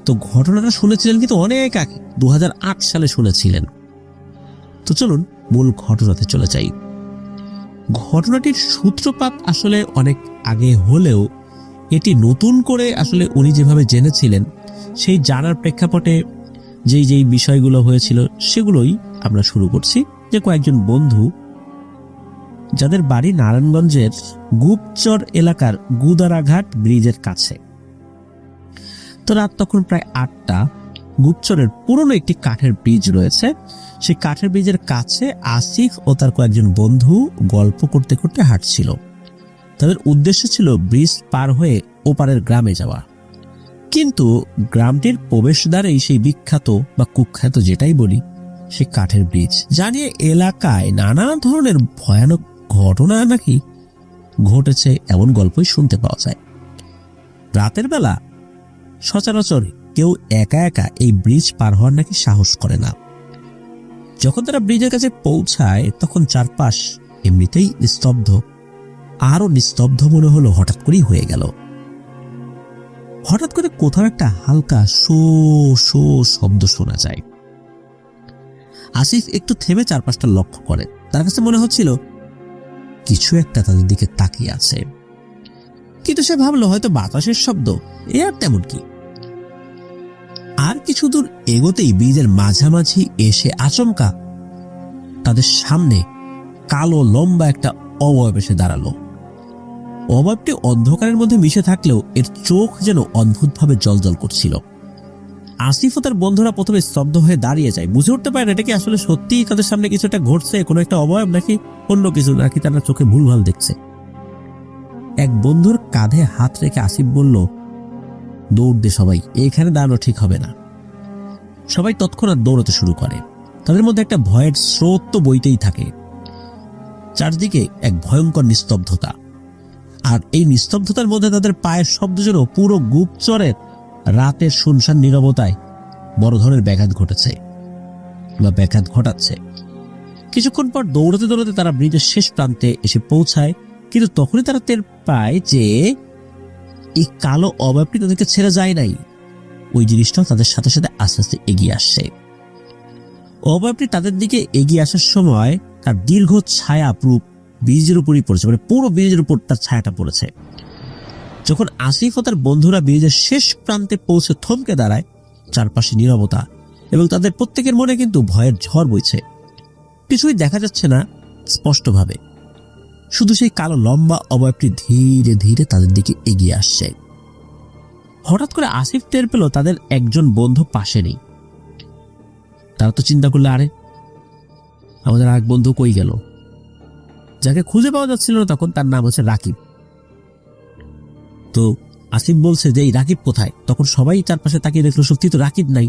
তো ঘটনাটা শুনেছিলেন কিন্তু অনেক আগে, 2008 সালে শুনেছিলেন। তো চলুন মূল ঘটনাতে চলে যাই। ঘটনাটির সূত্রপাত আসলে অনেক আগে হলেও এটি নতুন করে আসলে উনি যেভাবে জেনেছিলেন সেই জানার প্রেক্ষাপটে যেই বিষয়গুলো হয়েছিল সেগুলোই আমরা শুরু করছি। যে কয়েকজন বন্ধু যাদের বাড়ি নারায়ণগঞ্জের গুপচর এলাকার গুদারাঘাট ব্রিজের কাছে। তো রাত তখন প্রায় 8টা। গুপচরের পুরনো একটি কাঠের ব্রিজ রয়েছে, সেই কাঠের ব্রিজের কাছে আসিফ ও তার কয়েকজন বন্ধু গল্প করতে করতে হাঁটছিল। তাদের উদ্দেশ্য ছিল ব্রিজ পার হয়ে ওপারের গ্রামে যাওয়া। কিন্তু গ্রামটির প্রবেশদ্বারেই সেই বিখ্যাত বা কুখ্যাত যেটাই বলি সেই কাঠের ব্রিজ, যা নিয়ে এলাকায় নানা ধরনের ভয়ানক ঘটনা নাকি ঘটেছে এমন গল্পই শুনতে পাওয়া যায়। রাতের বেলা সচরাচর কেউ একা একা এই ব্রিজ পার হওয়ার নাকি সাহস করে না। যখন তারা ব্রিজের কাছে পৌঁছায় তখন চারপাশ এমনিতেই নিস্তব্ধ, আরো নিস্তব্ধ মনে হলো হঠাৎ করেই হয়ে গেল। হঠাৎ করে কোথাও একটা হালকা শো শো শব্দ শোনা যায়। আসিফ একটু থেমে চারপাশটা লক্ষ্য করে। তার কাছে মনে হচ্ছিল কিছু একটা তাদের দিকে তাকিয়ে আছে, কিন্তু সে ভাবলো হয়তো বাতাসের শব্দ, এ আর তেমন কি। আর কিছু দূর এগোতেই ব্রিজের মাঝামাঝি এসে আচমকা তাদের সামনে কালো লম্বা একটা অবয়ব এসে দাঁড়ালো। অবয়বটি অন্ধকারের মধ্যে মিশে থাকলেও এর চোখ যেন অদ্ভুতভাবে জ্বলজ্বল করছিল। আসিফ ও তার বন্ধুরা প্রথমে স্তব্ধ হয়ে দাঁড়িয়ে যায়, বুঝে উঠতে পারেন এটা কি আসলে সত্যিই তাদের সামনে কিছু একটা ঘটছে, কোনো একটা অবয়ব নাকি অন্য কিছু, নাকি তারা চোখে ভুলভাল দেখছে। এক বন্ধুর কাঁধে হাত রেখে আসিফ বলল, দৌড় দে সবাই, এখানে দাঁড়ানো ঠিক হবে না। সবাই তৎক্ষণাৎ দৌড়াতে শুরু করে। তাদের মধ্যে একটা ভয়ের স্রোত তো বইতেই থাকে। চারদিকে এক ভয়ঙ্কর নিস্তব্ধতা, আর এই নিস্তব্ধতার মধ্যে তাদের পায়ের শব্দ যেন পুরো গুপ্তচরের রাতের শুনশান নীরবতায় বড় ধরনের ব্যাঘাত ঘটেছে বা ব্যাঘাত ঘটাচ্ছে। কিছুক্ষণ পর দৌড়াতে দৌড়াতে তারা ব্রিজের শেষ প্রান্তে এসে পৌঁছায়, কিন্তু তখনই তারা টের পায় যে এই কালো অবয়বটি তাদেরকে ছেড়ে যায় নাই। ওই জিনিসটাও তাদের সাথে সাথে আস্তে আস্তে এগিয়ে আসছে। অবয়বটি তাদের দিকে এগিয়ে আসার সময় তার দীর্ঘ ছায়া পুরো ব্রিজের উপরই পড়েছে, মানে পুরো ব্রিজের উপর তার ছায়াটা পড়েছে। যখন আসিফ ও তার বন্ধুরা ব্রিজের শেষ প্রান্তে পৌঁছে থমকে দাঁড়ায়, চারপাশে নীরবতা এবং তাদের প্রত্যেকের মনে কিন্তু ভয়ের ঝড় বইছে। কিছুই দেখা যাচ্ছে না স্পষ্টভাবে, শুধু সেই কালো লম্বা অবয়বটি ধীরে ধীরে তাদের দিকে এগিয়ে আসছে। হঠাৎ করে আসিফ টের পেল তাদের একজন বন্ধু পাশে নেই। তারা তো চিন্তা করলো, আরে আমাদের এক বন্ধু কই গেল? যাকে খুঁজে পাওয়া যাচ্ছিল না তখন, তার নাম হচ্ছে রাকিব। তো আসিফ বলছে যে এই রাকিব কোথায়? তখন সবাই চারপাশে তাকিয়ে দেখলো, সত্যি তো রাকিব নাই।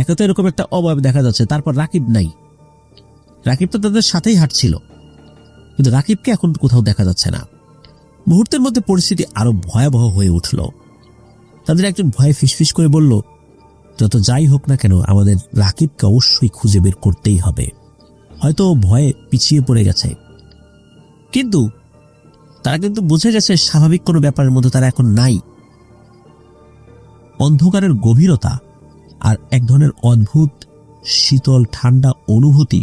একে তো এরকম একটা অবয়ব দেখা যাচ্ছে, তারপর রাকিব নাই। রাকিব তো তাদের সাথেই হাঁটছিল, কিন্তু রাকিবকে এখন কোথাও দেখা যাচ্ছে না। মুহূর্তের মধ্যে পরিস্থিতি আরো ভয়াবহ হয়ে উঠল। তাদের একজন ভয়ে ফিসফিস করে বলল, যত যাই হোক না কেন আমাদের রাকিবকে অবশ্যই খুঁজে বের করতেই হবে। হয়তো ভয়ে পিছিয়ে পড়ে গেছে, কিন্তু তারা কিন্তু বুঝে গেছে স্বাভাবিক কোনো ব্যাপারের মধ্যে তারা এখন নাই। অন্ধকারের গভীরতা আর এক ধরনের অদ্ভুত শীতল ঠান্ডা অনুভূতি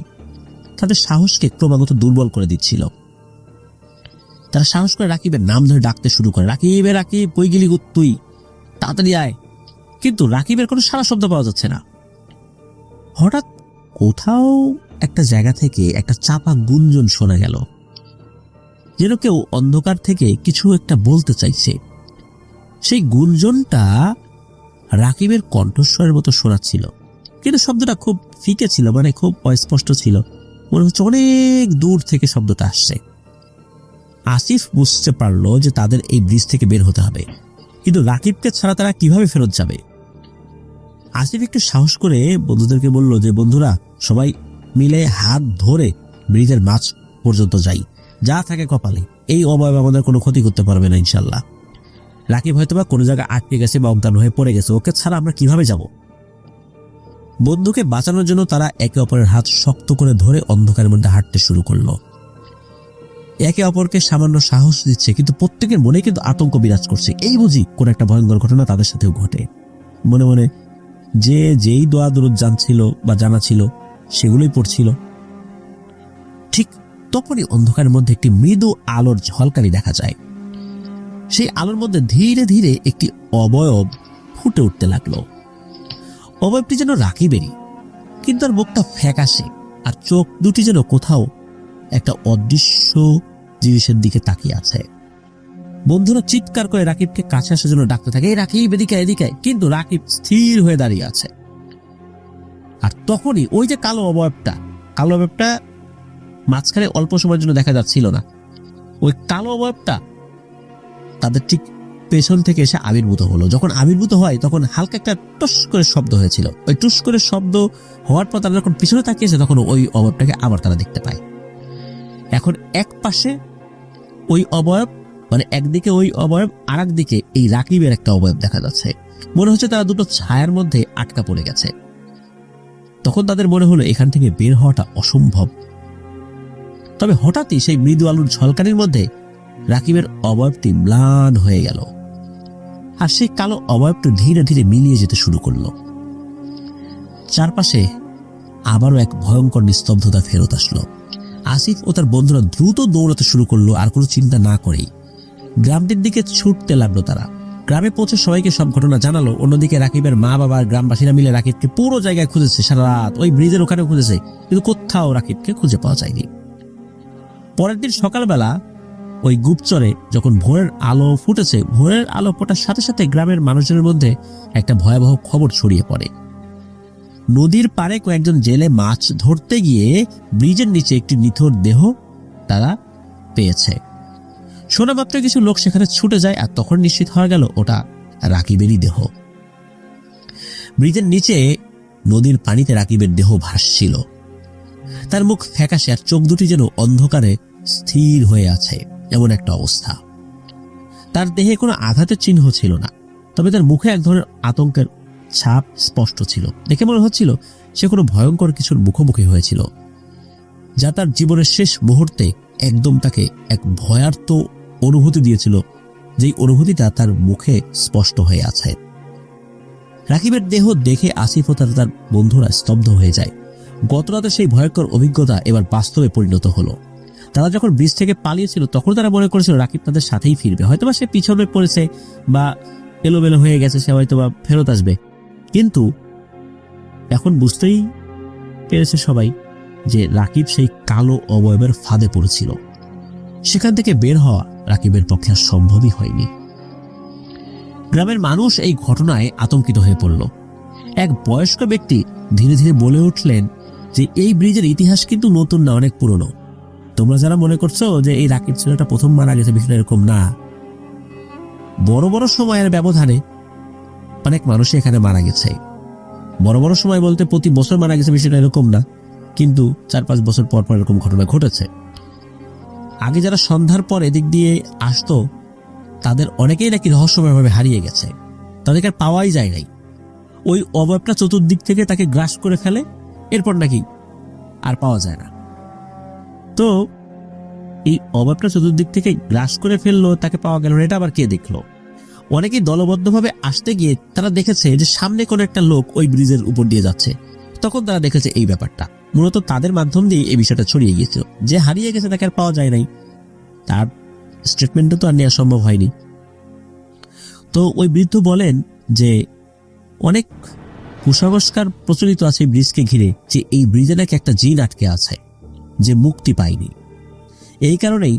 তাদের সাহসকে ক্রমাগত দুর্বল করে দিচ্ছিল। তারা সাহস করে রাকিবের নাম ধরে ডাকতে শুরু করে, রাকিব রাকিব কই গেলি তুই, তাড়াতাড়ি আয়। কিন্তু রাকিবের কোনো সারা শব্দ পাওয়া যাচ্ছে না। হঠাৎ কোথাও একটা জায়গা থেকে একটা চাপা গুঞ্জন শোনা গেল, যেন কেউ অন্ধকার থেকে কিছু একটা বলতে চাইছে। সেই গুঞ্জনটা রাকিবের কণ্ঠস্বরের মতো শোনাচ্ছিল, কিন্তু শব্দটা খুব ফিকে ছিল, মানে খুব অস্পষ্ট ছিল। মনে হচ্ছে অনেক দূর থেকে শব্দটা আসছে। আসিফ বুঝতে পারলো যে তাদের এই ব্রিজ থেকে বের হতে হবে, কিন্তু রাকিবকে ছাড়া তারা কিভাবে ফেরত যাবে? আসিফ একটু সাহস করে বন্ধুদেরকে বলল যে, বন্ধুরা সবাই মিলে হাত ধরে ব্রিজের মাঝ পর্যন্ত যাই, যা থাকে কপালে, এই অবয়ব আমাদের কোনো ক্ষতি করতে পারবে না ইনশাল্লাহ। রাকিব হয়তোবা কোনো জায়গায় আটকে গেছে বা অজ্ঞান হয়ে পড়ে গেছে, ওকে ছাড়া আমরা কিভাবে যাব? বন্ধুকে বাঁচানোর জন্য তারা একে অপরের হাত শক্ত করে ধরে অন্ধকারের মধ্যে হাঁটতে শুরু করলো। একে অপরকে সামান্য সাহস দিচ্ছে, কিন্তু প্রত্যেকের মনে কিন্তু আতঙ্ক বিরাজ করছে। এই বুঝি কোন একটা ভয়ঙ্কর ঘটনা তাদের সাথেও ঘটে। মনে মনে যে যেই দোয়া দরুদ জানছিল বা জানা ছিল সেগুলোই পড়ছিল। ঠিক তখনই অন্ধকারের মধ্যে একটি মৃদু আলোর ঝলকানি দেখা যায়। সেই আলোর মধ্যে ধীরে ধীরে একটি অবয়ব ফুটে উঠতে লাগলো। অবয়বটি যেন রাকিবেরই, কিন্তু তার মুখটা ফ্যাকাশে আর চোখ দুটি যেন কোথাও একটা অদৃশ্য জিনিসের দিকে তাকিয়ে আছে। বন্ধুরা চিৎকার করে রাকিবকে কাছে আসার জন্য ডাকতে থাকে, এই রাকিব এদিকে এদিকে, কিন্তু রাকিব স্থির হয়ে দাঁড়িয়ে আছে। আর তখনই ওই যে কালো অবয়বটা মাঝখানে অল্প সময়ের জন্য দেখা যাচ্ছিল না, ওই কালো অবয়বটা তাদের ঠিক পেছন থেকে এসে আবির্ভূত হলো। যখন আবির্ভূত হয় তখন হালকা একটা টুস করে শব্দ হয়েছিল। ওই টুস করে শব্দ হওয়ার পর তারা যখন পিছনে তাকিয়েছে তখন ওই অবয়বটাকে আবার তারা দেখতে পায়। এখন এক পাশে ওই অবয়ব, মানে একদিকে ওই অবয়ব, আর একদিকে এই রাকিবের একটা অবয়ব দেখা যাচ্ছে। মনে হচ্ছে তারা দুটো ছায়ার মধ্যে আটকা পড়ে গেছে। তখন তাদের মনে হলো এখান থেকে বের হওয়াটা অসম্ভব। তবে হঠাৎই সেই মৃদু আলোর ঝলকানির মধ্যে রাকিবের অবয়বটি ম্লান হয়ে গেল, আর সেই কালো অবয়বটি ধীরে ধীরে মিলিয়ে যেতে শুরু করলো। চারপাশে আবারও এক ভয়ঙ্কর নিস্তব্ধতা ফেরত আসলো। আসিফ ও তার বন্ধুরা দ্রুত দৌড়াতে শুরু করলো, আর কোনো চিন্তা না করেই গ্রামটির দিকে ছুটতে লাগলো। তারা গ্রামে পৌঁছে সবাইকে সব ঘটনা জানালো। অন্যদিকে রাকিবের মা বাবা আর গ্রামবাসীরা মিলে রাকিবকে পুরো জায়গায় খুঁজেছে, সারা রাত ওই ব্রিজের ওখানে খুঁজেছে, কিন্তু কোথাও রাকিবকে খুঁজে পাওয়া যায়নি। পরের দিন সকালবেলা ওই গুপ্তচরে যখন ভোরের আলো ফুটেছে, ভোরের আলো ফোটার সাথে সাথে গ্রামের মানুষজনের মধ্যে একটা ভয়াবহ খবর ছড়িয়ে পড়ে। নদীর পাড়ে কয়েকজন জেলে মাছ ধরতে গিয়ে ব্রিজের নিচে একটি নিথর দেহ তারা পেয়েছে। শোনা মাত্র কিছু লোক সেখানে ছুটে যায়, আর তখন নিশ্চিত হওয়া গেল ওটা রাকিবেরই দেহ। ব্রিজের নিচে নদীর পানিতে রাকিবের দেহ ভাসছিল। তার মুখ ফ্যাকাশে আর চোখ দুটি যেন অন্ধকারে স্থির হয়ে আছে, এমন একটা অবস্থা। তার দেহে কোনো আঘাতের চিহ্ন ছিল না, তবে তার মুখে এক ধরনের আতঙ্কের ছাপ স্পষ্ট ছিল। দেখে মনে হচ্ছিল সে কোনো ভয়ঙ্কর কিছুর মুখোমুখি হয়েছিল, যা তার জীবনের শেষ মুহূর্তে একদম তাকে এক ভয়ার্ত অনুভূতি দিয়েছিল, যেই অনুভূতিটা তার মুখে স্পষ্ট হয়ে আছে। রাকিবের দেহ দেখে আসিফ ও তার বন্ধুরা স্তব্ধ হয়ে যায়। গতরাতে সেই ভয়ঙ্কর অভিজ্ঞতা এবার বাস্তবে পরিণত হলো। তারা যখন ব্রিজ থেকে পালিয়েছিল তখন তারা মনে করেছিল রাকিব তাদের সাথেই ফিরবে, হয়তোবা সে পিছনে পড়েছে বা এলোমেলো হয়ে গেছে, সে হয়তোবা ফেরত আসবে। কিন্তু এখন বুঝতেই পেরেছে সবাই যে রাকিব সেই কালো অবয়বের ফাঁদে পড়েছিল। সেখান থেকে বের হওয়া রাকিবের পক্ষে আর সম্ভবই হয়নি। গ্রামের মানুষ এই ঘটনায় আতঙ্কিত হয়ে পড়ল। এক বয়স্ক ব্যক্তি ধীরে ধীরে বলে উঠলেন যে এই ব্রিজের ইতিহাস কিন্তু নতুন না, অনেক পুরনো। তোমরা যারা মনে করছো যে এই রাকিব ছেলেটা প্রথম মারা গেছে, বিষয়টা এরকম না। বড় বড় সময়ের ব্যবধানে অনেক মানুষই এখানে মারা গেছে। বড় বড় সময় বলতে প্রতি বছর মারা গেছে বিষয়টা এরকম না, কিন্তু 4-5 বছর পর পর এরকম ঘটনা ঘটেছে। আগে যারা সন্ধ্যার পর এদিক দিয়ে আসতো তাদের অনেকেই নাকি রহস্যময়ভাবে হারিয়ে গেছে, তাদেরকে আর পাওয়াই যায় নাই। ওই অবয়বটা চতুর্দিক থেকে তাকে গ্রাস করে ফেলে, এরপর নাকি আর পাওয়া যায় না। তো এই অবয়বটা চতুর্দিক থেকে গ্রাস করে ফেললো, তাকে পাওয়া গেল না, এটা আবার কে দেখলো? অনেকেই দলবদ্ধভাবে আসতে গিয়ে তারা দেখেছে যে সামনে কোনো একটা লোক ওই ব্রিজের উপর দিয়ে যাচ্ছে। তখন তারা দেখেছে এই ব্যাপারটা, মূলত তাদের মাধ্যম দিয়ে এই বিষয়টা ছড়িয়ে গিয়েছিল। যে হারিয়ে গেছে তাকে আর পাওয়া যায় নাই, তার স্টেটমেন্টও তো আর নেওয়া সম্ভব হয়নি। তো ওই বৃদ্ধ বলেন যে অনেক কুসংস্কার প্রচলিত আছে এই ব্রিজকে ঘিরে, যে এই ব্রিজে নাকি একটা জিন আটকে আছে যে মুক্তি পায়নি। এই কারণেই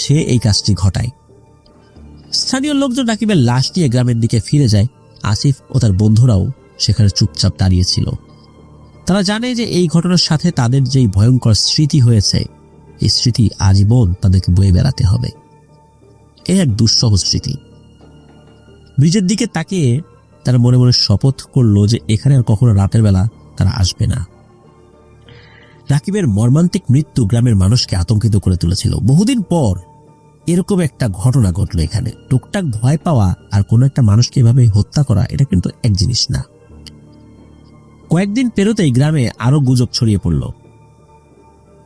সে এই কাজটি ঘটায়। স্থানীয় লোকজন রাকিবের লাশ নিয়ে গ্রামের দিকে ফিরে যায়। আসিফ ও তার বন্ধুরাও সেখানে চুপচাপ দাঁড়িয়েছিল। তারা জানে যে এই ঘটনার সাথে তাদের যেই ভয়ঙ্কর স্মৃতি হয়েছে, এই স্মৃতি আজীবন তাদেরকে বয়ে বেড়াতে হবে। এই এক দুঃসহ স্মৃতি। ব্রিজের দিকে তাকিয়ে তারা মনে মনে শপথ করলো যে এখানে আর কখনো রাতের বেলা তারা আসবে না। রাকিবের মর্মান্তিক মৃত্যু গ্রামের মানুষকে আতঙ্কিত করে তুলেছিল। বহুদিন পর এরকম একটা ঘটনা ঘটলো এখানে। টুকটাক ভয় পাওয়া আর কোনো একটা মানুষকে এভাবে হত্যা করা, এটা কিন্তু এক জিনিস না। কয়েকদিন পেরোতেই গ্রামে আরো গুজব ছড়িয়ে পড়ল।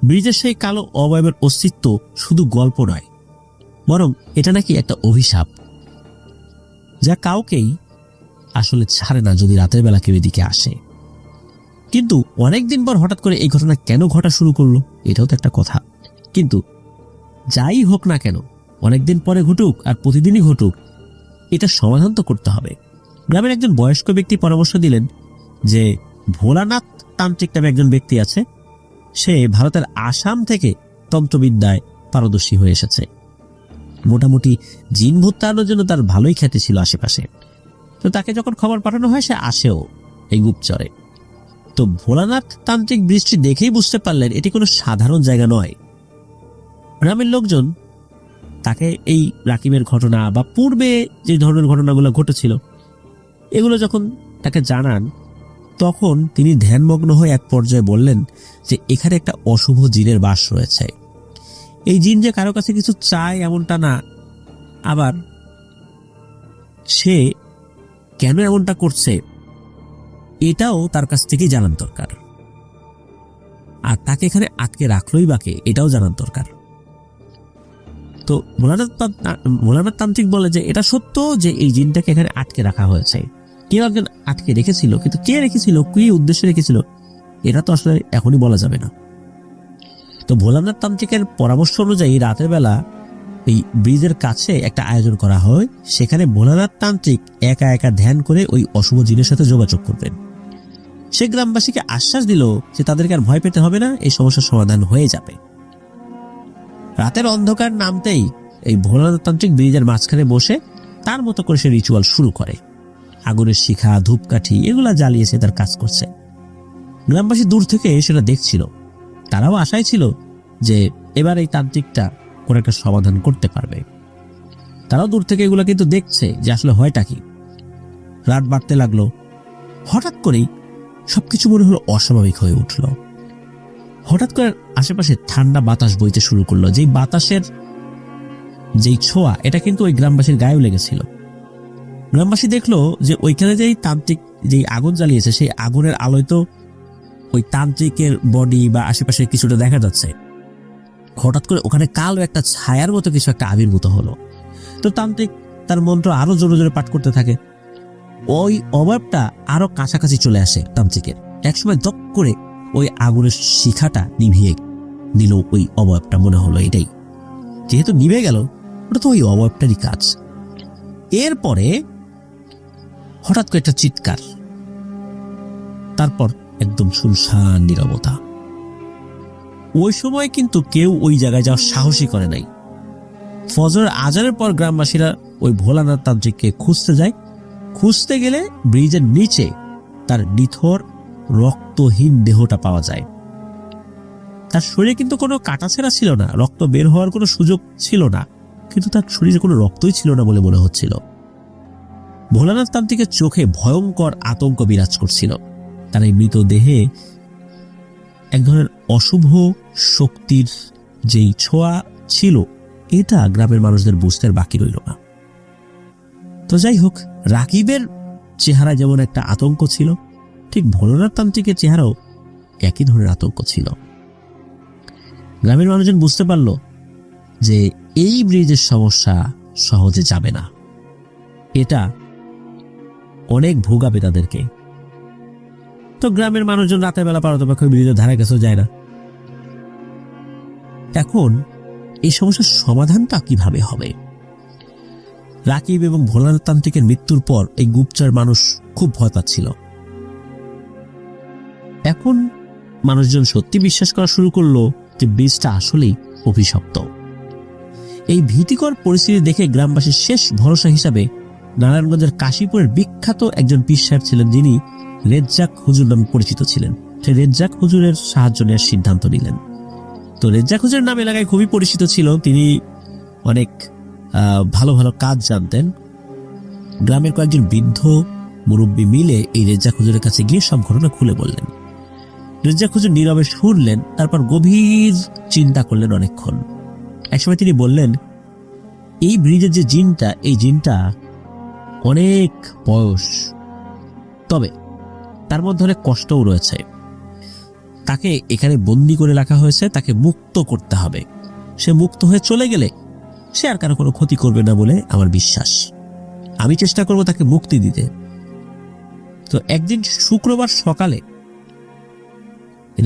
ব্রিজের সেই কালো অবয়বের অস্তিত্ব শুধু গল্প নয়, বরং এটা নাকি একটা অভিশাপ, যা কাউকেই আসলে ছাড়ে না যদি রাতের বেলা কেউ এদিকে আসে। কিন্তু অনেকদিন পর হঠাৎ করে এই ঘটনা কেন ঘটা শুরু করলো, এটাও তো একটা কথা। কিন্তু যাই হোক না কেন, অনেকদিন পরে ঘটুক আর প্রতিদিনই ঘটুক, এটা সমাধান তো করতে হবে। গ্রামের একজন বয়স্ক ব্যক্তি পরামর্শ দিলেন যে ভোলানাথ তান্ত্রিক নামে একজন ব্যক্তি আছে, সে ভারতের আসাম থেকে তন্ত্রবিদ্যায় পারদর্শী হয়ে এসেছে। মোটামুটি জিন ভূত তাড়ানোর জন্য তার ভালোই খ্যাতি ছিল আশেপাশে। তো তাকে যখন খবর পাঠানো হয় সে আসেও এই গুপ্তচরে। তো ভোলানাথ তান্ত্রিক ব্রিজটি দেখেই বুঝতে পারলেন এটি কোনো সাধারণ জায়গা নয়। গ্রামের লোকজন তাকে এই রাকিবের ঘটনা বা পূর্বে যে ধরনের ঘটনাগুলো ঘটেছিল এগুলো যখন তাকে জানান, তখন তিনি ধ্যানমগ্ন হয়ে এক পর্যায়ে বললেন যে এখানে একটা অশুভ জিনের বাস রয়েছে। এই জিন যে কারো কাছে কিছু চায় এমনটা না, আবার সে কেন এমনটা করছে এটাও তার কাছ থেকেই জানার দরকার। আর তাকে এখানে আটকে রাখলোই বাকে, এটাও জানার দরকার। তো ভোলানাথ তান্ত্রিক বলে যে এটা সত্য যে এই জিনটাকে এখানে আটকে রাখা হয়েছে, কেউ একজন আটকে রেখেছিল, কিন্তু কে রেখেছিল, কি উদ্দেশ্যে রেখেছিল, এটা তো আসলে এখনই বলা যাবে না। তো ভোলানাথ তান্ত্রিকের পরামর্শ অনুযায়ী রাতের বেলা এই ব্রিজের কাছে একটা আয়োজন করা হয়। সেখানে ভোলানাথ তান্ত্রিক একা একা ধ্যান করে ওই অশুভ জিনের সাথে যোগাযোগ করবেন। সে গ্রামবাসীকে আশ্বাস দিল যে তাদেরকে আর ভয় পেতে হবে না, এই সমস্যার সমাধান হয়ে যাবে। রাতের অন্ধকার নামতেই এই ভোলানাথ তান্ত্রিক ব্রিজের মাঝখানে বসে তার মতো করে সে রিচুয়াল শুরু করে। আগুনের শিখা, ধূপকাঠি এগুলা জ্বালিয়েছে, তার কাজ করছে। গ্রামবাসী দূর থেকে সেটা দেখছিল। তারাও আশায় ছিল যে এবার এই তান্ত্রিকটা কোনো একটা সমাধান করতে পারবে। তারাও দূর থেকে এগুলো কিন্তু দেখছে যে আসলে হয়টা কি। রাত বাড়তে লাগলো। হঠাৎ করেই সবকিছু মনে হলো অস্বাভাবিক হয়ে উঠল। হঠাৎ করে আশেপাশে ঠান্ডা বাতাস বইতে শুরু করলো। যেই বাতাসের যেই ছোঁয়া, এটা কিন্তু ওই গ্রামবাসীর গায়েও লেগেছিল। গ্রামবাসী দেখলো যে ওইখানে যেই তান্ত্রিক যেই আগুন জ্বালিয়েছে, সেই আগুনের আলোয় তো ওই তান্ত্রিকের বডি বা আশেপাশে কিছুটা দেখা যাচ্ছে। হঠাৎ করে ওখানে কালো একটা ছায়ার মতো কিছু একটা আবির্ভূত হলো। তো তান্ত্রিক তার মন্ত্র আরো জোরে জোরে পাঠ করতে থাকে। ওই অবয়বটা আরো কাছাকাছি চলে আসে তান্ত্রিকের। একসময় দপ করে ওই আগুনের শিখাটা নিভিয়ে দিল ওই অবয়বটা। মনে হলো এটাই, যেহেতু নিভে গেল, ওটা তো ওই অবয়বটারই কাজ। এরপরে হঠাৎ করে একটা চিৎকার, তারপর একদম শুনশান নীরবতা। ওই সময় কিন্তু কেউ ওই জায়গায় যাওয়ার সাহসই করে নাই। ফজরের আজানের পর গ্রামবাসীরা ওই ভোলানাথ তান্ত্রিককে খুঁজতে যায়। খুঁজতে গেলে ব্রিজের নিচে তার নিথর রক্তহীন দেহটা পাওয়া যায়। তার শরীরে কিন্তু কোনো কাটাছেঁড়া ছিল না, রক্ত বের হওয়ার কোনো সুযোগ ছিল না, কিন্তু তার শরীরে কোনো রক্তই ছিল না বলে মনে হচ্ছিল। ভোলানাথ তান্ত্রিকের চোখে ভয়ঙ্কর আতঙ্ক বিরাজ করছিল। তার এই মৃতদেহে এক ধরনের অশুভ শক্তির যেই ছোঁয়া ছিল, এটা গ্রামের মানুষদের বুঝতে বাকি রইল না। তো যাই হোক, রাকিবের চেহারা যেমন একটা আতঙ্ক ছিল, ঠিক ভোলানাথ তান্ত্রিকের চেহারাও একই ধরনের আতঙ্ক ছিল। গ্রামের মানুষজন বুঝতে পারল যে এই ব্রিজের সমস্যা সহজে যাবে না, এটা অনেক ভোগাবে তাদেরকে। তো গ্রামের মানুষজন রাতের বেলা পারতপক্ষে ব্রিজের ধারে কাছেও যায় না। এখন এই সমস্যার সমাধানটা কিভাবে হবে? রাকিব এবং ভোলানাথ তান্ত্রিকের মৃত্যুর পর এই গুপ্তচর মানুষ খুব ভয় পাচ্ছিল। এখন মানুষজন সত্যি বিশ্বাস করা শুরু করলো যে ব্রিজটা আসলেই অভিশপ্ত। এই ভীতিকর পরিস্থিতি দেখে গ্রামবাসীর শেষ ভরসা হিসাবে নারায়ণগঞ্জের কাশীপুরের বিখ্যাত একজন পীর সাহেব ছিলেন, যিনি রেজ্জাক হুজুর নামে পরিচিত ছিলেন। সেই রেজ্জাক হুজুরের সাহায্য নেওয়ার সিদ্ধান্ত নিলেন। তো রেজ্জাক হুজুরের নাম এলাকায় খুবই পরিচিত ছিল। তিনি অনেক ভালো ভালো কাজ জানতেন। গ্রামের কয়েকজন বৃদ্ধ মুরব্বী মিলে এই রেজ্জাক হুজুরের কাছে গিয়ে সব ঘটনা খুলে বললেন। রেজ্জাক হুজুর নীরবে শুনলেন, তারপর গভীর চিন্তা করলেন অনেকক্ষণ। একসময় তিনি বললেন, এই ব্রিজের যে জিনটা, এই জিনটা অনেক বয়স, তবে তার মধ্যে অনেক কষ্টও রয়েছে। তাকে এখানে বন্দি করে রাখা হয়েছে, তাকে মুক্ত করতে হবে। সে মুক্ত হয়ে চলে গেলে সে আর কারো কোনো ক্ষতি করবে না বলে আমার বিশ্বাস। আমি চেষ্টা করব তাকে মুক্তি দিতে। তো একদিন শুক্রবার সকালে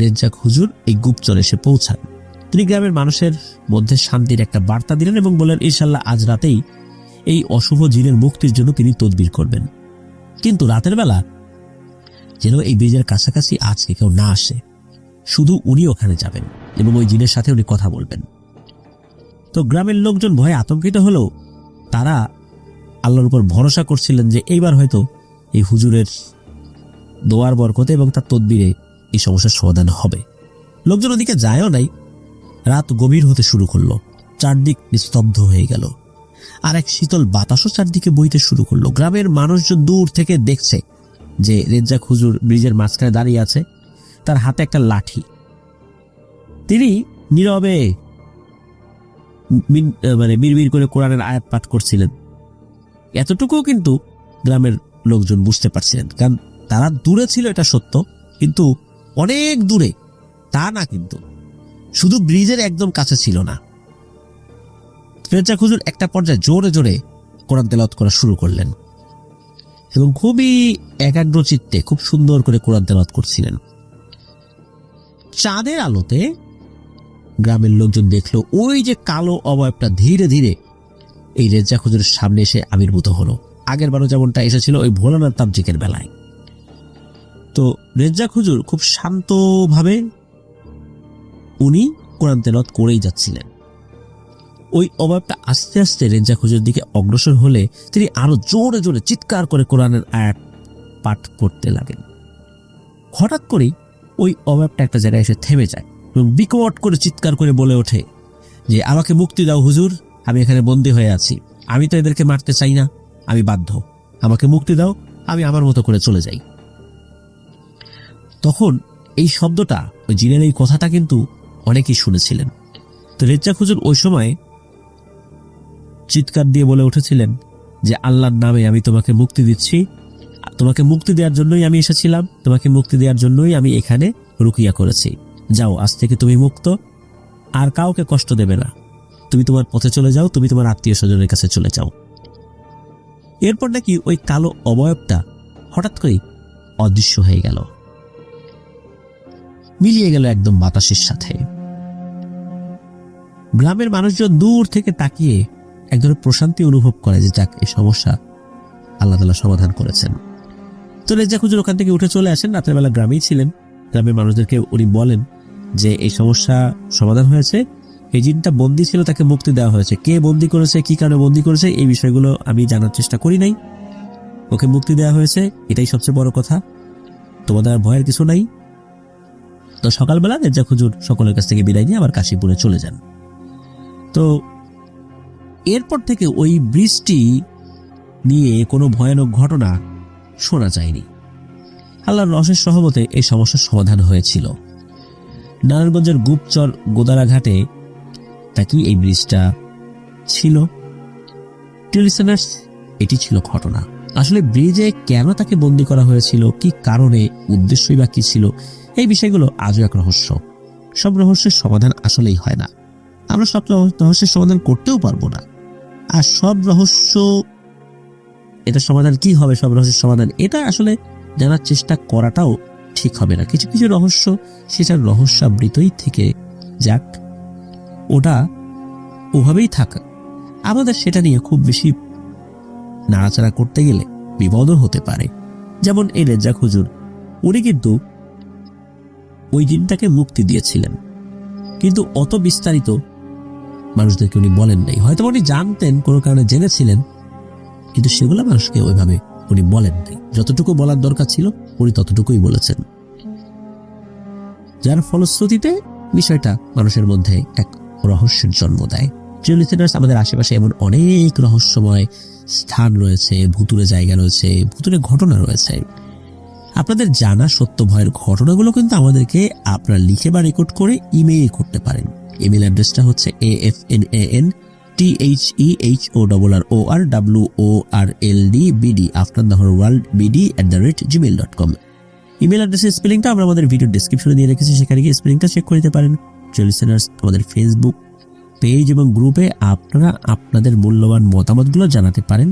রেজ্জাক হুজুর এই গুপ্তচর এসে পৌঁছান। তিনি গ্রামের মানুষের মধ্যে শান্তির একটা বার্তা দিলেন এবং বললেন, ইনশাল্লাহ আজ রাতেই এই অশুভ জিনের মুক্তির জন্য তিনি তদবির করবেন, কিন্তু রাতের বেলা যেন এই ব্রিজের কাছাকাছি আজকে কেউ না আসে, শুধু উনি ওখানে যাবেন এবং ওই জিনের সাথে উনি কথা বলবেন। তো গ্রামের লোকজন ভয়ে আতঙ্কিত হলেও তারা আল্লাহর উপর ভরসা করছিলেন যে এইবার হয়তো এই হুজুরের দোয়ার বরকতে এবং তার তদবিরে এই সমস্যার সমাধান হবে। লোকজন ওদিকে যায়ও নাই। রাত গভীর হতে শুরু করলো, চারদিক নিস্তব্ধ হয়ে গেল, আর এক শীতল বাতাসও চারদিকে বইতে শুরু করলো। গ্রামের মানুষজন দূর থেকে দেখছে যে রেজ্জাক হুজুর ব্রিজের মাঝখানে দাঁড়িয়ে আছে, তার হাতে একটা লাঠি। তিনি নীরবে বিড়বিড় করে কোরআনের আয়াত পাঠ করছিলেন। এতটুকুও কিন্তু গ্রামের লোকজন বুঝতে পারছিলেন, কারণ তারা দূরে ছিল, এটা সত্য, কিন্তু অনেক দূরে তা না, কিন্তু শুধু ব্রিজের একদম কাছে ছিল না। রেজ্জাক হুজুর একটা পর্যায়ে জোরে জোরে কোরআন তেলাওয়াত করা শুরু করলেন এবং খুবই একাগ্র চিত্তে খুব সুন্দর করে কোরআন তেলাওয়াত করছিলেন। চাঁদের আলোতে গ্রামের লোকজন দেখলো ওই যে কালো অবয়বটা ধীরে ধীরে এই রেজ্জাক হুজুরের সামনে এসে আবির্ভূত হলো। আগের বারও যেমনটা এসেছিল ওই ভোলানাথ তান্ত্রিকের বেলায়। তো রেজ্জাক হুজুর খুব শান্তভাবে উনি কোরআন তেলাওয়াত করেই যাচ্ছিলেন। ওই অবয়বটা আস্তে আস্তে রেজ্জাক হুজুরের দিকে অগ্রসর হলে তিনি আরো জোরে জোরে চিৎকার করে কোরআনের আয়াত পাঠ করতে লাগেন। হঠাৎ করেই ওই অবয়বটা একটা জায়গায় এসে থেমে যায় এবং বিকট করে চিৎকার করে বলে ওঠে যে, আমাকে মুক্তি দাও হুজুর, আমি এখানে বন্দী হয়ে আছি, আমি তো এদেরকে মারতে চাই না, আমি বাধ্য, আমাকে মুক্তি দাও, আমি আমার মতো করে চলে যাই। তখন এই শব্দটা, ওই জিনের এই কথাটা কিন্তু অনেকেই শুনেছিলেন। তো রেজ্জাক হুজুর ওই সময় চিৎকার দিয়ে বলে উঠেছিলেন যে আল্লাহর নামে আমি তোমাকে মুক্তি দিচ্ছি, তোমাকে মুক্তি দেওয়ার জন্যই আমি এসেছিলাম, তোমাকে মুক্তি দেওয়ার জন্যই আমি এখানে রুকিয়া করেছি। যাও, আজ থেকে তুমি মুক্ত, আর কাউকে কষ্ট দেবে না, তুমি তোমার পথে চলে যাও, তুমি তোমার আত্মীয় স্বজনের কাছে চলে যাও। এরপর নাকি ওই কালো অবয়বটা হঠাৎ করেই অদৃশ্য হয়ে গেল, মিলিয়ে গেল একদম বাতাসের সাথে। গ্রামের মানুষজন দূর থেকে তাকিয়ে এক ধরনের প্রশান্তি অনুভব করে যে যাক, এই সমস্যা আল্লাহ তাআলা সমাধান করেছেন। তো রেজ্জাক হুজুর ওখান থেকে উঠে চলে আসেন, রাতের বেলা গ্রামেই ছিলেন। গ্রামের মানুষদেরকে উনি বলেন যে এই সমস্যা সমাধান হয়েছে, এই জিনটা বন্দী ছিল, তাকে মুক্তি দেওয়া হয়েছে। কে বন্দী করেছে, কি কারণে বন্দী করেছে, এই বিষয়গুলো আমি জানার চেষ্টা করি নাই, ওকে মুক্তি দেওয়া হয়েছে, এটাই সবচেয়ে বড় কথা, তোমাদের আর ভয়ের কিছু নাই। তো সকালবেলা রেজ্জাক হুজুর সকলের কাছ থেকে বিদায় নিয়ে আবার কাশীপুরে চলে যান। তো এরপর থেকে ওই বৃষ্টি নিয়ে কোনো ভয়ানক ঘটনা শোনা যায়নি। আল্লাহর রসের সহমতে এই সমস্যার সমাধান হয়েছিল। নারায়ণগঞ্জের গুপচর গোদারা ঘাটে নাকি এই ব্রিজটা ছিল। লিসেনার্স, এটি ছিল ঘটনা। আসলে ব্রিজে কেন তাকে বন্দী করা হয়েছিল, কি কারণে, উদ্দেশ্যই বা কি ছিল, এই বিষয়গুলো আজও এক রহস্য। সব রহস্যের সমাধান আসলেই হয় না, আমরা সব রহস্যের সমাধান করতেও পারবো না। আর সব রহস্য, এটা সমাধান কি হবে, সব রহস্যের সমাধান, এটা আসলে জানার চেষ্টা করাটাও ঠিক হবে না। কিছু কিছু রহস্য সেটার রহস্যাবৃতই থেকে যাক, ওটা ওভাবেই থাকা। আমাদের সেটা নিয়ে খুব বেশি নাড়াচাড়া করতে গেলে বিপদও হতে পারে। যেমন এই রেজ্জাক হুজুর, উনি কিন্তু ওই দিনটাকে মুক্তি দিয়েছিলেন, কিন্তু অত বিস্তারিত মানুষদেরকে উনি বলেন নাই। হয়তো উনি জানতেন, কোনো কারণে জেনেছিলেন, কিন্তু সেগুলো মানুষকে ওইভাবে উনি বলেন নাই। যতটুকু বলার দরকার ছিল উনি ততটুকুই বলেছেন, যার ফলশ্রুতিতে বিষয়টা মানুষের মধ্যে এক রহস্যের জন্ম দেয়। প্রিয় লিসেনার্স, আমাদের আশেপাশে এমন অনেক রহস্যময় স্থান রয়েছে, ভুতুরে জায়গা রয়েছে, ভুতুরে ঘটনা রয়েছে। আপনাদের জানা সত্য ভয়ের ঘটনাগুলো কিন্তু আমাদেরকে আপনারা লিখে বা রেকর্ড করে ইমেইল করতে পারেন। ইমেল অ্যাড্রেসটা হচ্ছে afnantherorwrldbd afterthewhorldbd@gmail.com। ইমেল অ্যাড্রেসের স্পেলিংটা আমরা আমাদের ভিডিও ডেসক্রিপশনে দিয়ে রেখেছি, সেখানে গিয়ে স্পেলিংটা চেক করে নিতে পারেন। লিসেনার্স, আমাদের ফেসবুক পেজ এবং গ্রুপে আপনারা আপনাদের মূল্যবান মতামতগুলো জানাতে পারেন।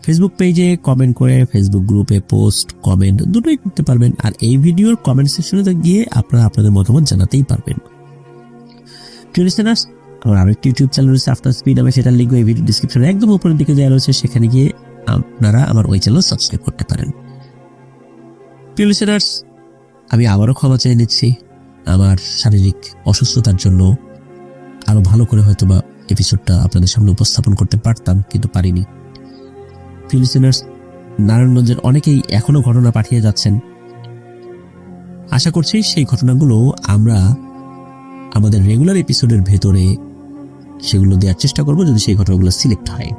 ফেসবুক পেজে কমেন্ট করে, ফেসবুক গ্রুপে পোস্ট, কমেন্ট দুটোই করতে পারবেন। আর এই ভিডিওর কমেন্ট সেকশনে গিয়ে আপনারা আপনাদের মতামত জানাতেই পারবেন। লিসেনার্স, আমার আরেকটি ইউটিউব চ্যানেল রয়েছে আফটার স্পিড নামে, সেটার লিঙ্ক এই ভিডিও ডেসক্রিপশনে একদম উপরের দিকে দেওয়া রয়েছে, সেখানে গিয়ে আপনারা আমার ওই চ্যানেল সাবস্ক্রাইব করতে পারেন। লিসেনার্স, আমি আবারও ক্ষমা চেয়ে নিচ্ছি আমার শারীরিক অসুস্থতার জন্য। আরো ভালো করে হয়তোবা এপিসোডটা আপনাদের সামনে উপস্থাপন করতে পারতাম, কিন্তু পারিনি। লিসেনার্স, নারায়ণগঞ্জের অনেকেই এখনো ঘটনা পাঠিয়ে যাচ্ছেন। আশা করছি সেই ঘটনাগুলো আমরা আমাদের রেগুলার এপিসোডের ভেতরে সেগুলো দেওয়ার চেষ্টা করব, যদি সেই ঘটনাগুলো সিলেক্ট হয়।